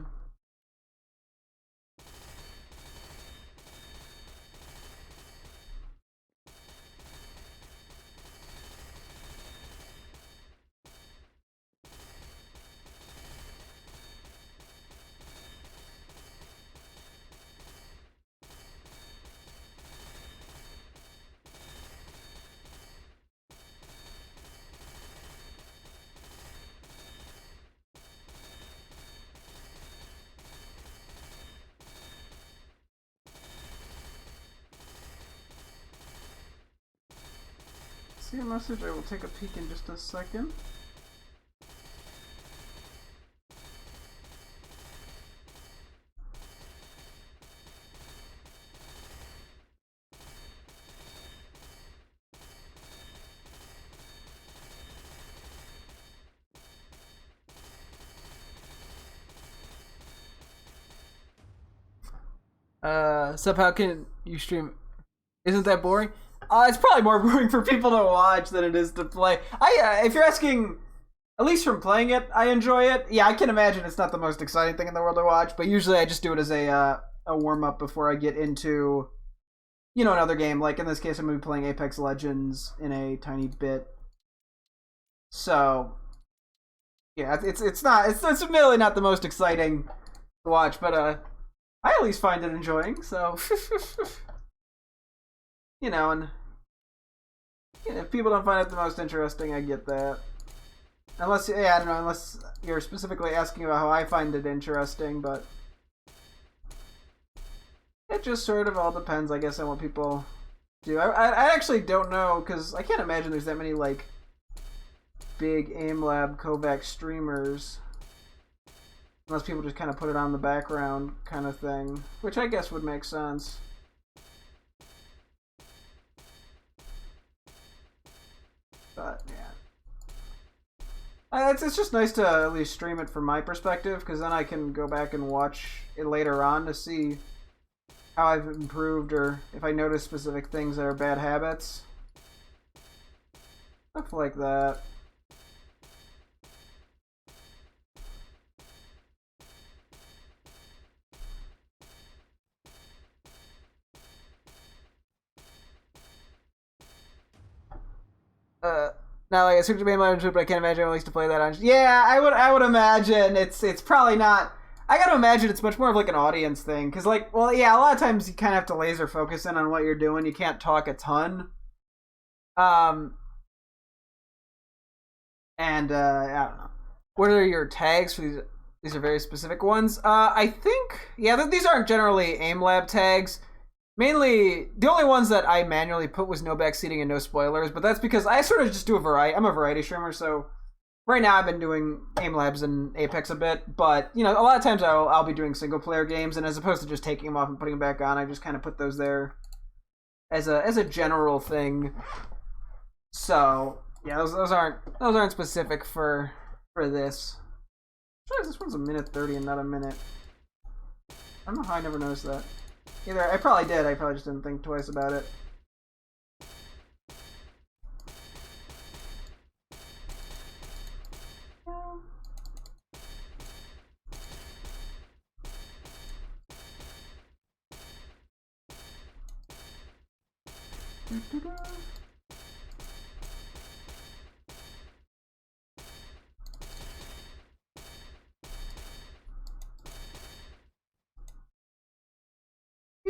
See a message? I will take a peek in just a second. Sub, how can you stream? Isn't that boring? It's probably more boring for people to watch than it is to play. If you're asking, at least from playing it, I enjoy it. Yeah, I can imagine it's not the most exciting thing in the world to watch, but usually I just do it as a warm-up before I get into, you know, another game. Like in this case, I'm going to be playing Apex Legends in a tiny bit. So, yeah, it's really not the most exciting to watch, but I at least find it enjoying, so you know, and if people don't find it the most interesting, I get that. Unless, yeah, I don't know, unless you're specifically asking about how I find it interesting, but it just sort of all depends, I guess, on what people Dude, I actually don't know, because I can't imagine there's that many, like, big AimLab Kovac streamers. Unless people just kind of put it on the background kind of thing. Which I guess would make sense. But, yeah. It's just nice to at least stream it from my perspective, because then I can go back and watch it later on to see how I've improved, or if I notice specific things that are bad habits. Stuff like that. Now, like, it's 60 manager, but I can't imagine I likes to play that on. Yeah, I would imagine it's probably not. I gotta imagine it's much more of like an audience thing, because like, well, yeah, a lot of times you kind of have to laser focus in on what you're doing. You can't talk a ton. And I don't know. What are your tags for these? These are very specific ones. I think, yeah, these aren't generally AimLab tags. Mainly, the only ones that I manually put was no backseating and no spoilers, but that's because I sort of just do a variety. I'm a variety streamer, so right now I've been doing AimLabs and Apex a bit, but, you know, a lot of times I'll be doing single-player games, and as opposed to just taking them off and putting them back on, I just kind of put those there as a general thing. So, yeah, those aren't specific for this. Sure, this one's a minute 30 and not a minute. I don't know how I never noticed that. Either I probably did, I probably just didn't think twice about it.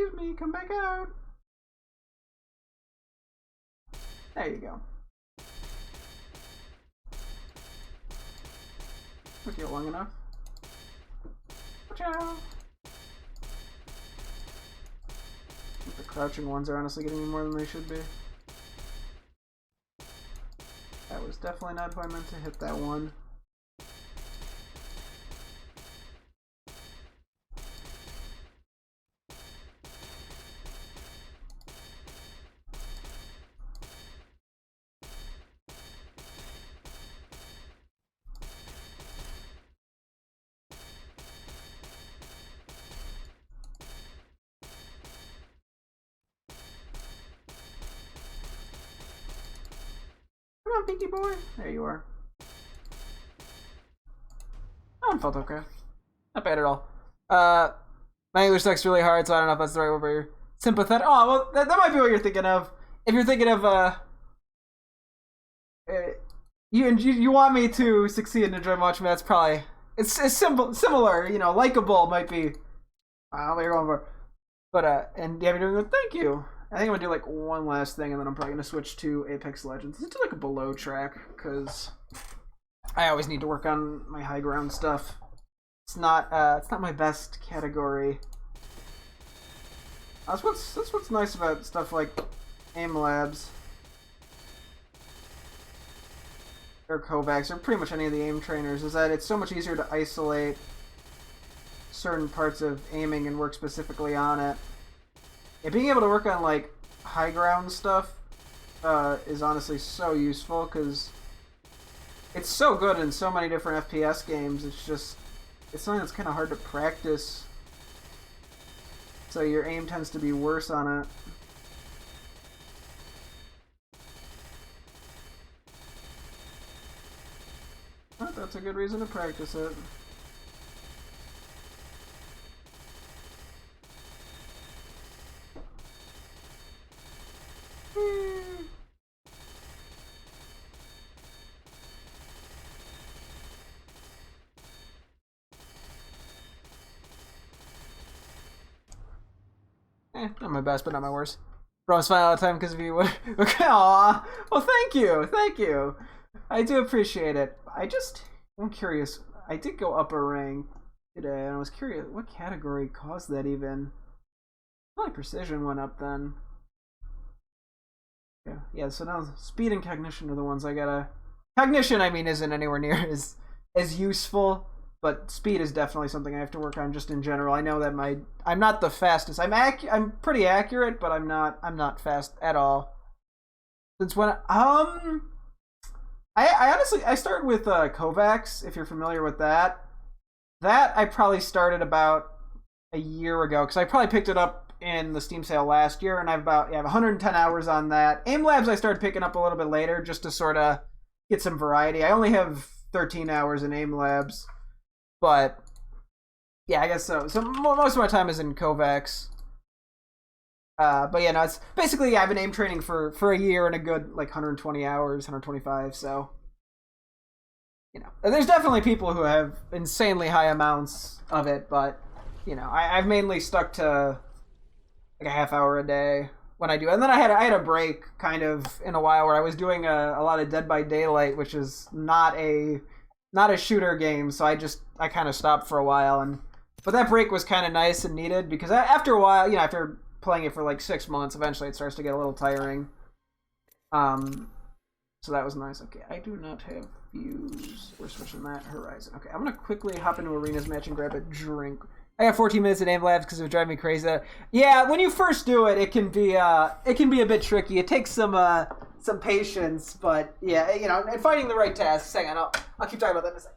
Excuse me, come back out. There you go. Took you long enough. Watch out. The crouching ones are honestly getting me more than they should be. That was definitely not who I meant to hit that one. Come on, Pinky boy. There you are. That one felt okay. Not bad at all. My English sucks really hard, so I don't know if that's the right word for you. Sympathetic. Oh, well, that might be what you're thinking of. If you're thinking of, you want me to succeed and enjoy watching me, that's probably, it's similar, you know, likable might be, I don't know what you're going for. But, and yeah, you're doing good, thank you. I think I'm gonna do like one last thing, and then I'm probably gonna switch to Apex Legends. Let's do like a below track, because I always need to work on my high ground stuff. It's not my best category. That's what's nice about stuff like AimLabs or Kovacs or pretty much any of the aim trainers, is that it's so much easier to isolate certain parts of aiming and work specifically on it. Yeah, being able to work on like high ground stuff is honestly so useful, because it's so good in so many different FPS games. It's something that's kind of hard to practice, so your aim tends to be worse on it. But that's a good reason to practice it. Not my best, but not my worst. Bro, I'm smiling all the time because of you. Okay, aw. Well, thank you. I do appreciate it. I'm curious. I did go up a rank today, and I was curious what category caused that even. My precision went up then. Yeah, so now speed and cognition are the ones I gotta... Cognition, I mean, isn't anywhere near as useful, but speed is definitely something I have to work on just in general. I know that I'm not the fastest. I'm pretty accurate, but I'm not fast at all. Since when I honestly started with Kovacs, if you're familiar with that. That I probably started about a year ago, because I probably picked it up in the Steam sale last year, and I have 110 hours on that. Aim Labs I started picking up a little bit later, just to sort of get some variety. I only have 13 hours in Aim Labs, but yeah, I guess so. So most of my time is in Kovacs. But yeah, no, it's basically I've been aim training for a year and a good like 120 hours, 125. So you know, there's definitely people who have insanely high amounts of it, but you know, I've mainly stuck to like a half hour a day when I do. And then I had a break kind of in a while where I was doing a lot of Dead by Daylight, which is not a shooter game, so I kind of stopped for a while, but that break was kind of nice and needed, because after a while, you know, after playing it for like 6 months, eventually it starts to get a little tiring. So that was nice. Okay, I do not have views. We're switching that. Horizon. Okay, I'm gonna quickly hop into Arena's match and grab a drink. I got 14 minutes at Aim Labs because it would drive me crazy. Yeah, when you first do it, it can be a bit tricky. It takes some patience, but yeah, you know, and finding the right tasks. Hang on, I'll keep talking about that in a second.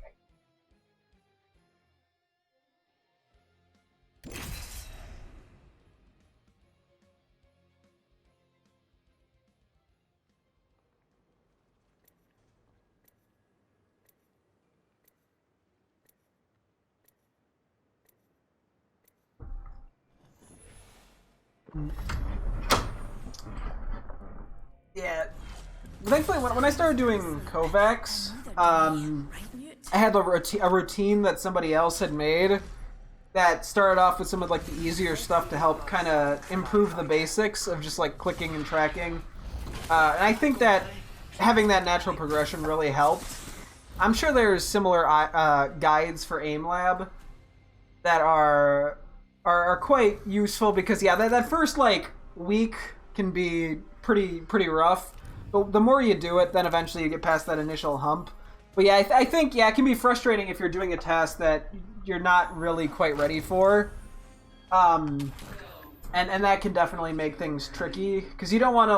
Yeah, thankfully when I started doing Kovacs, I had a routine that somebody else had made that started off with some of like the easier stuff to help kind of improve the basics of just like clicking and tracking, and I think that having that natural progression really helped. I'm sure there's similar guides for Aim Lab that are quite useful, because yeah, that first like week can be pretty rough, but the more you do it, then eventually you get past that initial hump. But yeah, I think yeah, it can be frustrating if you're doing a task that you're not really quite ready for, and that can definitely make things tricky, because you don't want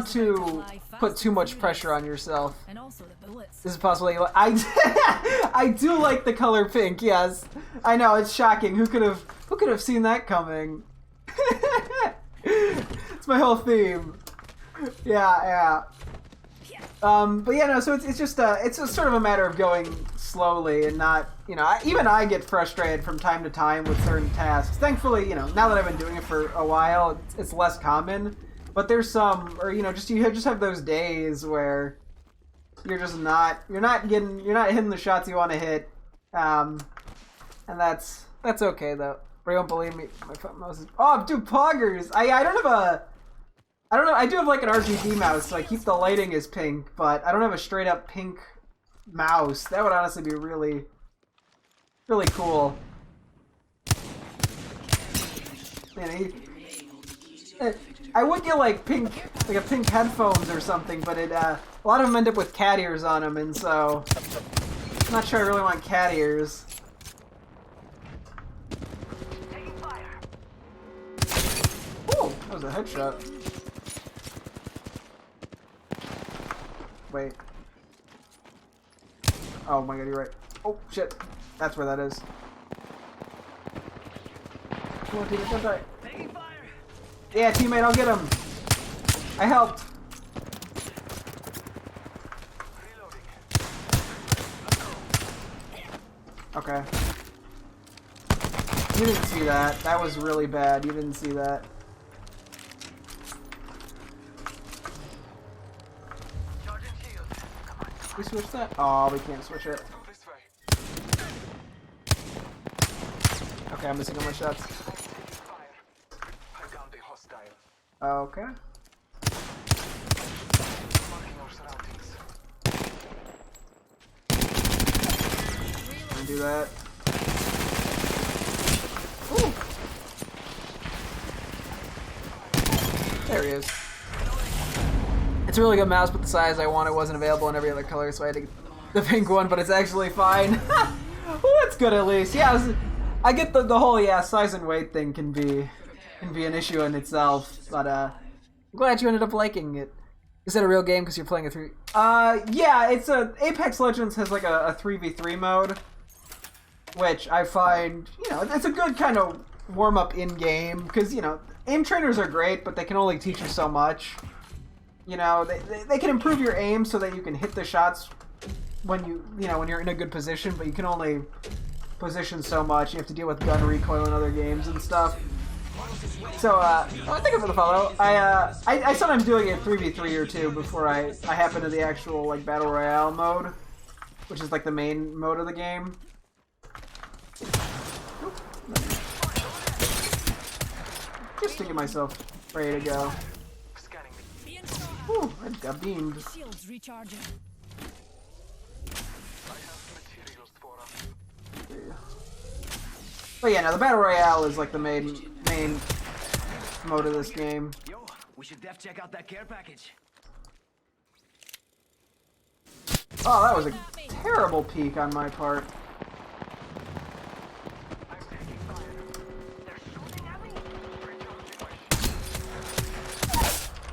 to put too much pressure on yourself. And also the bullets. This is possibly I do like the color pink. Yes, I know, it's shocking. Who could have seen that coming? It's my whole theme. Yeah. But yeah, no. So it's just it's a sort of a matter of going slowly and not, you know. Even I get frustrated from time to time with certain tasks. Thankfully, you know, now that I've been doing it for a while, it's less common. But there's some, or you know, you just have those days where you're not hitting the shots you want to hit, and that's okay though. But you won't believe me. My mouse is... Oh, dude, poggers! I don't know. I do have like an RGB mouse, so I keep the lighting as pink, but I don't have a straight up pink mouse. That would honestly be really, really cool. Man, I would get like a pink headphones or something, but a lot of them end up with cat ears on them, and so I'm not sure I really want cat ears. Ooh, that was a headshot. Wait. Oh my god, you're right. Oh shit, that's where that is. Come on, teammate, don't die. Yeah, teammate, I'll get him. I helped. Okay. You didn't see that. That was really bad. You didn't see that. We switch that? Oh, we can't switch it. Okay, I'm missing how much shots. Okay. Do that. Ooh. There he is. It's a really good mouse, but the size I wanted wasn't available in every other color, so I had to get the pink one, but it's actually fine. Well, that's good at least. Yeah, I get the whole size and weight thing can be an issue in itself, but I'm glad you ended up liking it. Is that a real game because you're playing a 3? Yeah, it's Apex Legends has like a 3v3 mode, which I find, it's a good kind of warm up in game because aim trainers are great, but they can only teach you so much. They can improve your aim so that you can hit the shots when when you're in a good position, but you can only position so much. You have to deal with gun recoil in other games and stuff. So, thank you for the follow. I sometimes do like a 3v3 or 2 before I happen to the actual like battle royale mode, which is like the main mode of the game. Just to get myself ready to go. Whew, I just got beamed. Shields recharging. But yeah, no, the battle royale is like the main mode of this game. Yo, we should def check out that care package. Oh, that was a terrible peek on my part.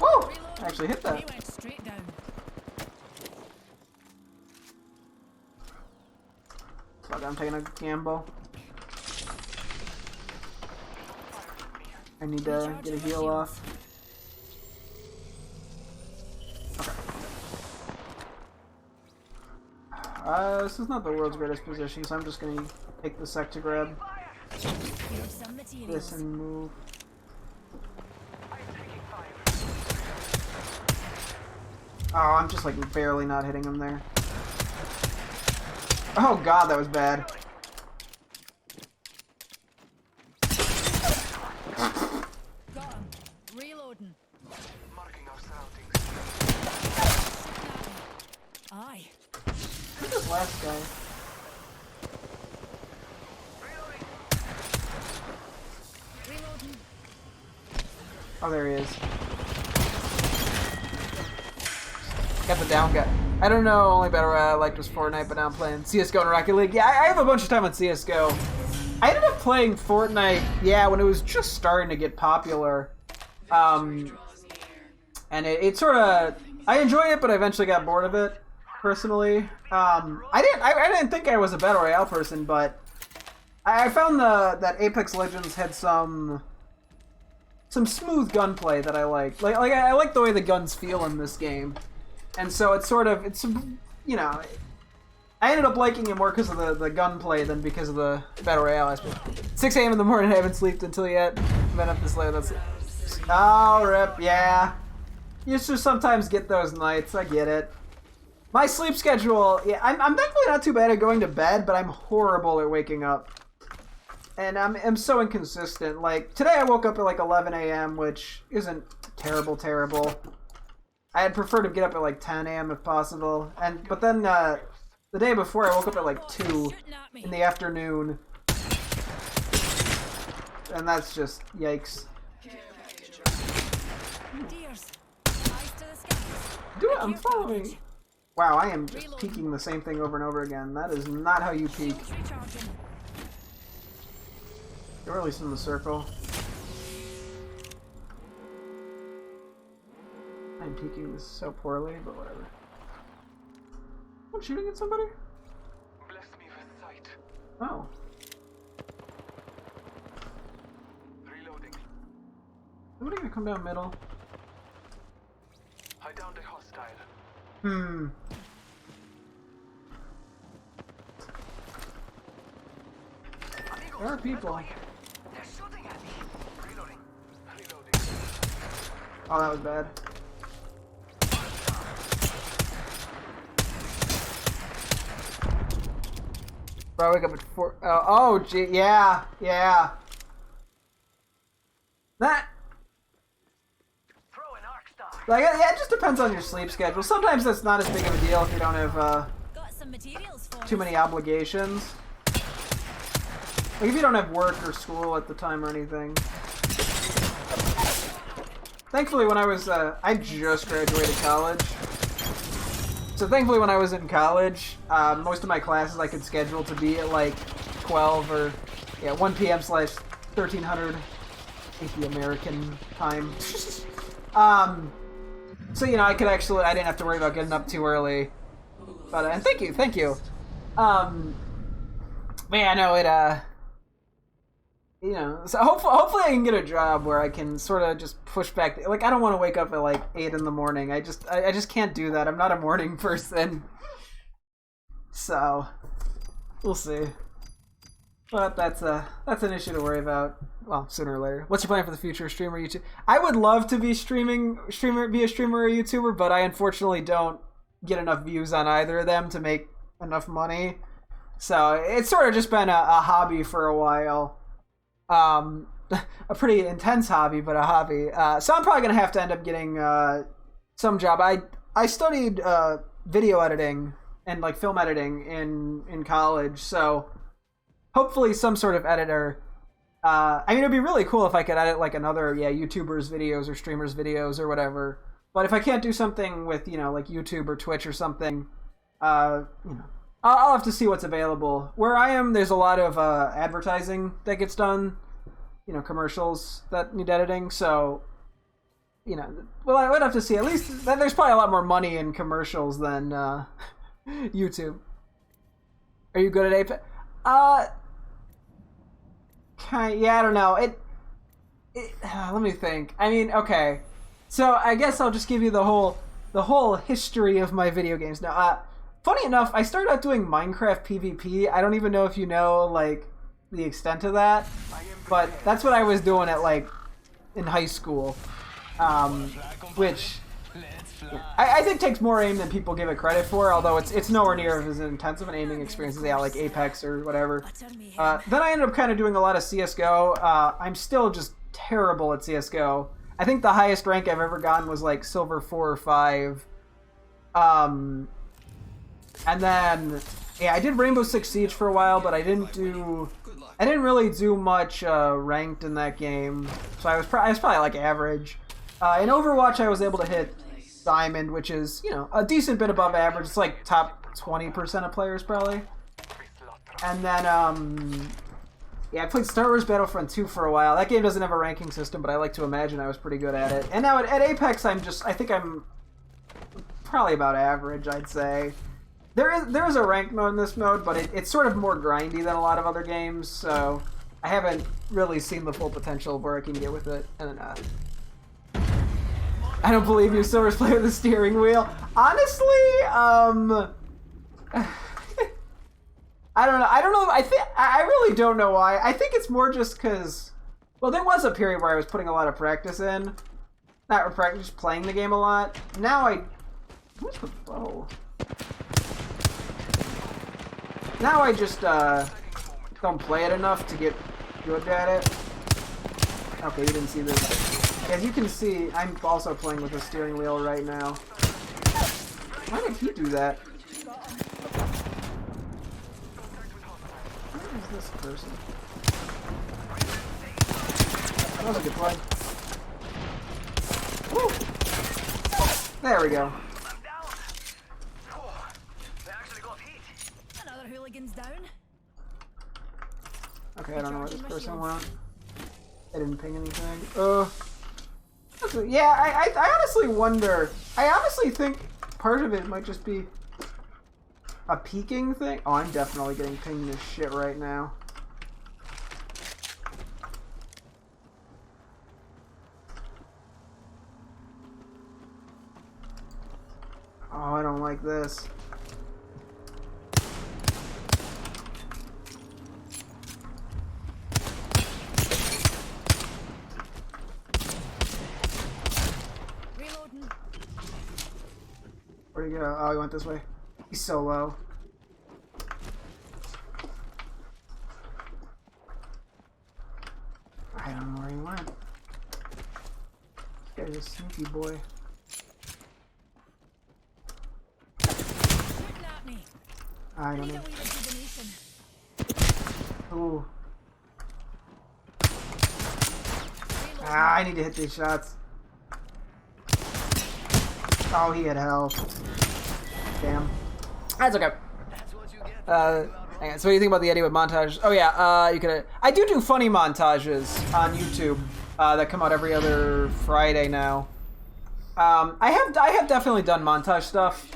Whoa! I actually hit that. Fuck, I'm taking a gamble. I need to get a heal off. Okay. This is not the world's greatest position, so I'm just gonna take the sec to grab this and move. Oh, I'm just like barely not hitting him there. Oh god, that was bad. Reloading. Marking our surroundings. Aye. Who's this last guy? Reloading. Oh, there he is. Got the down guy. I don't know, only battle royale I liked was Fortnite, but now I'm playing CSGO and Rocket League. Yeah, I have a bunch of time on CSGO. I ended up playing Fortnite, when it was just starting to get popular. And it sort of... I enjoy it, but I eventually got bored of it, personally. I didn't think I was a battle royale person, but I found that Apex Legends had some smooth gunplay that I like. I like the way the guns feel in this game. And so it's I ended up liking it more because of the gunplay than because of the battle royale aspect. 6 a.m. in the morning, I haven't slept until yet. I've been up this late, that's it. Oh, rip, yeah. You just sometimes get those nights, I get it. My sleep schedule, I'm thankfully not too bad at going to bed, but I'm horrible at waking up. And I'm so inconsistent. Like, today I woke up at like 11 a.m., which isn't terrible. I'd prefer to get up at like 10 a.m. if possible. But then the day before I woke up at like 2 in the afternoon. And that's just yikes. I'm following. Wow, I am just peeking the same thing over and over again. That is not how you peek. Or at least in the circle. I'm peeking this so poorly, but whatever. I'm shooting at somebody? Bless me with sight. Oh. Reloading. Somebody gonna come down middle? I downed a hostile. There are people. They're shooting at me. Reloading. Oh, that was bad. Bro, I wake up at 4. Oh, gee, yeah. That. Like, yeah, it just depends on your sleep schedule. Sometimes that's not as big of a deal if you don't have too many obligations. Like if you don't have work or school at the time or anything. thankfully when I was, I just graduated college. So thankfully when I was in college, most of my classes I could schedule to be at like 12 or, 1 p.m. / 1300 AP American time. So, you know, I didn't have to worry about getting up too early. But, and thank you. Man, I know it, you know, so hopefully I can get a job where I can sort of just push back. Like, I don't want to wake up at like 8 in the morning. I just can't do that. I'm not a morning person. So, we'll see. But that's an issue to worry about. Well, sooner or later. What's your plan for the future? Streamer, YouTube? I would love to be be a streamer or YouTuber, but I unfortunately don't get enough views on either of them to make enough money. So it's sort of just been a hobby for a while. A pretty intense hobby, but a hobby. So I'm probably gonna have to end up getting some job. I studied video editing and like film editing in college, so hopefully some sort of editor. I mean, it'd be really cool if I could edit like another YouTubers' videos or streamers' videos or whatever. But if I can't do something with, you know, like YouTube or Twitch or something, you know, I'll have to see what's available. Where I am, there's a lot of advertising that gets done, you know, commercials that need editing. So, you know, well, I would have to see. At least there's probably a lot more money in commercials than YouTube. Are you good at Apex? Yeah, I don't know. Let me think. I mean, okay. So I guess I'll just give you the whole history of my video games now. Funny enough, I started out doing Minecraft PvP. I don't even know if you know like the extent of that, but that's what I was doing at like in high school, which I think takes more aim than people give it credit for. Although it's nowhere near as intensive an aiming experience as like Apex or whatever. Then I ended up kind of doing a lot of CS:GO. I'm still just terrible at CS:GO. I think the highest rank I've ever gotten was like silver 4 or 5. And then, I did Rainbow Six Siege for a while, but I didn't really do much ranked in that game. So I was probably like average. In Overwatch, I was able to hit Diamond, which is, you know, a decent bit above average. It's like top 20% of players probably. And then, I played Star Wars Battlefront 2 for a while. That game doesn't have a ranking system, but I like to imagine I was pretty good at it. And now at Apex, I think I'm probably about average, I'd say. There is a ranked mode in this mode, but it's sort of more grindy than a lot of other games, so I haven't really seen the full potential of where I can get with it. And I don't believe you, Silver's play with the steering wheel. Honestly, I don't know. I really don't know why. I think it's more just because, well, there was a period where I was putting a lot of practice in. Not practice, just playing the game a lot. Now where's the bow? Now I just don't play it enough to get good at it. Okay, you didn't see this. As you can see, I'm also playing with the steering wheel right now. Why did he do that? Where is this person? That was a good play. Woo! There we go. Another hooligan's down. Okay, I don't know where this person went. I didn't ping anything. Yeah, I honestly wonder. I honestly think part of it might just be a peeking thing. Oh, I'm definitely getting pinged this shit right now. Oh, I don't like this. Where'd he go? Oh, he went this way. He's so low. I don't know where he went. This guy's a sneaky boy. I don't know. Ooh. I need to hit these shots. Oh, he had health. Damn. That's okay. Hang on, so what do you think about the Eddie with montages? Oh yeah, you could. I do funny montages on YouTube that come out every other Friday now. I have definitely done montage stuff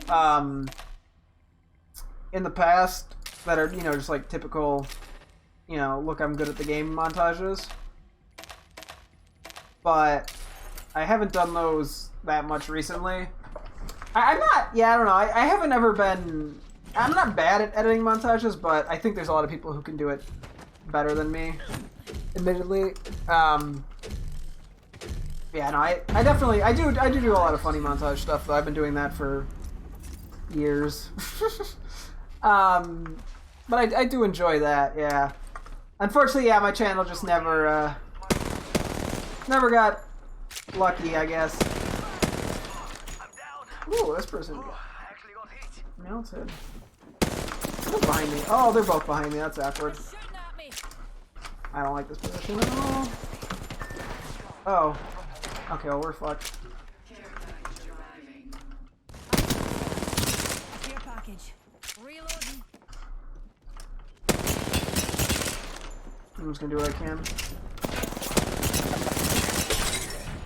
in the past that are, you know, just like typical, you know, look, I'm good at the game montages. But I haven't done those that much recently. I'm not, yeah, I don't know. I haven't ever been, I'm not bad at editing montages, but I think there's a lot of people who can do it better than me, admittedly. Yeah, no, I definitely, I do a lot of funny montage stuff, though. I've been doing that for years. But I do enjoy that, yeah. Unfortunately, yeah, my channel just never got lucky, I guess. Ooh, this person got melted. Who's behind me? Oh, they're both behind me. That's awkward. I don't like this position at all. Oh. Okay, well, we're fucked. Care package. Reloading. I'm just gonna do what I can.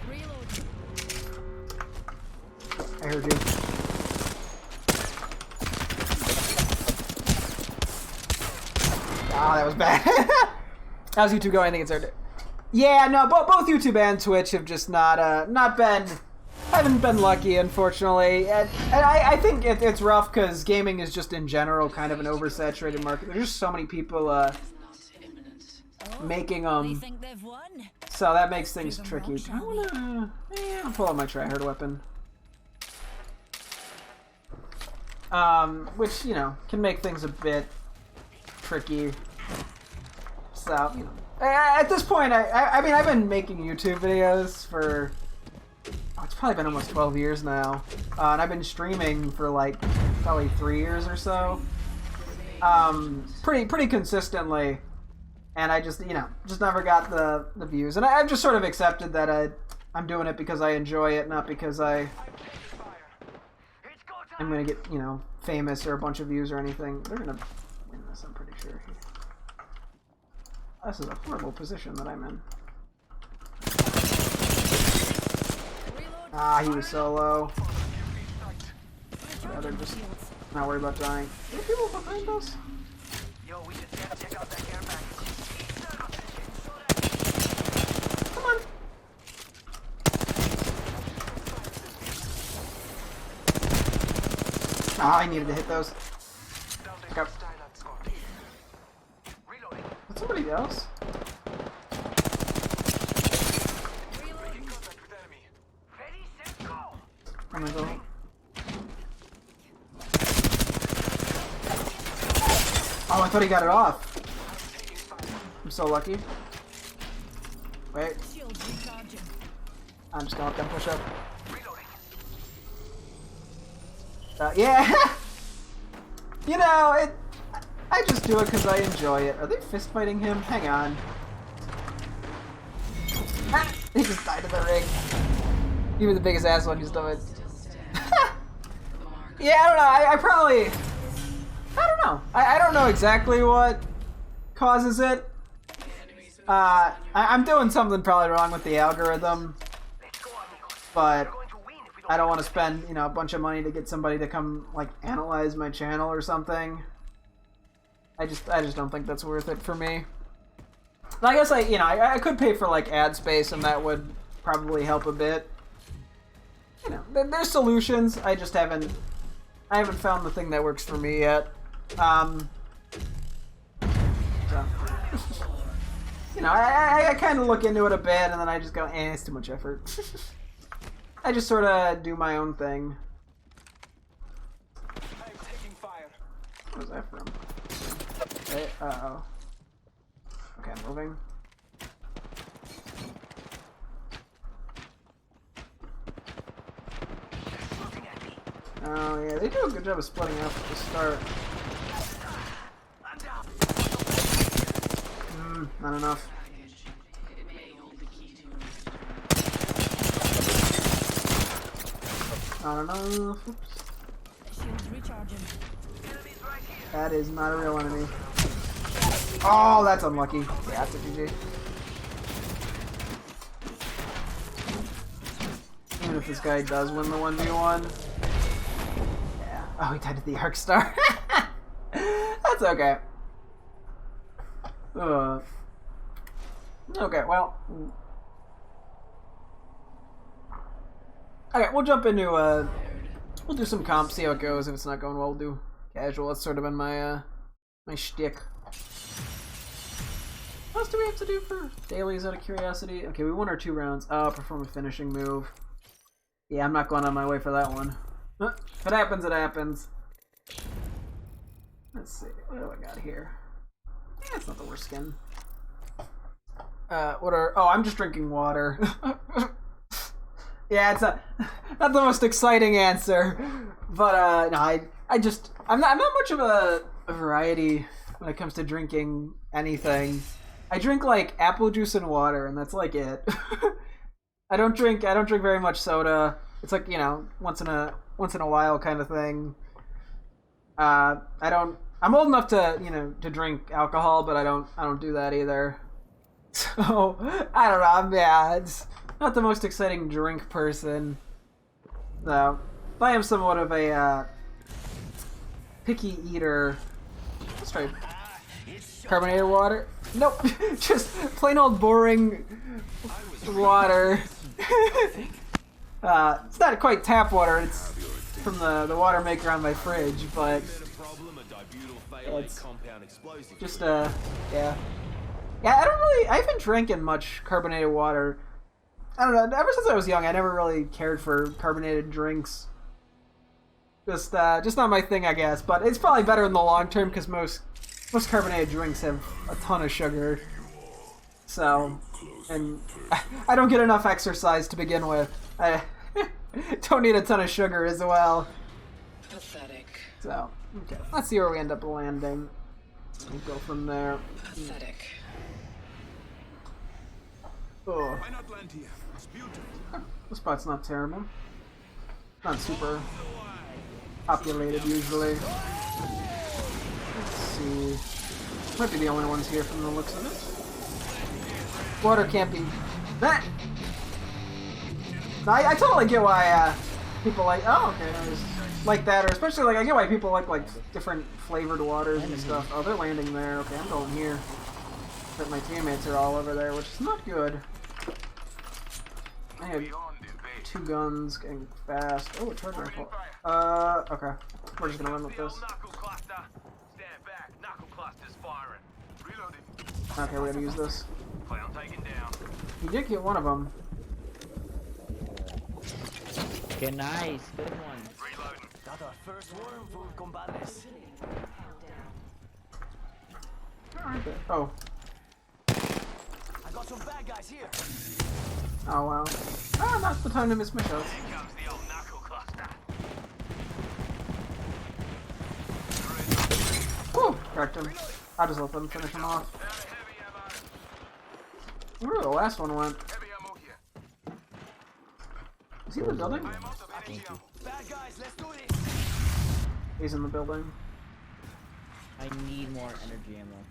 Reloading. I heard you. Ah, that was bad. How's YouTube going? I think it's hard to... Yeah, no, both YouTube and Twitch have just not been... haven't been lucky, unfortunately. And I think it's rough because gaming is just in general kind of an oversaturated market. There's just so many people making them. So that makes things tricky. Do I wanna... Yeah, I'll pull out my tryhard weapon. Which, you know, can make things a bit tricky. So, you know. At this point, I mean, I've been making YouTube videos for... Oh, it's probably been almost 12 years now. And I've been streaming for, like, probably 3 years or so. Pretty consistently. And I just, you know, just never got the views. And I've just sort of accepted that I'm doing it because I enjoy it, not because I'm gonna get, you know, famous or a bunch of views or anything. They're gonna win this, I'm pretty sure. This is a horrible position that I'm in. Ah, he was so low. Yeah, they're just not worried about dying. Are there people behind us? Come on. Ah, I needed to hit those. Okay. That's somebody else? I'm gonna go. Oh, I thought he got it off. I'm so lucky. Wait. I'm just gonna let them push up. Yeah! You know, I just do it because I enjoy it. Are they fist fighting him? Hang on. Ah, he just died in the ring. You were the biggest asshole who's done it. Yeah, I don't know. I probably... I don't know. I don't know exactly what causes it. I'm doing something probably wrong with the algorithm. But I don't want to spend, you know, a bunch of money to get somebody to come, like, analyze my channel or something. I just don't think that's worth it for me. I guess I could pay for, like, ad space and that would probably help a bit. You know, there's solutions. I just haven't found the thing that works for me yet. So. You know, I kind of look into it a bit and then I just go, it's too much effort. I just sort of do my own thing. Where's that from? Okay, uh-oh. Okay, I'm moving. Oh yeah, they do a good job of splitting up at the start. Not enough. Not enough. Shields recharging. That is not a real enemy. Oh, that's unlucky. Yeah, that's a GG. Even if this guy does win the 1v1. Yeah. Oh, he died to the Arc Star. That's okay. Okay, well. Okay, we'll jump into, we'll do some comp, see how it goes. If it's not going well, we'll do casual. That's sort of been my, my shtick. What else do we have to do for dailies out of curiosity? Okay, we won our 2 rounds. Perform a finishing move. Yeah, I'm not going on my way for that one. If it happens, it happens. Let's see, what do I got here? Yeah, it's not the worst skin. Oh, I'm just drinking water. Yeah, it's not the most exciting answer. But, no, I'm not much of a variety when it comes to drinking anything. I drink, like, apple juice and water, and that's, like, it. I don't drink very much soda. It's like, you know, once in a while kind of thing. I'm old enough to, you know, to drink alcohol, but I don't do that either. So, I don't know, it's not the most exciting drink person. So, I am somewhat of a, picky eater. Let's try carbonated water. Nope, just plain old boring water. It's not quite tap water, it's from the water maker on my fridge, but it's just, yeah. Yeah, I haven't drinking much carbonated water. I don't know, ever since I was young, I never really cared for carbonated drinks. Just not my thing, I guess, but it's probably better in the long term, because most carbonated drinks have a ton of sugar. So, and I don't get enough exercise to begin with. I don't need a ton of sugar as well. Pathetic. So, okay, let's see where we end up landing. We'll go from there. Pathetic. Oh. This spot's not terrible. Not super populated usually. Let's see. Might be the only ones here from the looks of it. Water can't be that. No, I totally get why people like. Oh, okay, like that, or especially like I get why people like different flavored waters and stuff. Oh, they're landing there. Okay, I'm going here. But my teammates are all over there, which is not good. I have 2 guns getting fast. Oh, a charger rifle. Okay. We're just gonna run with this. Okay, we're gonna use this. You did get one of them. Okay, nice. Good one. Got our first worm food, compadres. Oh. I got some bad guys here. Oh wow. Ah, that's the time to miss my shots. Here comes the old knuckle cluster. Whew, cracked him. I'll just let them finish him off. Where the last one went? Is he in the building? Bad guys, let's do this. He's in the building. I need more energy ammo.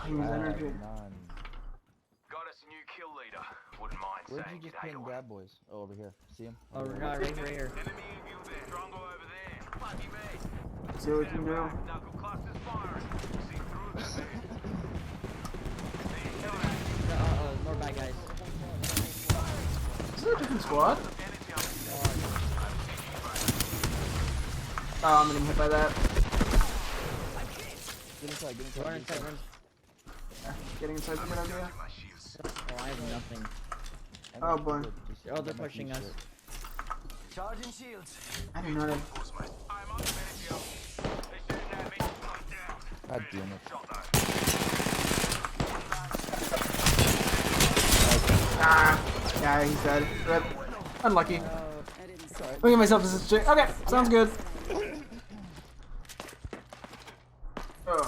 He needs energy. Got us a new kill leader. Wouldn't mind Where did saying you just today. pin Bad Boys? Oh, over here. See him? Oh, right here. Enemy in view there. Drongo over there. Fucky me. See what we can do. Knuckle clusters firing. See through them. More bad guys. Is this a different squad? Oh, I'm getting hit by that. Get inside, get inside. Run inside, run. Yeah, getting inside's a good idea. Oh, I have nothing. Oh boy. Oh, they're pushing us. Charging shields. I do not have... God damn it. Ah! Yeah, he's dead. Rip. Unlucky. Look at myself as a chick. Okay, sounds good. Ugh.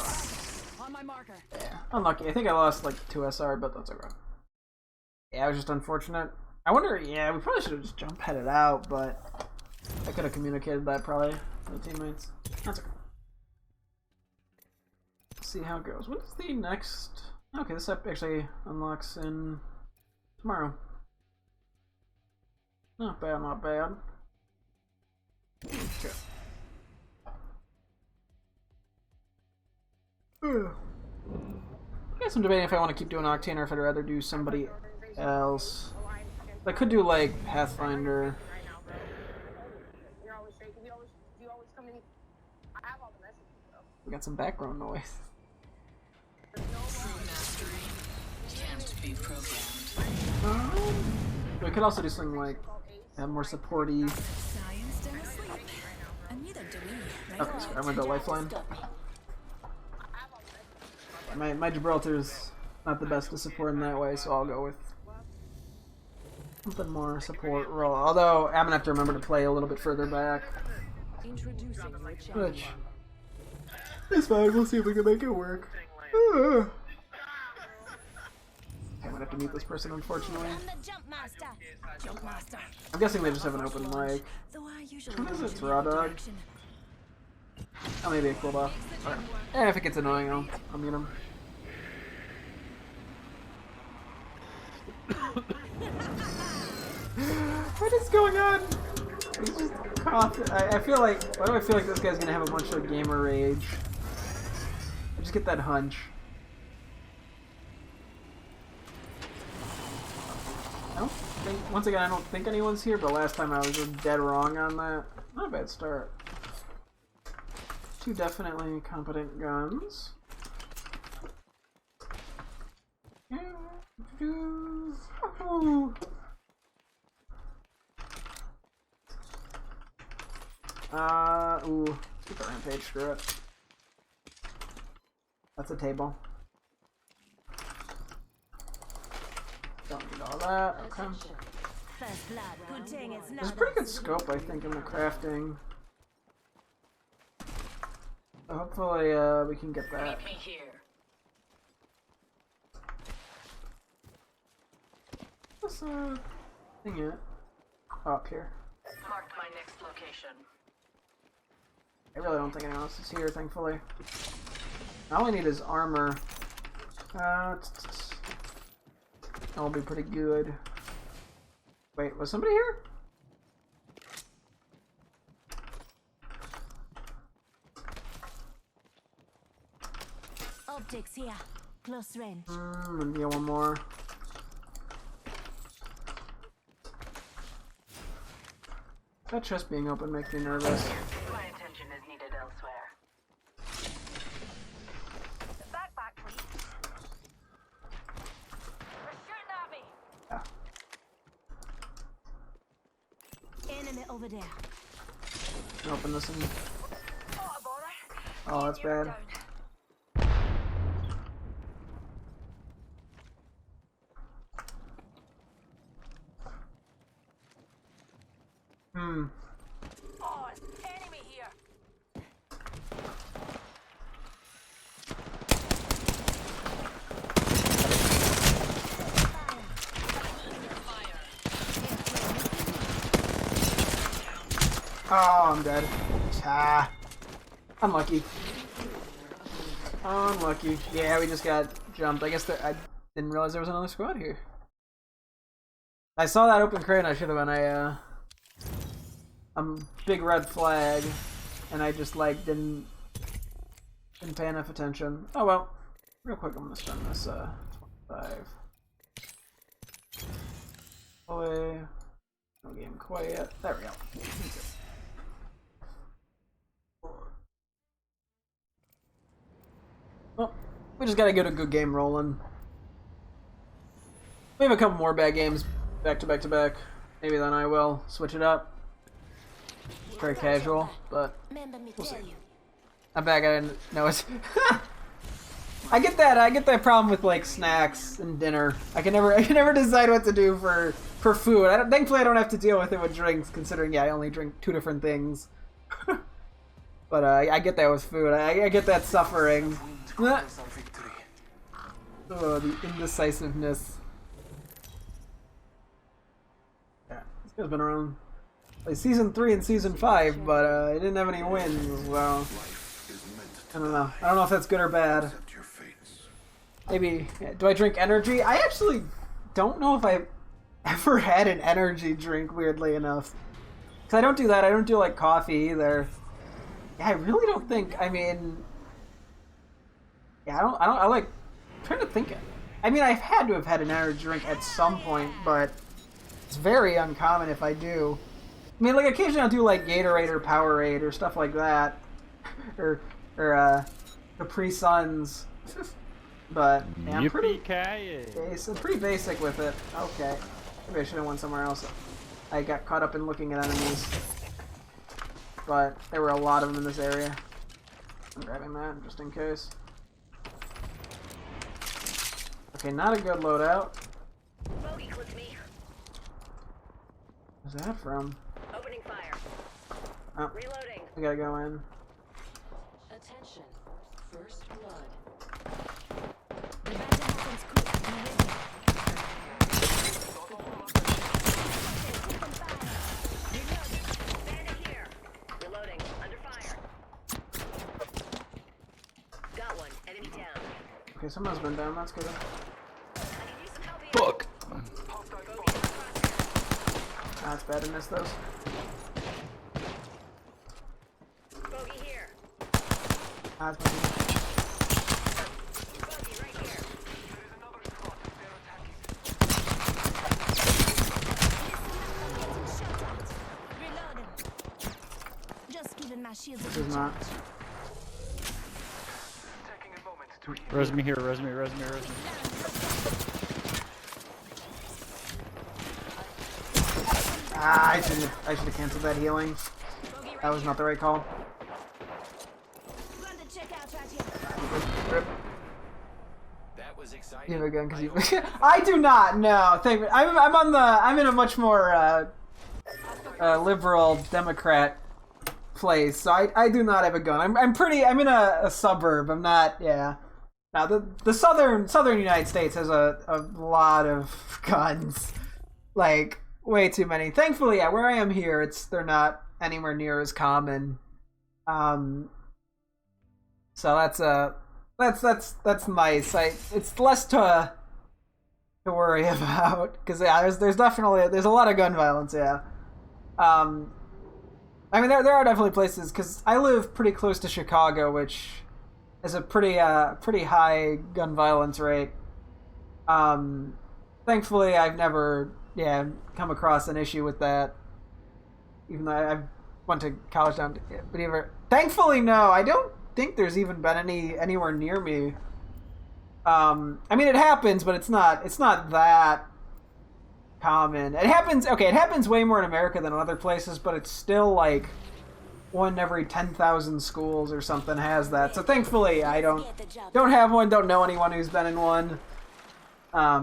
On my marker. Yeah, unlucky. I think I lost like 2 SR, but that's okay. Yeah, it was just unfortunate. I wonder, yeah, we probably should have just jump headed out, but I could have communicated that probably to the teammates. That's okay. Let's see how it goes. What is the next? Okay, this actually unlocks in tomorrow. Not bad, not bad. Okay. I guess I'm debating if I want to keep doing Octane or if I'd rather do somebody else. I could do like Pathfinder. We got some background noise. Can't be programmed. We could also do something like more supporty. Science don't sleep. And neither do we. Okay, so I'm gonna go Lifeline. My Gibraltar's not the best to support in that way, so I'll go with something more support role. Although I'm gonna have to remember to play a little bit further back. Which is fine, we'll see if we can make it work. I'm gonna have to meet this person, unfortunately. I'm guessing they just have an open mic. What is it? It's Raw Dog? Oh, maybe a cool buff. Alright. If it gets annoying, I'll mute him. What is going on? He's just coughing. I feel like... Why do I feel like this guy's gonna have a bunch of gamer rage? I just get that hunch. I don't think... Once again, I don't think anyone's here, but last time I was just dead wrong on that. Not a bad start. Two definitely competent guns. Ooh. Keep the rampage, screw it. That's a table. Don't need all that, okay. There's a pretty good scope, I think, in the crafting. So hopefully, we can get that. Meet me here. What's thing at? Oh, up here. Marked my next location. I really don't think anyone else is here, thankfully. All I need is armor. That'll be pretty good. Wait, was somebody here? Optics here. Close range. Yeah, one more. That chest being open makes me nervous. My attention is needed elsewhere. Backpack, please. They're shooting at me. Yeah. Enemy over there. Open this one. Oh, that's bad. Oh, enemy here. Oh, I'm dead. Ah. Unlucky. Unlucky. Yeah, we just got jumped. I guess I didn't realize there was another squad here. I saw that open crate and I should have been big red flag, and I just like didn't pay enough attention. Oh well. Real quick, I'm gonna spend this 5. Play. No game quiet. There we go. That's it. Well, we just gotta get a good game rolling. We have a couple more bad games back to back to back. Maybe then I will switch it up. Very casual, but we'll see. I'm back. I didn't know it. I get that problem with like snacks and dinner. I can never decide what to do for food. Thankfully I don't have to deal with it with drinks, considering I only drink 2 different things. But I get that with food. I get that suffering. Oh, the indecisiveness. Yeah, this guy's been around like season 3 and season 5, but I didn't have any wins, so I don't know. I don't know if that's good or bad. Maybe, do I drink energy? I actually don't know if I've ever had an energy drink, weirdly enough. Because I don't do that. I don't do, like, coffee either. Yeah, I really don't think, I mean... Yeah, I like... I'm trying to think. I mean, I've had to have had an energy drink at some point, but it's very uncommon if I do. I mean, like, occasionally I'll do, like, Gatorade or Powerade or stuff like that. or Capri Suns. But, yeah, I'm pretty basic with it. Okay. Maybe I should have went somewhere else. I got caught up in looking at enemies. But there were a lot of them in this area. I'm grabbing that just in case. Okay, not a good loadout. Where's that from? Opening fire. Oh, Reloading. I gotta go in. Attention. First blood. Reloading. Under fire. Got one. Enemy down. Okay, someone's been down. That's good. Fuck. That's bad to miss those. Bogey here. That's bad. Bogey right here. Reloading. Just giving my shields This a is not. Resume here, resume. Ah, I should have canceled that healing. That was not the right call. Rip. That was exciting. You have a gun because you. I do not. No, thank you. I'm in a much more liberal Democrat place, so I do not have a gun. I'm in a suburb. I'm not. Yeah. Now the southern United States has a lot of guns, like way too many. Thankfully, yeah, where I am here, they're not anywhere near as common. So that's nice. It's less to worry about because yeah, there's a lot of gun violence. Yeah. I mean there are definitely places because I live pretty close to Chicago, which is a pretty high gun violence rate. Thankfully, I've never come across an issue with that. Even though I went to college down, but thankfully, no. I don't think there's even been anywhere near me. I mean, it happens, but it's not that common. It happens way more in America than in other places, but it's still like 1 in every 10,000 schools or something has that. So thankfully, I don't have one. Don't know anyone who's been in one. I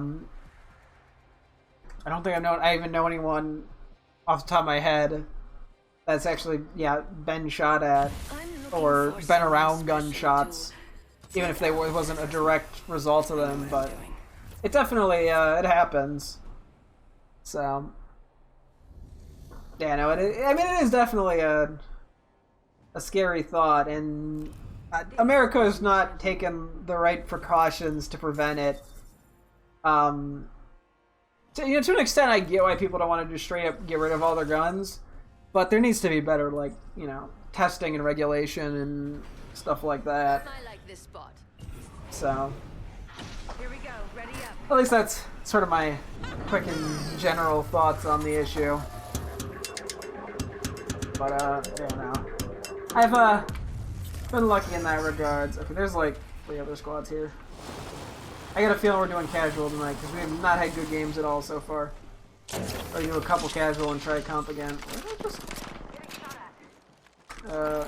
don't think I even know anyone off the top of my head that's actually been shot at or been around gunshots, even if they wasn't a direct result of them. But it definitely it happens. So yeah, no, I mean it is definitely a scary thought, and America has not taken the right precautions to prevent it. To an extent, I get why people don't want to just straight up get rid of all their guns, but there needs to be better, like, testing and regulation and stuff like that. I like this spot. So, Here we go. Ready up. at least that's sort of my quick and general thoughts on the issue. But, yeah, no. I've been lucky in that regards. Okay, there's like 3 other squads here. I got a feeling we're doing casual tonight because we have not had good games at all so far. Or do a couple casual and try comp again. Oh,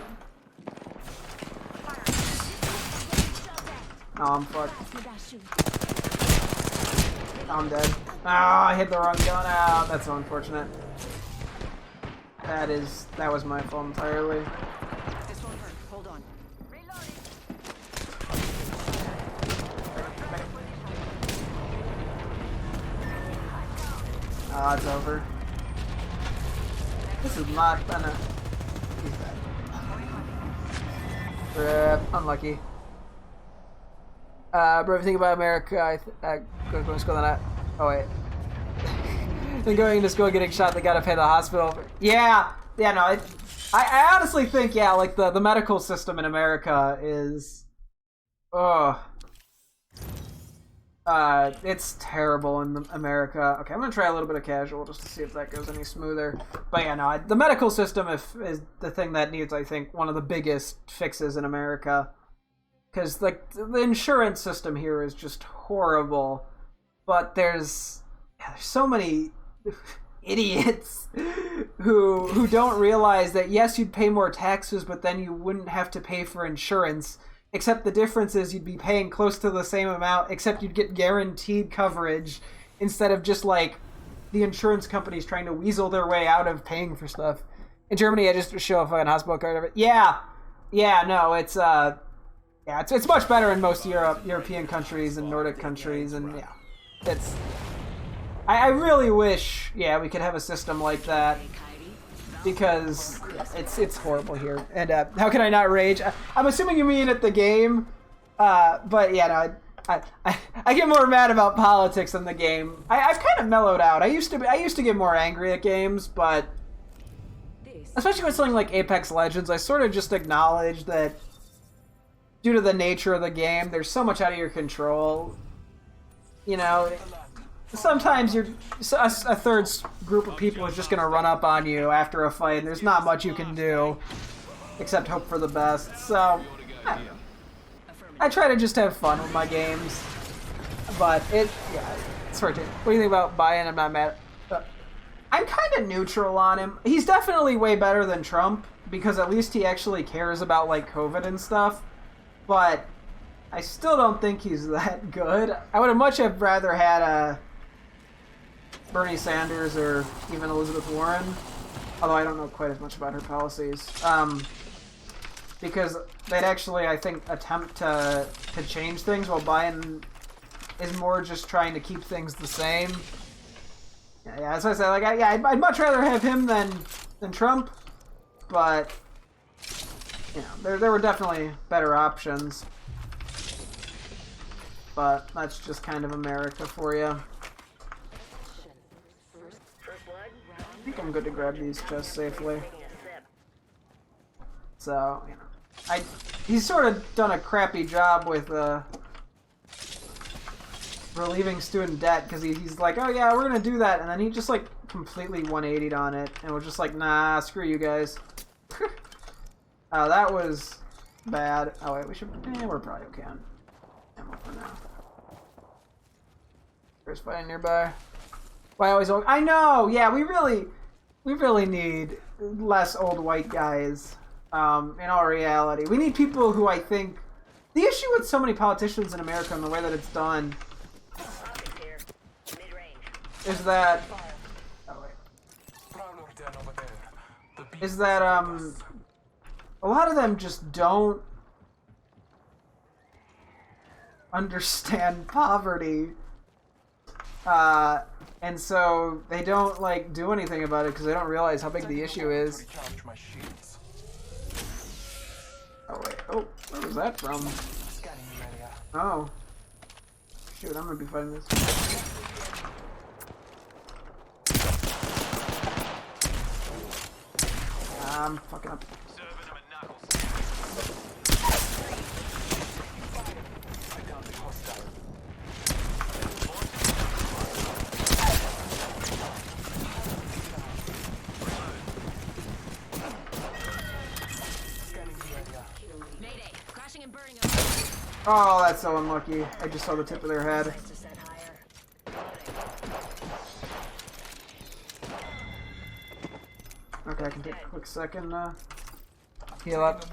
I'm fucked. I'm dead. I hit the wrong gun. That's so unfortunate. That was my fault entirely. This won't hurt. Hold on. It's over. This is not gonna. Rip. Unlucky. Bro, if you think about America, go to school on that. Oh wait. Then going to school, getting shot, they gotta pay the hospital. Yeah, no. I honestly think, yeah, like the medical system in America is, it's terrible in America. Okay, I'm gonna try a little bit of casual just to see if that goes any smoother. But yeah, no, the medical system is the thing that needs, I think, one of the biggest fixes in America. Because like the insurance system here is just horrible. But there's so many idiots who don't realize that yes, you'd pay more taxes, but then you wouldn't have to pay for insurance. Except the difference is you'd be paying close to the same amount, except you'd get guaranteed coverage instead of just like the insurance companies trying to weasel their way out of paying for stuff. In Germany, I just show a fucking hospital card of it. Yeah, no, it's much better in most European countries and Nordic countries, and yeah, it's. I really wish, yeah, we could have a system like that, because it's horrible here. And how can I not rage? I'm assuming you mean at the game, but yeah, no, I get more mad about politics in the game. I've kind of mellowed out. I used to get more angry at games, but especially with something like Apex Legends, I sort of just acknowledge that due to the nature of the game, there's so much out of your control. You know. Sometimes a third group of people is just going to run up on you after a fight, and there's not much you can do except hope for the best. So, I try to just have fun with my games. But it's hard to. What do you think about Biden? I'm not mad. I'm kind of neutral on him. He's definitely way better than Trump, because at least he actually cares about like COVID and stuff. But I still don't think he's that good. I would have much rather had Bernie Sanders or even Elizabeth Warren, although I don't know quite as much about her policies, because they'd actually, I think, attempt to change things, while Biden is more just trying to keep things the same. Yeah, as I said, like, I'd much rather have him than Trump, but you know, there were definitely better options. But that's just kind of America for you. I think I'm good to grab these chests safely. So, you know, he's sort of done a crappy job with relieving student debt, because he's like, oh yeah, we're gonna do that, and then he just like completely 180'd on it, and we're just like, nah, screw you guys. Oh, that was bad. Oh wait, we're probably okay on ammo for now. There's fighting nearby. Why always old? I know. Yeah, we really need less old white guys. In all reality, we need people who, I think, the issue with so many politicians in America and the way that it's done is that a lot of them just don't understand poverty. And so they don't like do anything about it because they don't realize how big the issue is. Oh wait, oh, where was that from? Oh. Shoot, I'm gonna be fighting this. I'm fucking up. Oh, that's so unlucky. I just saw the tip of their head. Okay, I can take a quick second, heal up.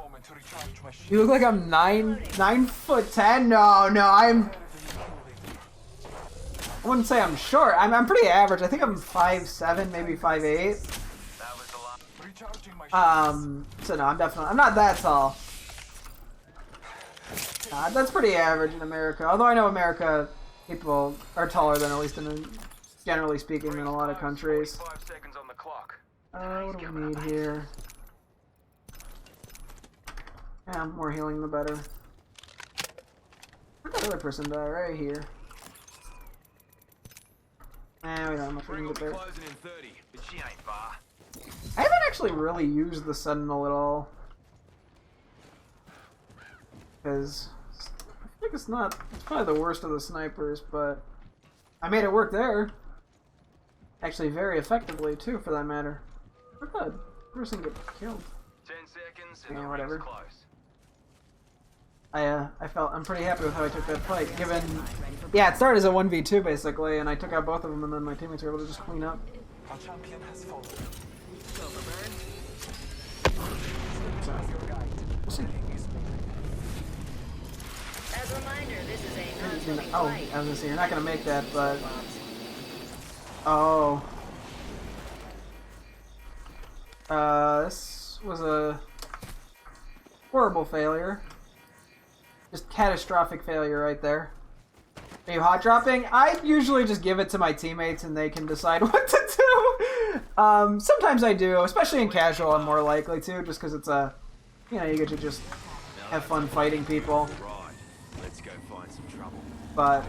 You look like I'm 9'10". No, I wouldn't say I'm short. I'm pretty average. I think I'm 5'7", maybe 5'8". So no, I'm not that tall. That's pretty average in America. Although I know America people are taller than, at least generally speaking, in a lot of countries. What do we need here? Yeah, more healing the better. Where'd that other person die? Right here. We don't have much room to get there. Closing in 30, but she ain't far. I haven't actually really used the Sentinel at all. Because I think it's probably the worst of the snipers, but I made it work there. Actually, very effectively, too, for that matter. Where'd that person get killed? 10 seconds and Yeah, the whatever. ring's close. I'm pretty happy with how I took that fight, given... Yeah, it started as a 1v2, basically, and I took out both of them, and then my teammates were able to just clean up. Our champion has fallen. As a reminder, this is a non-smoking Oh, flight. I was gonna say, you're not gonna make that, but... Oh. This was a horrible failure. Just catastrophic failure right there. Are you hot dropping? I usually just give it to my teammates and they can decide what to do. Sometimes I do, especially in casual. I'm more likely to, just because it's a, you get to just have fun fighting people. Right, let's go find some trouble. But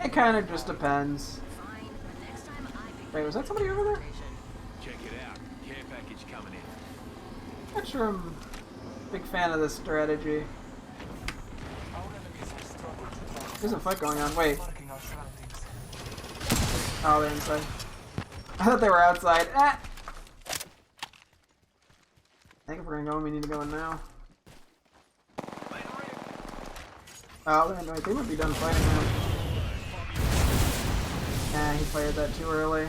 it kind of just depends. Wait, was that somebody over there? Check it out. Care package coming in. Not sure I'm a big fan of this strategy. There's a fight going on. Wait. Oh, they're inside. I thought they were outside. Ah! I think if we're gonna go in, we need to go in now. Oh, they might be done fighting now. He fired that too early.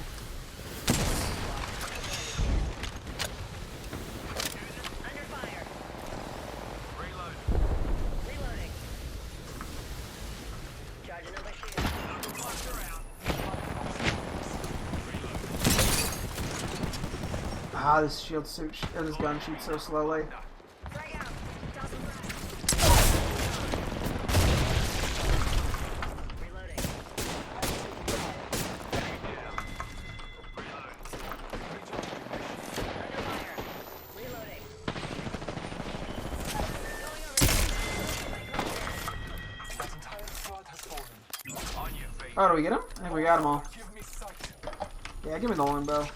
Ah, this shield suit, or this gun shoots so slowly. Oh, do we get him? I think we got them all. Yeah, give me the longbow.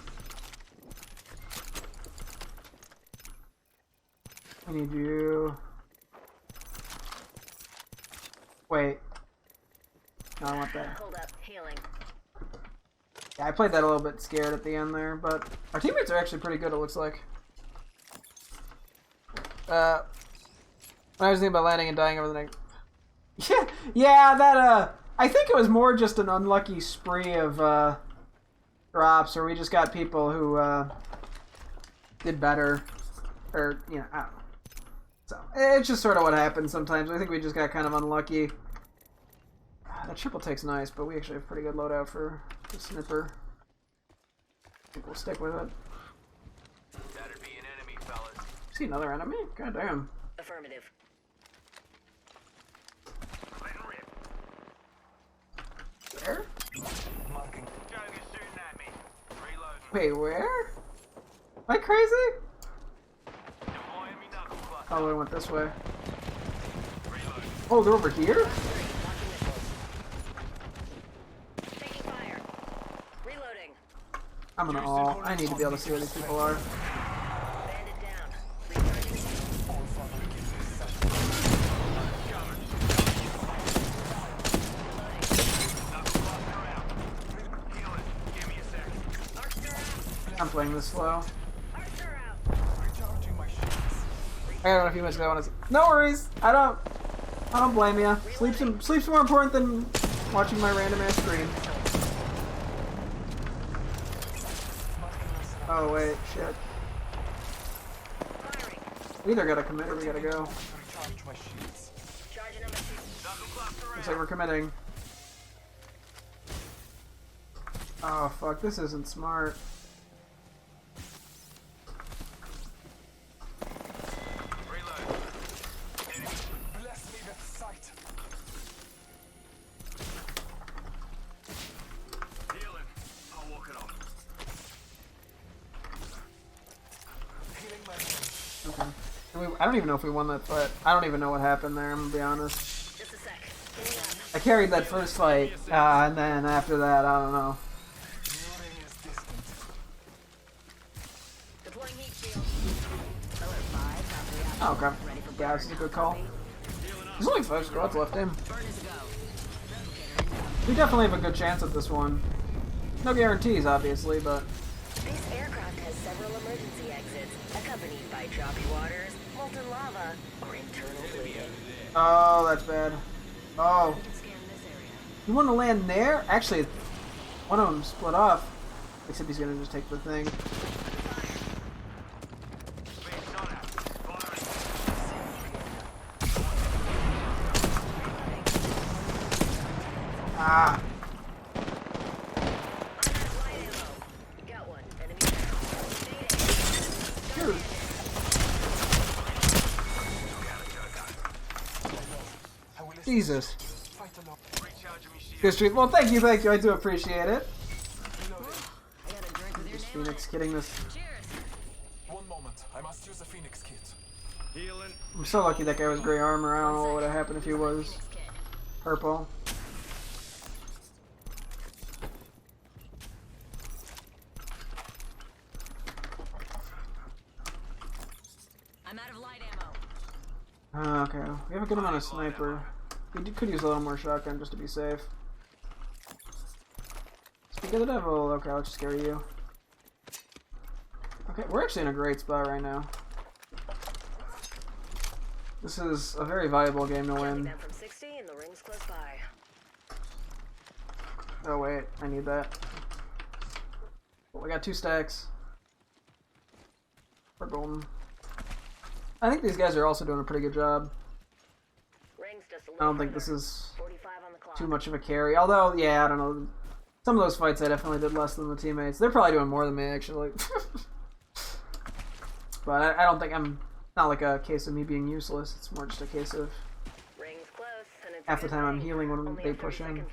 I need you. Wait. No, I want that. Hold up, healing. Yeah, I played that a little bit scared at the end there, but our teammates are actually pretty good, it looks like. When I was thinking about landing and dying over the next... yeah, that, I think it was more just an unlucky spree of, drops, or we just got people who, did better. Or, I don't know. So, it's just sort of what happens sometimes. I think we just got kind of unlucky. That triple take's nice, but we actually have pretty good loadout for the snipper. I think we'll stick with it. That'd be an enemy, fellas. See another enemy? God damn. Affirmative. Where? Marking. Joker's shooting at me. Reloading. Wait, where? Am I crazy? Deploying me knuckle cluster. Oh, they went this way. Oh, they're over here? Taking fire. Reloading. I'm gonna all. I need to be able to see where these people are. Bandit down. Recharging. I'm playing this slow. I got a few minutes ago. No worries. I don't blame you. Sleep's more important than watching my random ass stream. Oh wait, shit. We either gotta commit or we gotta go. Looks like we're committing. Oh fuck, this isn't smart. I don't even know if we won that fight. I don't even know what happened there, I'm gonna be honest. I carried that first fight, and then after that, I don't know. Oh, okay. Yeah, this is a good call. There's only 5 squads left in. We definitely have a good chance at this one. No guarantees, obviously, but... This aircraft has several emergency exits, accompanied by choppy waters, molten lava, or internal bleeding. Oh, that's bad. Oh. You want to land there? Actually, one of them split off. Except he's gonna just take the thing. Ah. Jesus. Good street. Well, thank you. I do appreciate it. Just Phoenix getting this. One moment. I must use a Phoenix kit. I'm so lucky that guy was gray armor. I don't know what would have happened if he was purple. I'm out of light ammo. Okay, we have a good amount of sniper. We could use a little more shotgun just to be safe. Speak of the devil. Okay, I'll just scare you. Okay, we're actually in a great spot right now. This is a very viable game to win. From 60 and the ring's close by. Oh wait, I need that. Well, we got 2 stacks. We're golden. I think these guys are also doing a pretty good job. I don't think this is too much of a carry. Although, yeah, I don't know. Some of those fights I definitely did less than the teammates. They're probably doing more than me, actually. But I don't think I'm... Not like a case of me being useless. It's more just a case of... half the time I'm healing when they push in. Wait.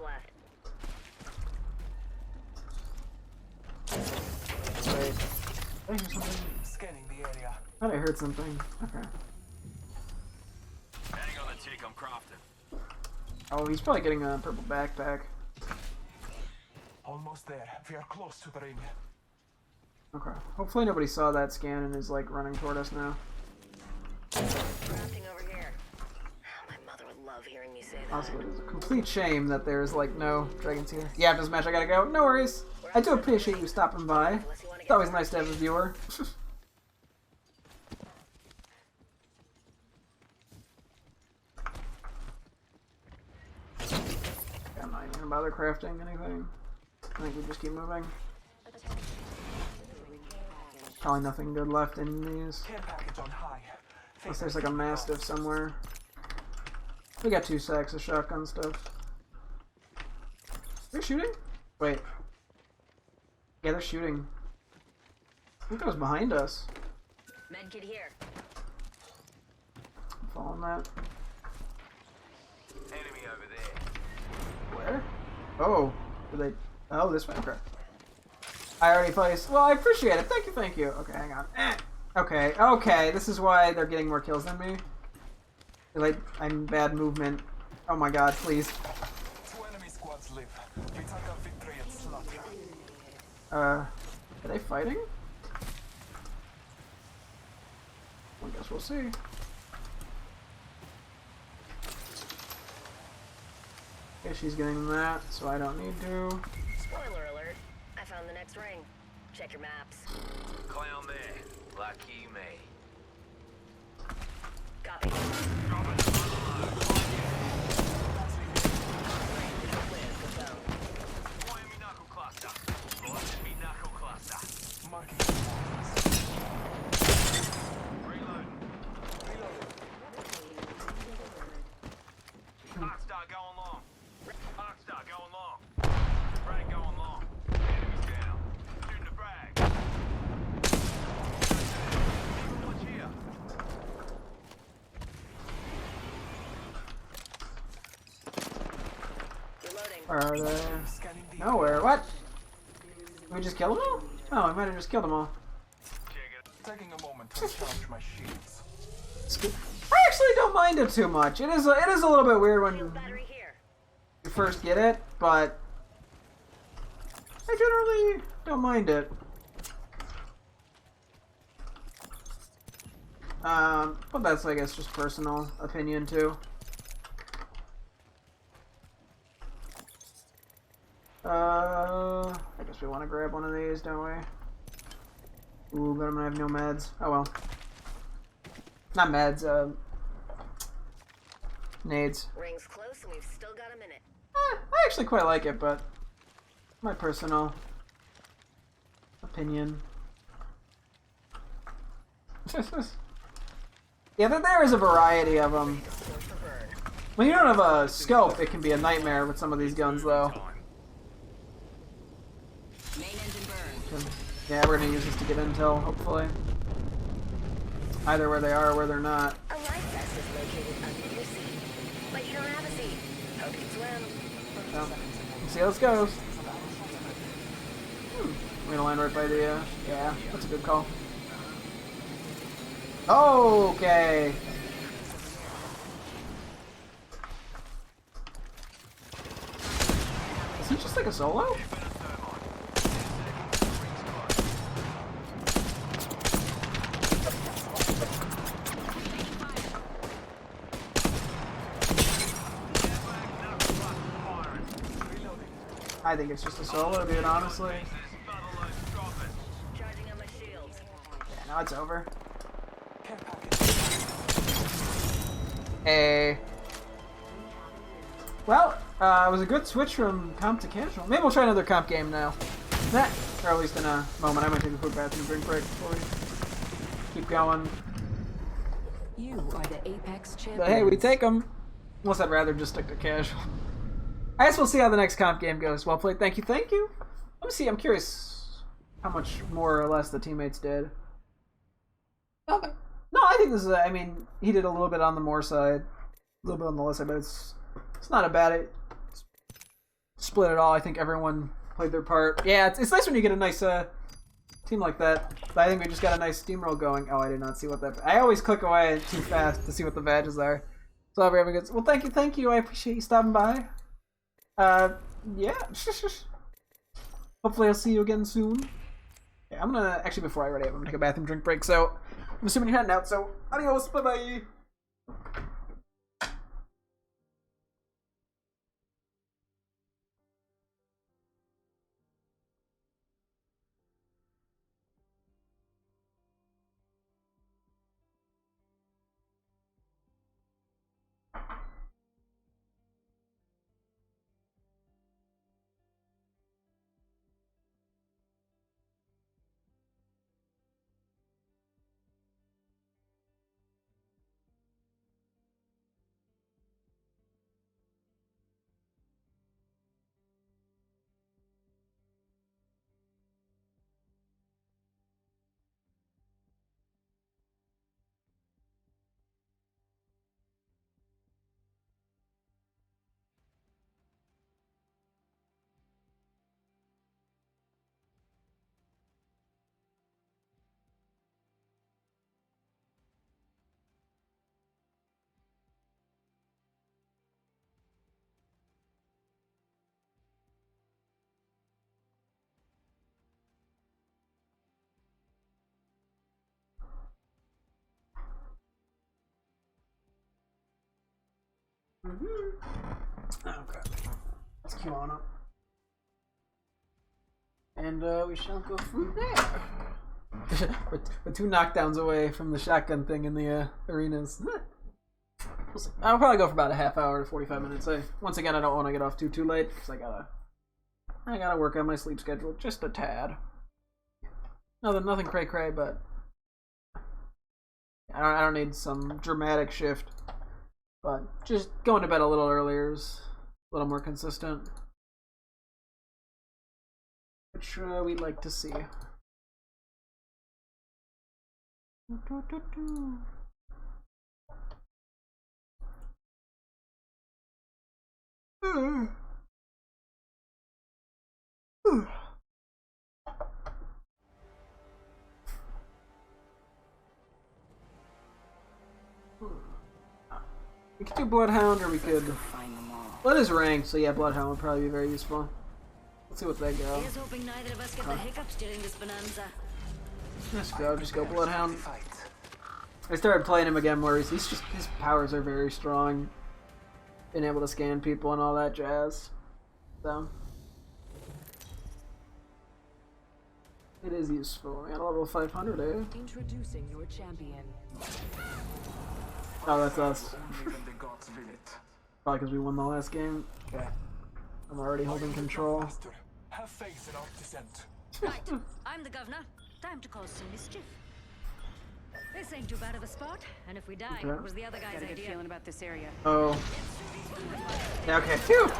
Did I hear something? Scanning the area. I thought I heard something. Okay. Hang on the take, I'm crafting. Oh, he's probably getting a purple backpack. Almost there. We are close to the ring. Okay. Hopefully nobody saw that scan and is like running toward us now. Crafting over here. My mother would love hearing me say that. Also, it's a complete shame that there's like no dragons here. Yeah, after this match I gotta go. No worries. I do appreciate you stopping by. It's always nice to have a viewer. I'm not even gonna bother crafting anything. I think we just keep moving. Probably nothing good left in these. Unless there's like a mastiff somewhere. We got 2 sacks of shotgun stuff. They're shooting? Wait. Yeah, they're shooting. I think that was behind us. Medkit here. I'm following that. Enemy over there. Where? Oh. Did they... Oh, this way? Okay. I already placed... Well, I appreciate it. Thank you. Okay, hang on. Okay. This is why they're getting more kills than me. Like, I'm bad movement. Oh my god, please. 2 enemy squads live. We took our victory at slaughter. Are they fighting? I guess we'll see. Okay, she's getting that, so I don't need to. Spoiler alert. I found the next ring. Check your maps. Clown there. Lucky me. Copy. Arcstar going long. Arcstar going long. Frag going long. Enemies down. Shooting the frag. Watch here. Where are they? Nowhere. What? Did we just kill them all? Oh, I might have just killed them all. Taking a moment to recharge my shields. I actually don't mind it too much. It is a little bit weird when you first get it, but I generally don't mind it. But that's, I guess, just personal opinion too. I guess we want to grab one of these, don't we? Ooh, but I'm gonna have no meds. Oh well. Not meds, nades. Rings close and we've still got a minute. I actually quite like it, but my personal opinion. Yeah, there is a variety of them. When you don't have a scope, it can be a nightmare with some of these guns, though. Yeah, we're gonna use this to get intel, hopefully. Either where they are or where they're not. A life vest is located under your seat. But you don't have a seat. Hope you can swim. So, let's see how this goes. We're gonna land right by the, yeah, that's a good call. Okay. Is he just like a solo? I think it's just a solo, dude, honestly. Yeah, now it's over. Hey. Well, it was a good switch from comp to casual. Maybe we'll try another comp game now. Nah, or at least in a moment. I might take a quick bathroom drink break before we keep going. You are the Apex champion. But hey, we take them. Unless I'd rather just stick to casual. I guess we'll see how the next comp game goes. Well played. Thank you. Thank you. Let me see. I'm curious how much more or less the teammates did. Okay. No, I think this is. I mean, he did a little bit on the more side, a little bit on the less side, but it's not a bad split at all. I think everyone played their part. Yeah, it's nice when you get a nice team like that. But I think we just got a nice steamroll going. Oh, I did not see what that. I always click away too fast to see what the badges are. So I'll be having good. Well, thank you. I appreciate you stopping by. Yeah. Hopefully I'll see you again soon. Yeah, I'm gonna actually before I ready up, I'm gonna take a bathroom drink break. So I'm assuming you're heading out. So adios. Bye bye. Okay. Let's queue on up. And we shall go from there. we're 2 knockdowns away from the shotgun thing in the arenas. We'll see. I'll probably go for about a half hour to 45 minutes. Once again, I don't want to get off too late because I gotta work on my sleep schedule just a tad. Nothing cray, but I don't need some dramatic shift. But just going to bed a little earlier is a little more consistent. Which we'd like to see. We could do Bloodhound, or we could. Blood is ranked, so yeah, Bloodhound would probably be very useful. Let's see what they go. Here's hoping neither of us get the hiccups during this bonanza. Let's go. Just go Bloodhound. I started playing him again more. His powers are very strong. Being able to scan people and all that jazz. So it is useful. We got a level 500, eh? Introducing your champion. Oh, that's us. Probably because we won the last game. Okay. I'm already holding control. Have faith in our descent. Right, I'm the governor. Time to cause some mischief. This ain't too bad of a spot, and if we die, Okay. it was the other guy's Got a good idea. feeling about this area. Oh. Yeah, okay. Phew!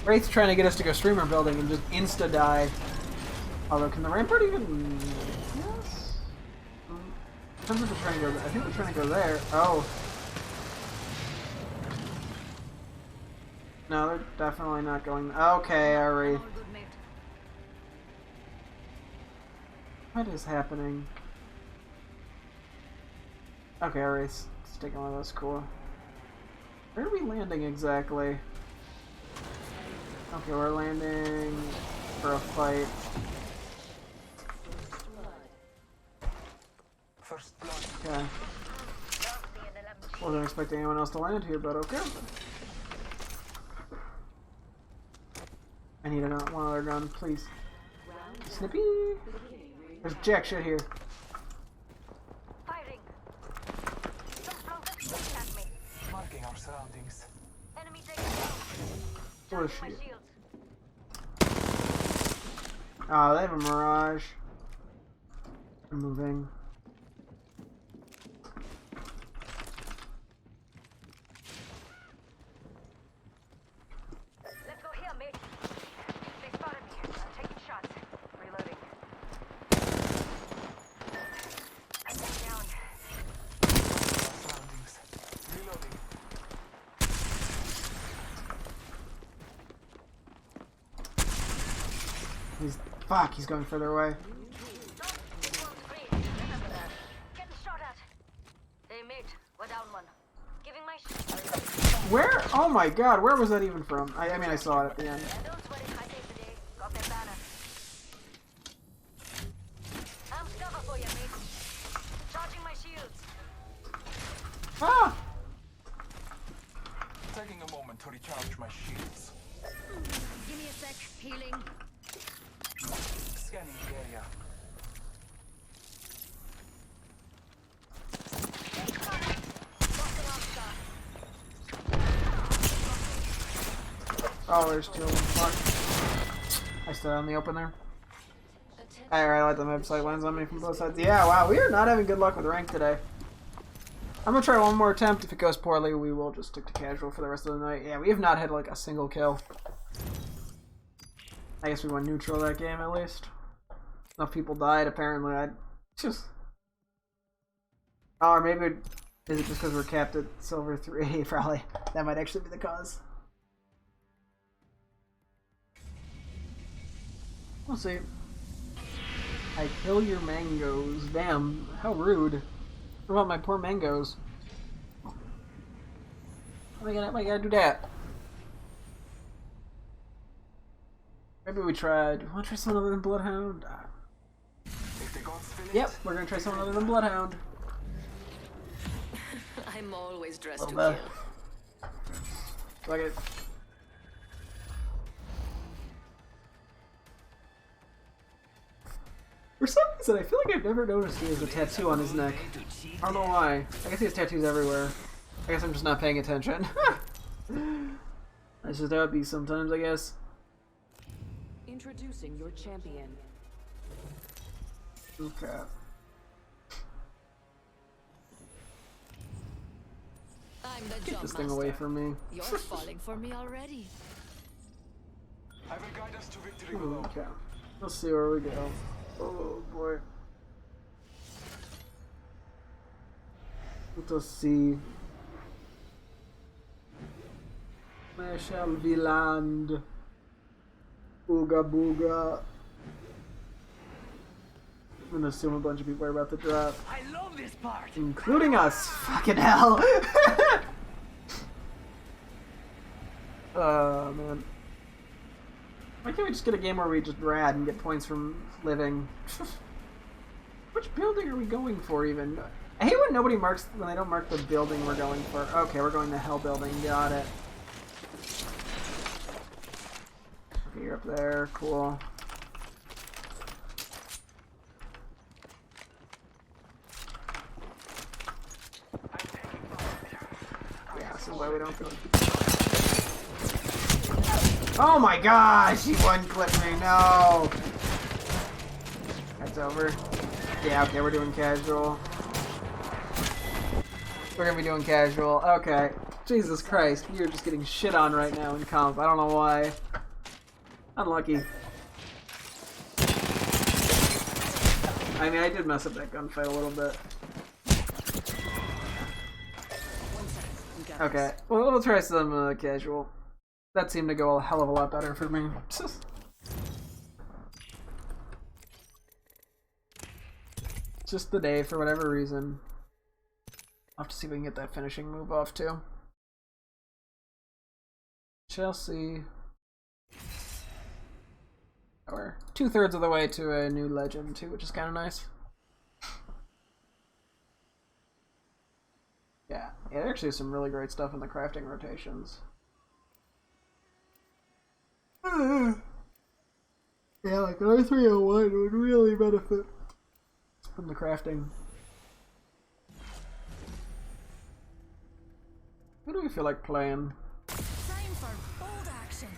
Wraith's trying to get us to go streamer building and just insta die. Although, can the rampart even? Yes. Depends if we're trying to go. I think we're trying to go there. Oh. No, they're definitely not going. Okay, our Wraith. What is happening? Okay, our Wraith's taking one of those. Cool. Where are we landing exactly? Okay, we're landing for a fight. Okay. Wasn't expecting anyone else to land here, but okay. I need one other gun, please. Snippy! There's jack shit here. Firing. Marking our surroundings. Enemy taken down. What is she? Oh, they have a mirage. I'm moving. Let's go here, mate. They spotted me. I'm taking shots. Reloading. I'm down. Surroundings. Reloading. He's going further away. Remember that. Getting shot at. Hey, mate. We're down one. Giving my shit. Where? Oh my god, where was that even from? I mean, I saw it at the end. Don't sweat it. I saved the day. Got that banner. I'm cover for you, mate. Charging my shields. Ah! Taking a moment to recharge my shields. Give me a sec. Healing. Scanning the area. Oh, there's two of them. Fuck. I stood out in the open there. Alright, I let the website lands on me from both sides. Yeah, wow, we are not having good luck with rank today. I'm gonna try one more attempt. If it goes poorly, we will just stick to casual for the rest of the night. Yeah, we have not had like a single kill. I guess we went neutral that game at least. Enough people died apparently. I just. Oh, or maybe is it just because we're capped at silver 3? Probably. That might actually be the cause. We'll see. I kill your mangoes. Damn, how rude. What about my poor mangoes? Why you gotta do that? Maybe we tried. Want to try something other than Bloodhound? Yep, we're gonna try something other than Bloodhound. I'm always dressed to Well, kill. Like it. For some reason, I feel like I've never noticed he has a tattoo on his neck. I don't know why. I guess he has tattoos everywhere. I guess I'm just not paying attention. That's just how it be sometimes, I guess. Introducing your champion. Okay. I'm the Get this thing away from me. You're falling for me already. I will guide us to victory below. Okay. Let's see where we go. Oh boy. Let us see. Where shall we land? Booga booga. I'm gonna assume a bunch of people are about to drop. I love this part. Including us. Fucking hell. Oh man. Why can't we just get a game where we just rad and get points from living? Which building are we going for even? I hate when nobody marks, when they don't mark the building we're going for. Okay, we're going to Hell Building. Got it. Okay, you're up there. Cool. Yeah, this is why we don't go. Oh my gosh! He one-clipped me. No! That's over. Yeah, okay, we're doing casual. We're gonna be doing casual. Okay. Jesus Christ, you're just getting shit on right now in comp. I don't know why. Unlucky. I mean, I did mess up that gunfight a little bit. Okay, well, we'll try some casual. That seemed to go a hell of a lot better for me. Just the day, for whatever reason. I'll have to see if we can get that finishing move off too. Chelsea. Or 2/3 of the way to a new legend too, which is kind of nice. Yeah, there actually is some really great stuff in the crafting rotations. Yeah, like R301 would really benefit from the crafting. Who do we feel like playing? Time for bold action.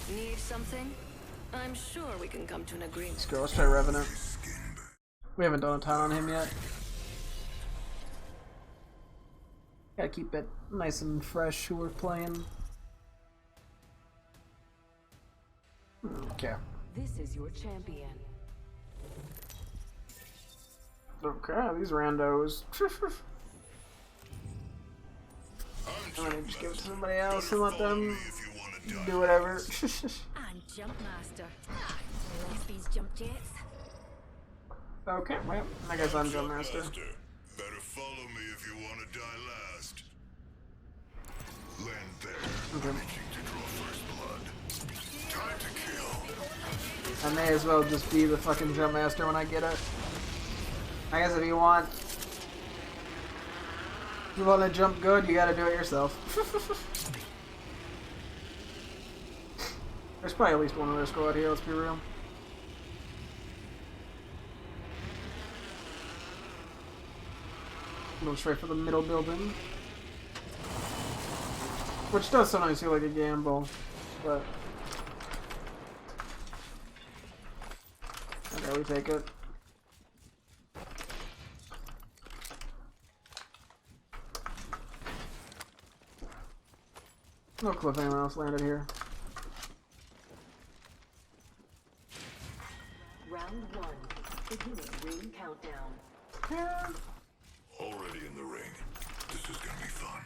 Need something? I'm sure we can come to an agreement. Let's go, let's try Revenant. We haven't done a ton on him yet. Gotta keep it nice and fresh who we're playing. Okay. This is your champion. Okay, these randos. I'm gonna just give it to somebody else and let them do whatever. I'm Jump Master. Lost these jump jets. Okay, well, I guess I'm Jump Master. Better follow me if you want to die last. Land there. Okay. Reaching to draw first blood. Time to kill. I may as well just be the fucking Jump Master when I get it. I guess if you want to jump good, you gotta do it yourself. There's probably at least one other squad here, let's be real. Go straight for the middle building. Which does sometimes feel like a gamble, but... Okay, we take it. No clue if anyone else landed here. Round 1. Beginning ring countdown. Yeah. Already in the ring. This is gonna be fun.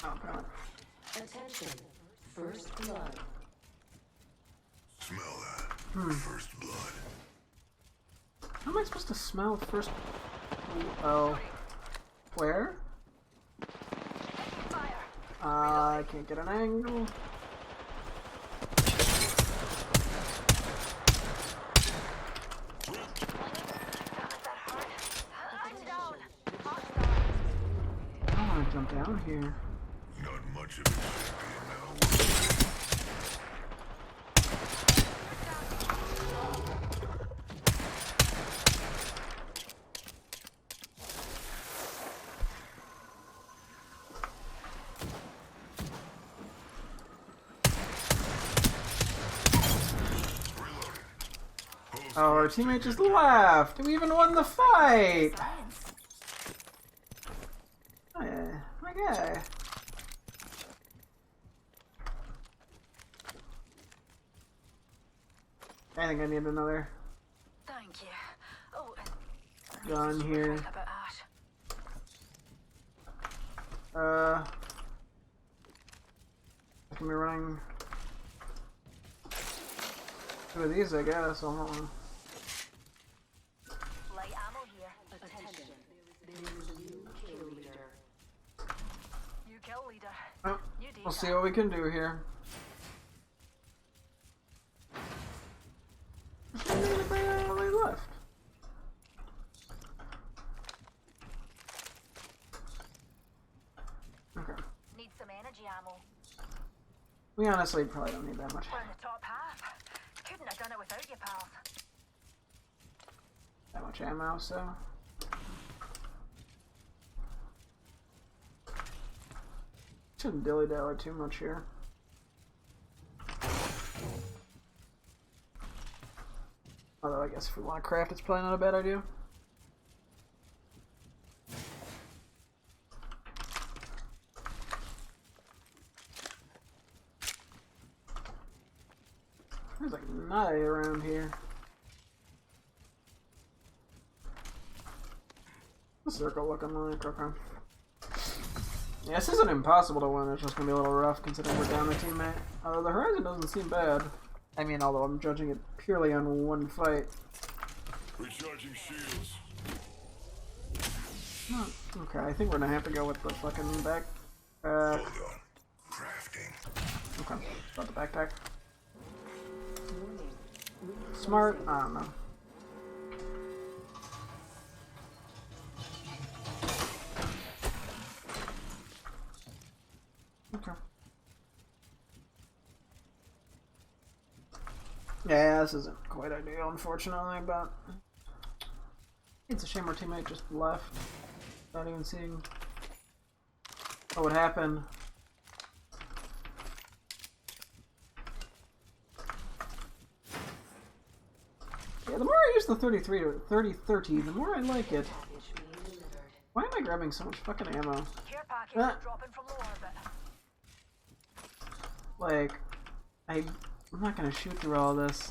Oh, God. Attention. First blood. Smell that. First blood. How am I supposed to smell first? Oh. Where? I can't get an angle. I want to jump down here. Not much of a champion now. Oh, our teammate just left. We even won the fight. Oh, yeah, my guy. I think I need another Thank you. Oh, gun here. about I can be running. Two of these, I guess. I don't know. Light ammo here. Attention. There is a new kill leader. New kill leader. Oh, New we'll data. see what we can do here. Anybody left? Okay. Need some energy ammo. We honestly probably don't need that much. We're in the top half. Couldn't have done it without you, pals. That much ammo, so. Shouldn't dilly-dally too much here. Although I guess if we want to craft, it's probably not a bad idea. There's like nut around here. The circle looking like, okay. Yeah, this isn't impossible to win, it's just gonna be a little rough considering we're down a teammate. Although the horizon doesn't seem bad. I mean, although I'm judging it purely on one fight. Recharging shields. Oh, okay, I think we're gonna have to go with the fucking back. Hold on. Crafting. Okay, about the backpack. Smart? I don't know. Okay. Yeah, this isn't quite ideal, unfortunately, but it's a shame our teammate just left without even seeing what would happen. Yeah, the more I use the 30-30, the more I like it. Why am I grabbing so much fucking ammo? Care package dropping from low orbit. Like, I'm not gonna shoot through all this.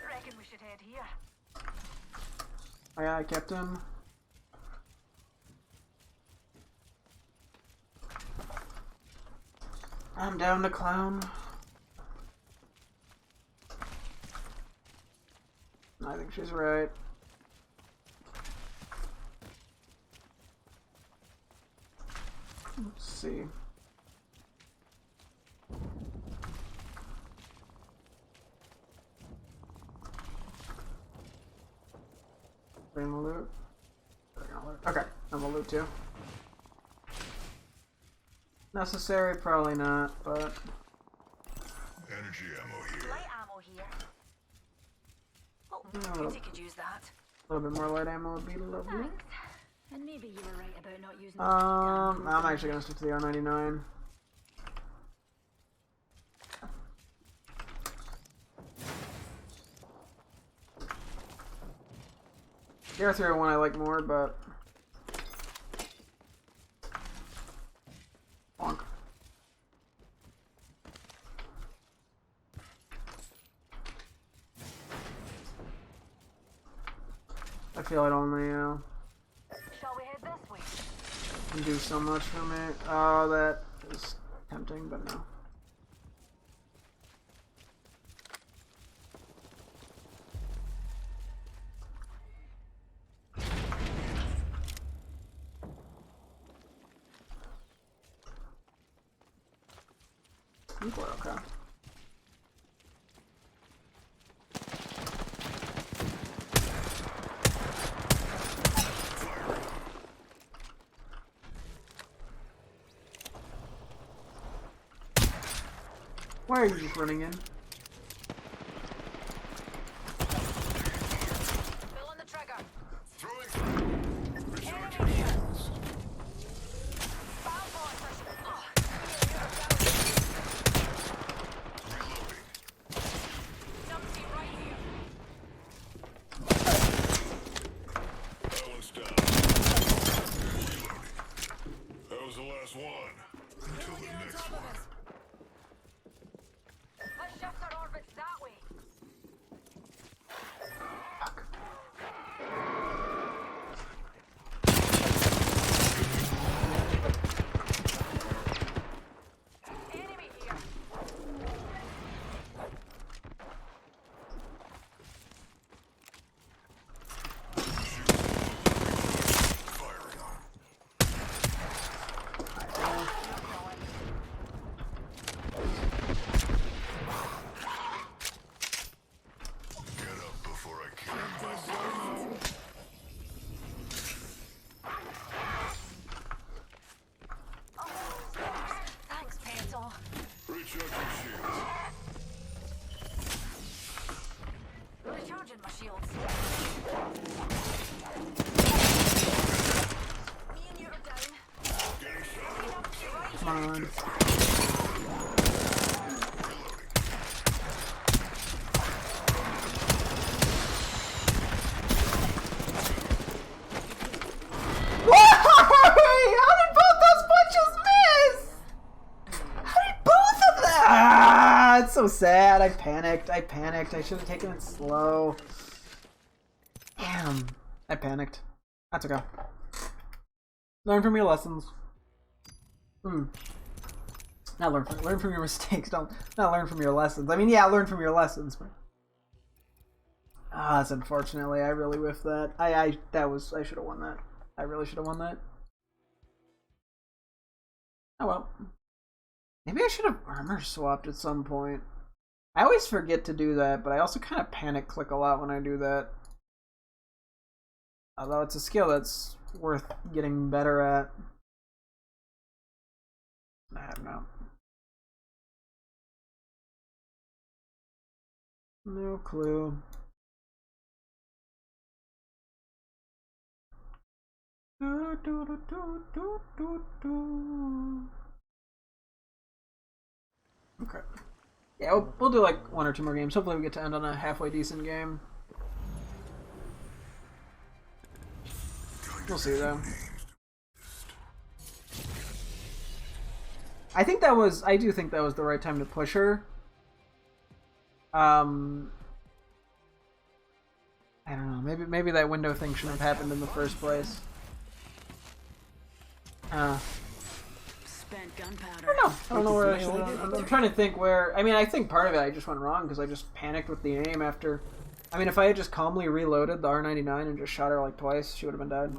Reckon we should head here. Aye, aye, Captain. I'm down to clown. I think she's right. Let's see. Bring the loot. Okay, and the loot too. Necessary? Probably not, but. Energy ammo here. Light ammo here. Oh, you could use that. A little bit more light ammo would be lovely. Thanks. And maybe you were right about not using I'm actually gonna stick to the R99. The R301 I like more, but bonk. I feel it only Shall we head this way? can do so much for me. Oh, that is tempting, but no. I think we're okay. Why are you just running in? Pulling the trigger. Recharging shields. That one's down. Reloading. That was the last one. Until the next one. Let's shut on. How did both those punches miss? How did both of them? Ah, it's so sad. I panicked. I should have taken it slow. Damn. I panicked. That's okay. Learn from your lessons. Not learn from your mistakes. Not learn from your lessons. I mean, yeah, learn from your lessons. But... that's unfortunately. I really whiffed that. I should have won that. I really should have won that. Oh well. Maybe I should have armor swapped at some point. I always forget to do that, but I also kind of panic click a lot when I do that. Although it's a skill that's worth getting better at. I don't know. No clue. Okay. Yeah, we'll do like 1 or 2 more games. Hopefully we get to end on a halfway decent game. We'll see though. I do think that was the right time to push her. I don't know. Maybe that window thing shouldn't have happened in the first place. Spent gunpowder. I don't know where I should have. I'm trying to think where. I mean, I think part of it I just went wrong because I just panicked with the aim after. I mean, if I had just calmly reloaded the R99 and just shot her like twice, she would have been dead.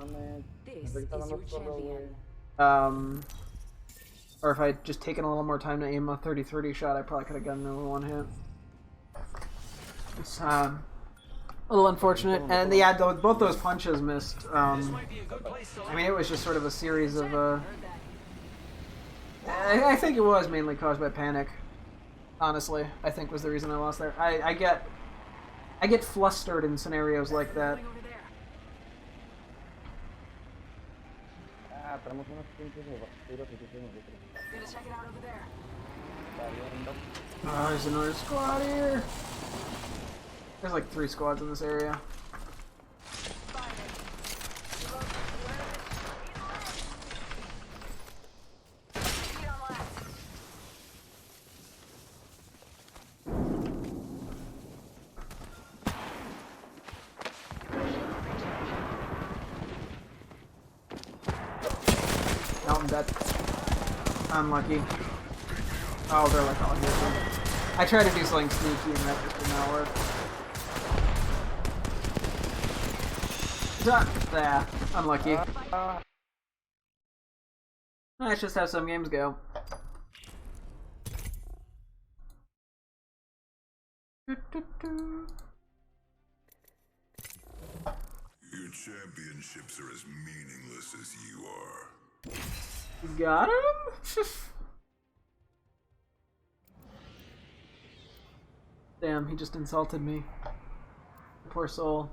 This is your champion. Or if I had just taken a little more time to aim a 30-30 shot, I probably could have gotten another one hit. It's a little unfortunate, and yeah, both those punches missed. I mean, it was just sort of a series of. I think it was mainly caused by panic. Honestly, I think was the reason I lost there. I get flustered in scenarios like that. Oh, there's another squad here. There's like 3 squads in this area. No, I'm dead. Unlucky. Oh, they're like all here. I tried to do something sneaky and that just did not work. Yeah, unlucky. Let's just have some games go. Your championships are as meaningless as you are. Got him? Damn, he just insulted me. Poor soul.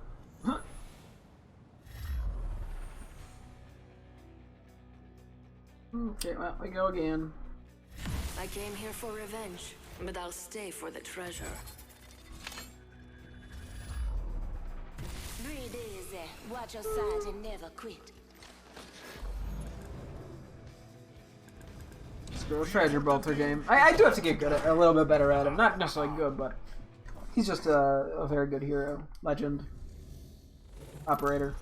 Okay, well, we go again. I came here for revenge, but I'll stay for the treasure. Breathe easy, watch your sides and never quit. Let's go treasure bolter game. I do have to get good at a little bit better at him. Not necessarily good, but he's just a very good hero, legend, operator.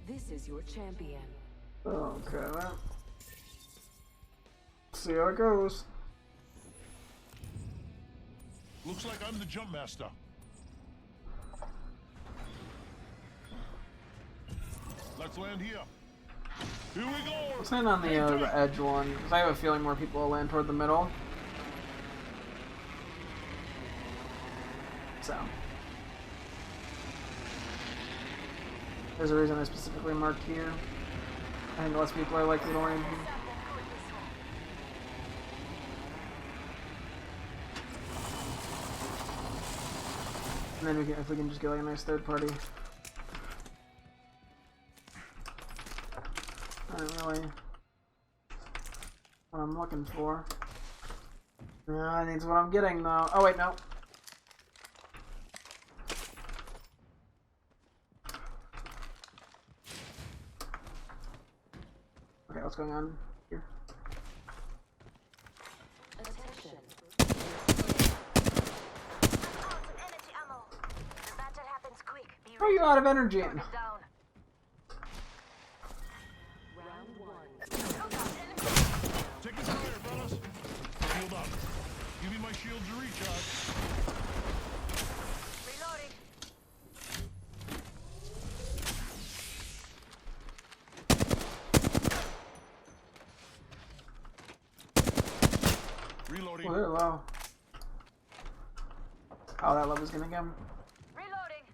This is your champion. Okay, well, see how it goes. Looks like I'm the jump master. Let's land here. Here we go. Let's land on the edge one, because I have a feeling more people will land toward the middle. So. There's a reason I specifically marked here. I think less people are likely to land here. And then if we can just get like a nice third party. Not really what I'm looking for. I think it's what I'm getting though. Oh wait, no. Okay, what's going on here? Attention. How are you out of energy? Round 1. Take it fire, fellas. Shield up. Give me my shield to recharge. Reloading. Reloading. Oh, they're low. Oh, that level's gonna get him. Reloading.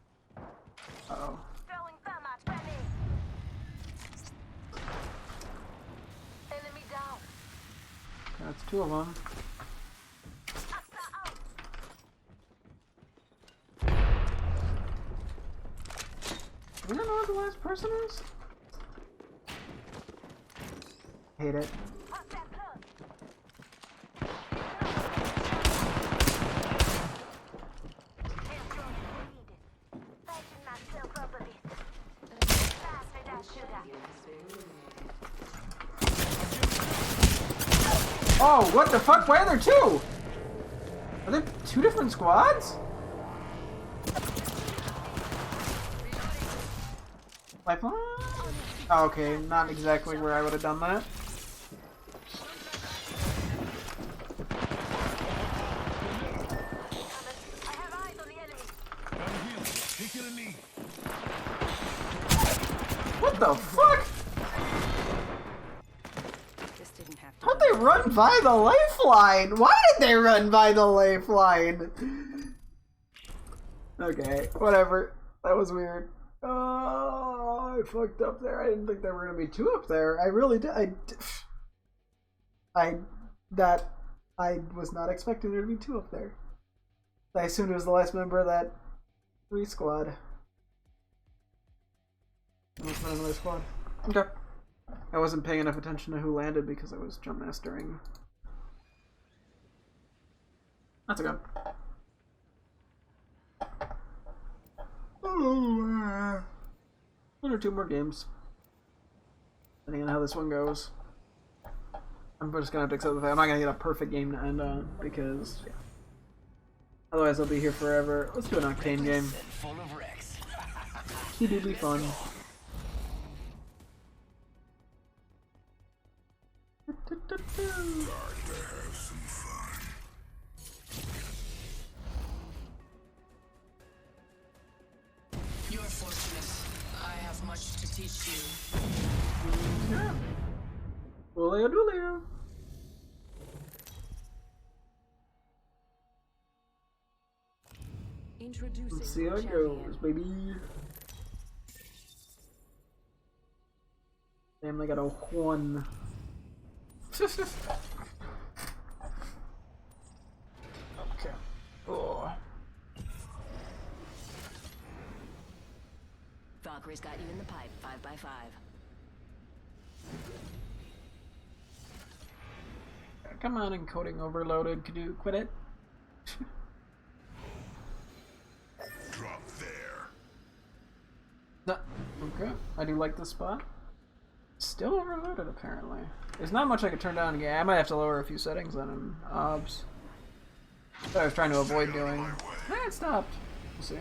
Uh-oh. Throwing thermite ready. Enemy down. That's two of them. Do we not know who the last person is? Hate it. Oh, what the fuck? Why are there two? Are there two different squads? Lifeline? Oh, okay, not exactly where I would have done that. What the fuck? How'd they run by the lifeline? Why did they run by the lifeline? Okay, whatever. That was weird. Oh, I fucked up there. I didn't think there were gonna be two up there. I really did. I was not expecting there to be two up there. I assumed it was the last member of that 3 squad. Must have been another squad. Okay. I wasn't paying enough attention to who landed because I was jump mastering. That's okay. Oh, 1 or 2 more games. Depending on how this one goes. I'm just gonna have to accept the fact I'm not gonna get a perfect game to end on because yeah. Otherwise I'll be here forever. Let's do an Octane game. He do be fun. You're fortunate. I have much to teach you. Yeah. Julio Dulio. Introducing Let's see how it goes, baby. Damn, they got a 1. Okay. Oh. Valkyrie's got you in the pipe, 5x5. Come on, encoding overloaded. Could you quit it? Drop there. No. Okay. I do like this spot. Still overloaded, apparently. There's not much I could turn down again. I might have to lower a few settings on him. Obs. That I was trying to avoid doing. It stopped. We'll see.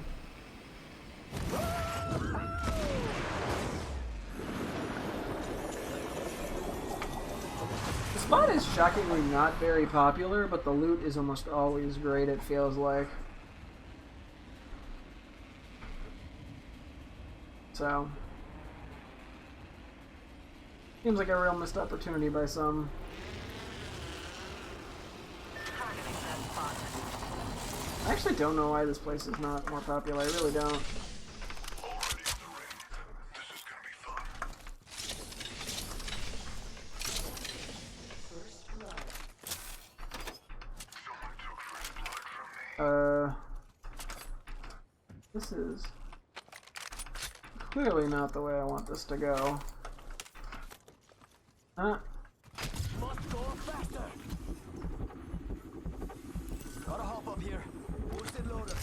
The spot is shockingly not very popular, but the loot is almost always great, it feels like. So. Seems like a real missed opportunity by some. I actually don't know why this place is not more popular. I really don't. This is clearly not the way I want this to go. Huh? Must go faster. Gotta hop up here. Boosted loader.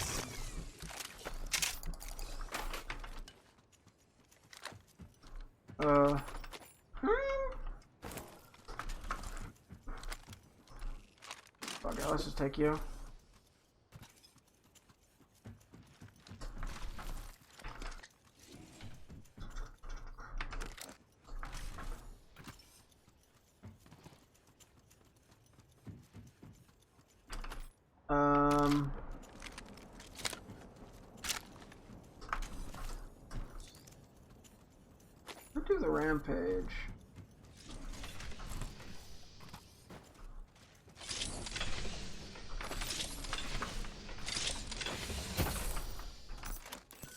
Okay, let's just take you. Let's do the rampage.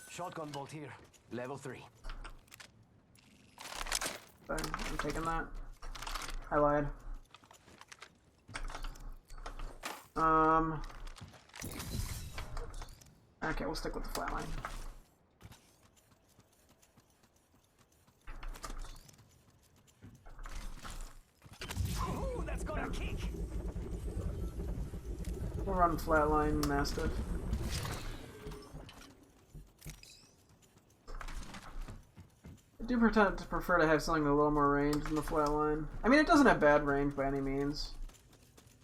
Shotgun bolt here. Level 3. Sorry, I'm taking that. I lied. Okay, we'll stick with the flatline. Ooh, that's got a kick. We'll run flatline Mastiff. I do prefer to have something with a little more range than the flatline. I mean, it doesn't have bad range by any means.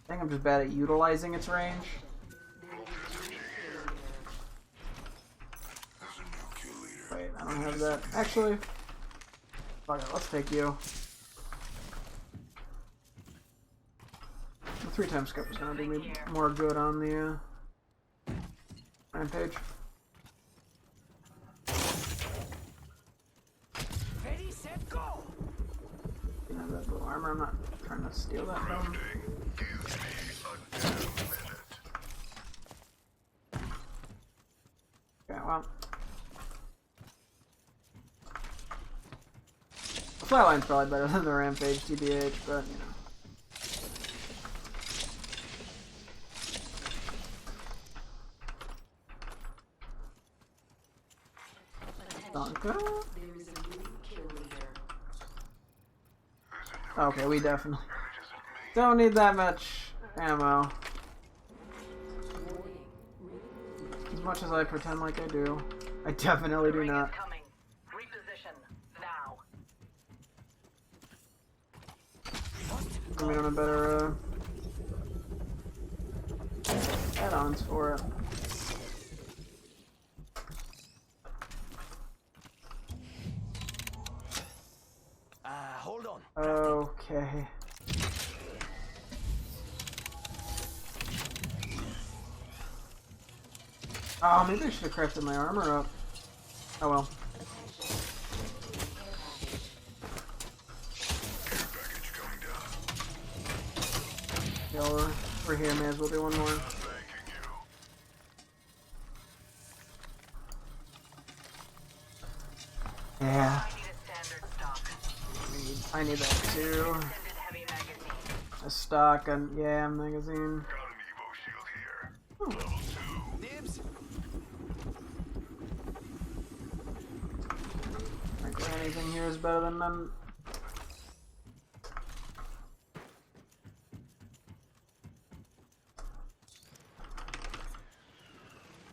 I think I'm just bad at utilizing its range. Wait, I don't have that. Actually, fuck it, let's take you. The 3-time scope is gonna do me more good on the rampage. Ready, set, go. You have that blue armor. I'm not trying to steal that from. Okay, well. The flatline's probably better than the rampage, TBH, but you know. Donka? Okay, we definitely don't need that much ammo. As much as I pretend like I do, I definitely do not. I mean, on a better add-ons for it. Hold on. Okay. Oh, maybe I should have crafted my armor up. Oh well. Yeah, we're here, may as well do one more. Yeah. I need that too. A stock and yeah, magazine. Oh. Frankly, anything here is better than none.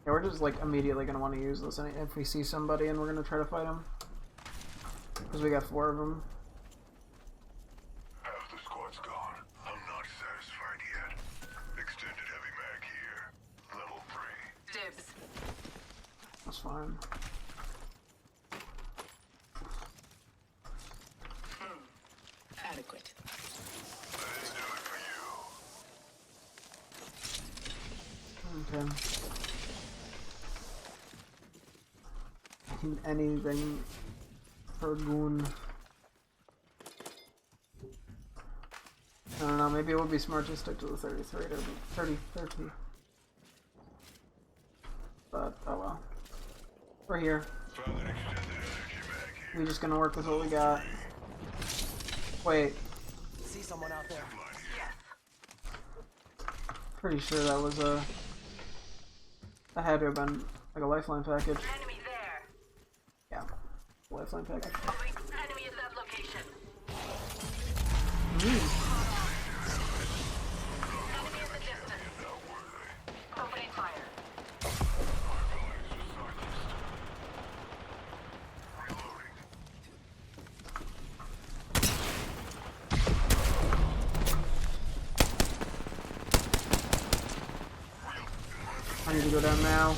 Yeah, we're just like immediately gonna want to use this if we see somebody and we're gonna try to fight them. Because we got 4 of them. Half the squad's gone. I'm not satisfied yet. Extended heavy mag here. Level 3. Dibs. That's fine. Adequate. Let's do it for you. Okay. Anything for Goon. I don't know, maybe it would be smart to stick to the 33 to 30. But, oh well. We're here. We're just gonna work with what we got. Wait. See someone out there? Pretty sure that was a... That had to have been like a lifeline package. Yeah. Lifeline package. Enemy at that location. Mm. Opening fire. I need to go down now.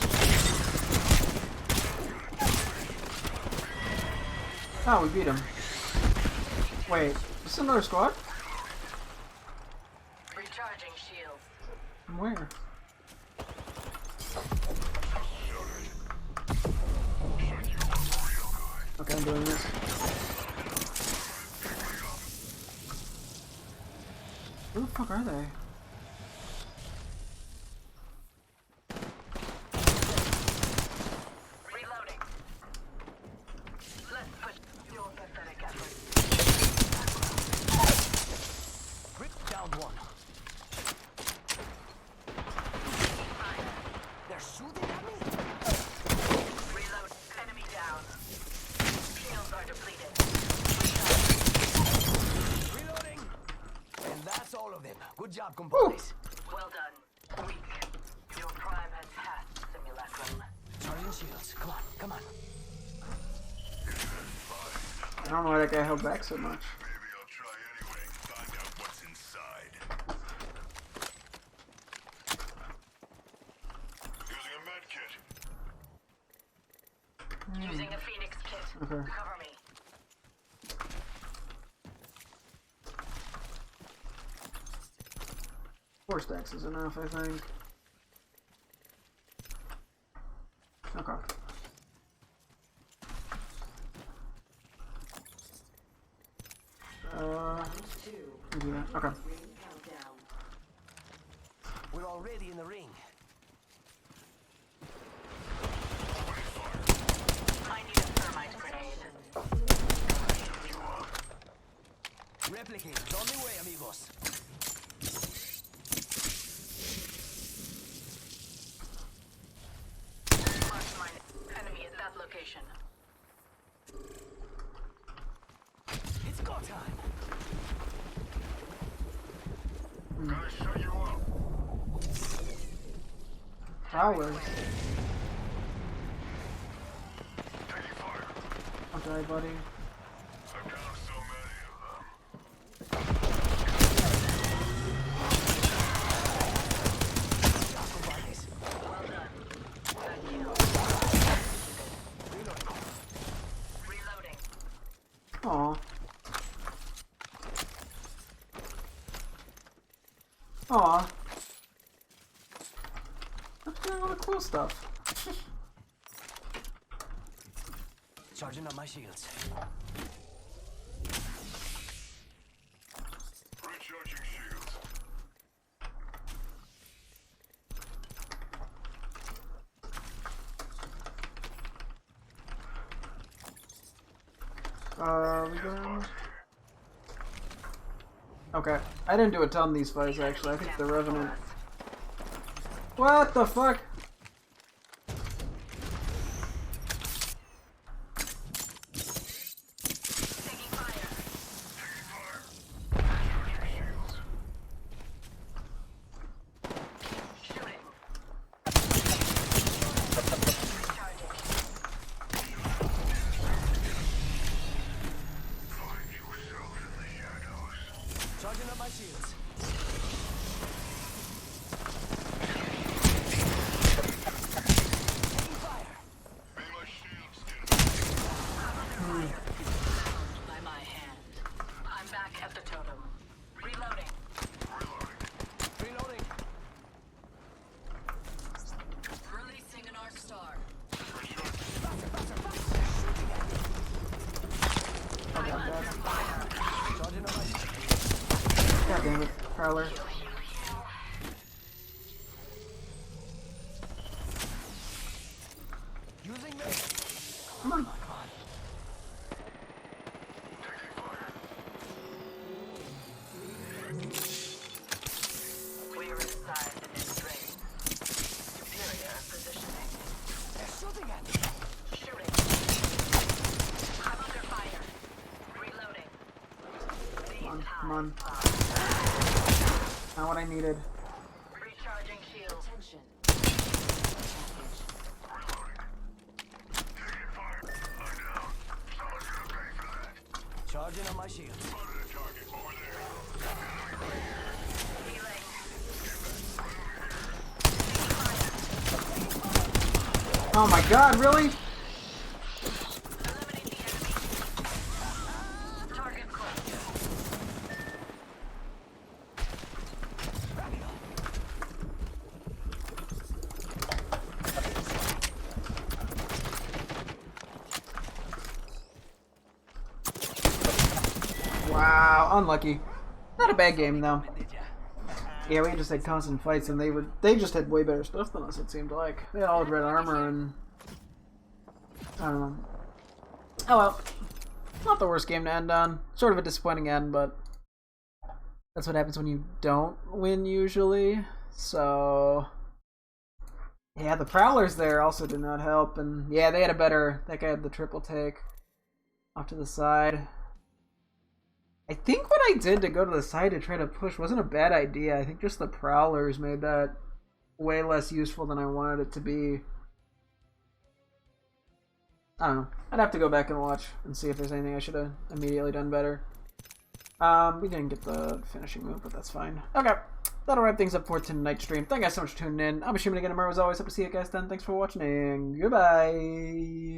Oh, we beat him. Wait, is this another squad? Recharging shields. From where? Okay, I'm doing this. Who the fuck are they? Reloading. Let's push your pathetic effort. Down one. They're shooting at me. Reload. Enemy down. Shields are depleted. Reloading. And that's all of them. Good job, compadres. Well done. Weak. Your prime has passed, simulacrum. Charging shields. Come on, come on. I don't know why that guy held back so much. Maybe I'll try anyway. Find out what's inside. Using a med kit. Using a Phoenix kit. Okay. Cover me. 4 stacks is enough, I think. Okay. Yeah, okay. We're already in the ring. I need a thermite grenade. Replicate. The only way, amigos. Mark mine. Enemy at that location. It's go time. Gotta show you up. Towers. Taking fire. Okay, buddy. I've downed so many of them. Well done. Good kill. Reloading. Aw. Aw. I'm doing all the cool stuff. Charging up my shields. Recharging shields. We going? Okay. I didn't do a ton of these fights actually. I think the Revenant. What the fuck? Taking fire. Shooting. Recharging. Find yourself in the shadows. Charging up my shields. Taking fire. Be my shield skin. By my hand. I'm back at the totem. Reloading. Reloading. Releasing an Arc Star. I got that. Charging up my shields. God damn it, Prowler. Using me. Come on. We reside in its ring. Superior positioning. They're shooting at me. Shooting. I'm under fire. Reloading. Come on, come on. on. Not what I needed. Recharging shield. Attention. Charging on my shield. Oh my god, really? Wow, unlucky. Not a bad game though. Yeah, we just had constant fights, and they just had way better stuff than us. It seemed like they all had red armor, and I don't know. Oh well, not the worst game to end on. Sort of a disappointing end, but that's what happens when you don't win usually. So yeah, the Prowlers there also did not help, and yeah, they had a better. That guy had the triple take off to the side. I think what I did to go to the side to try to push wasn't a bad idea. I think just the Prowlers made that way less useful than I wanted it to be. I don't know. I'd have to go back and watch and see if there's anything I should have immediately done better. We didn't get the finishing move, but that's fine. Okay, that'll wrap things up for tonight's stream. Thank you guys so much for tuning in. I'm Ashima again tomorrow as always. Hope to see you guys then. Thanks for watching and goodbye.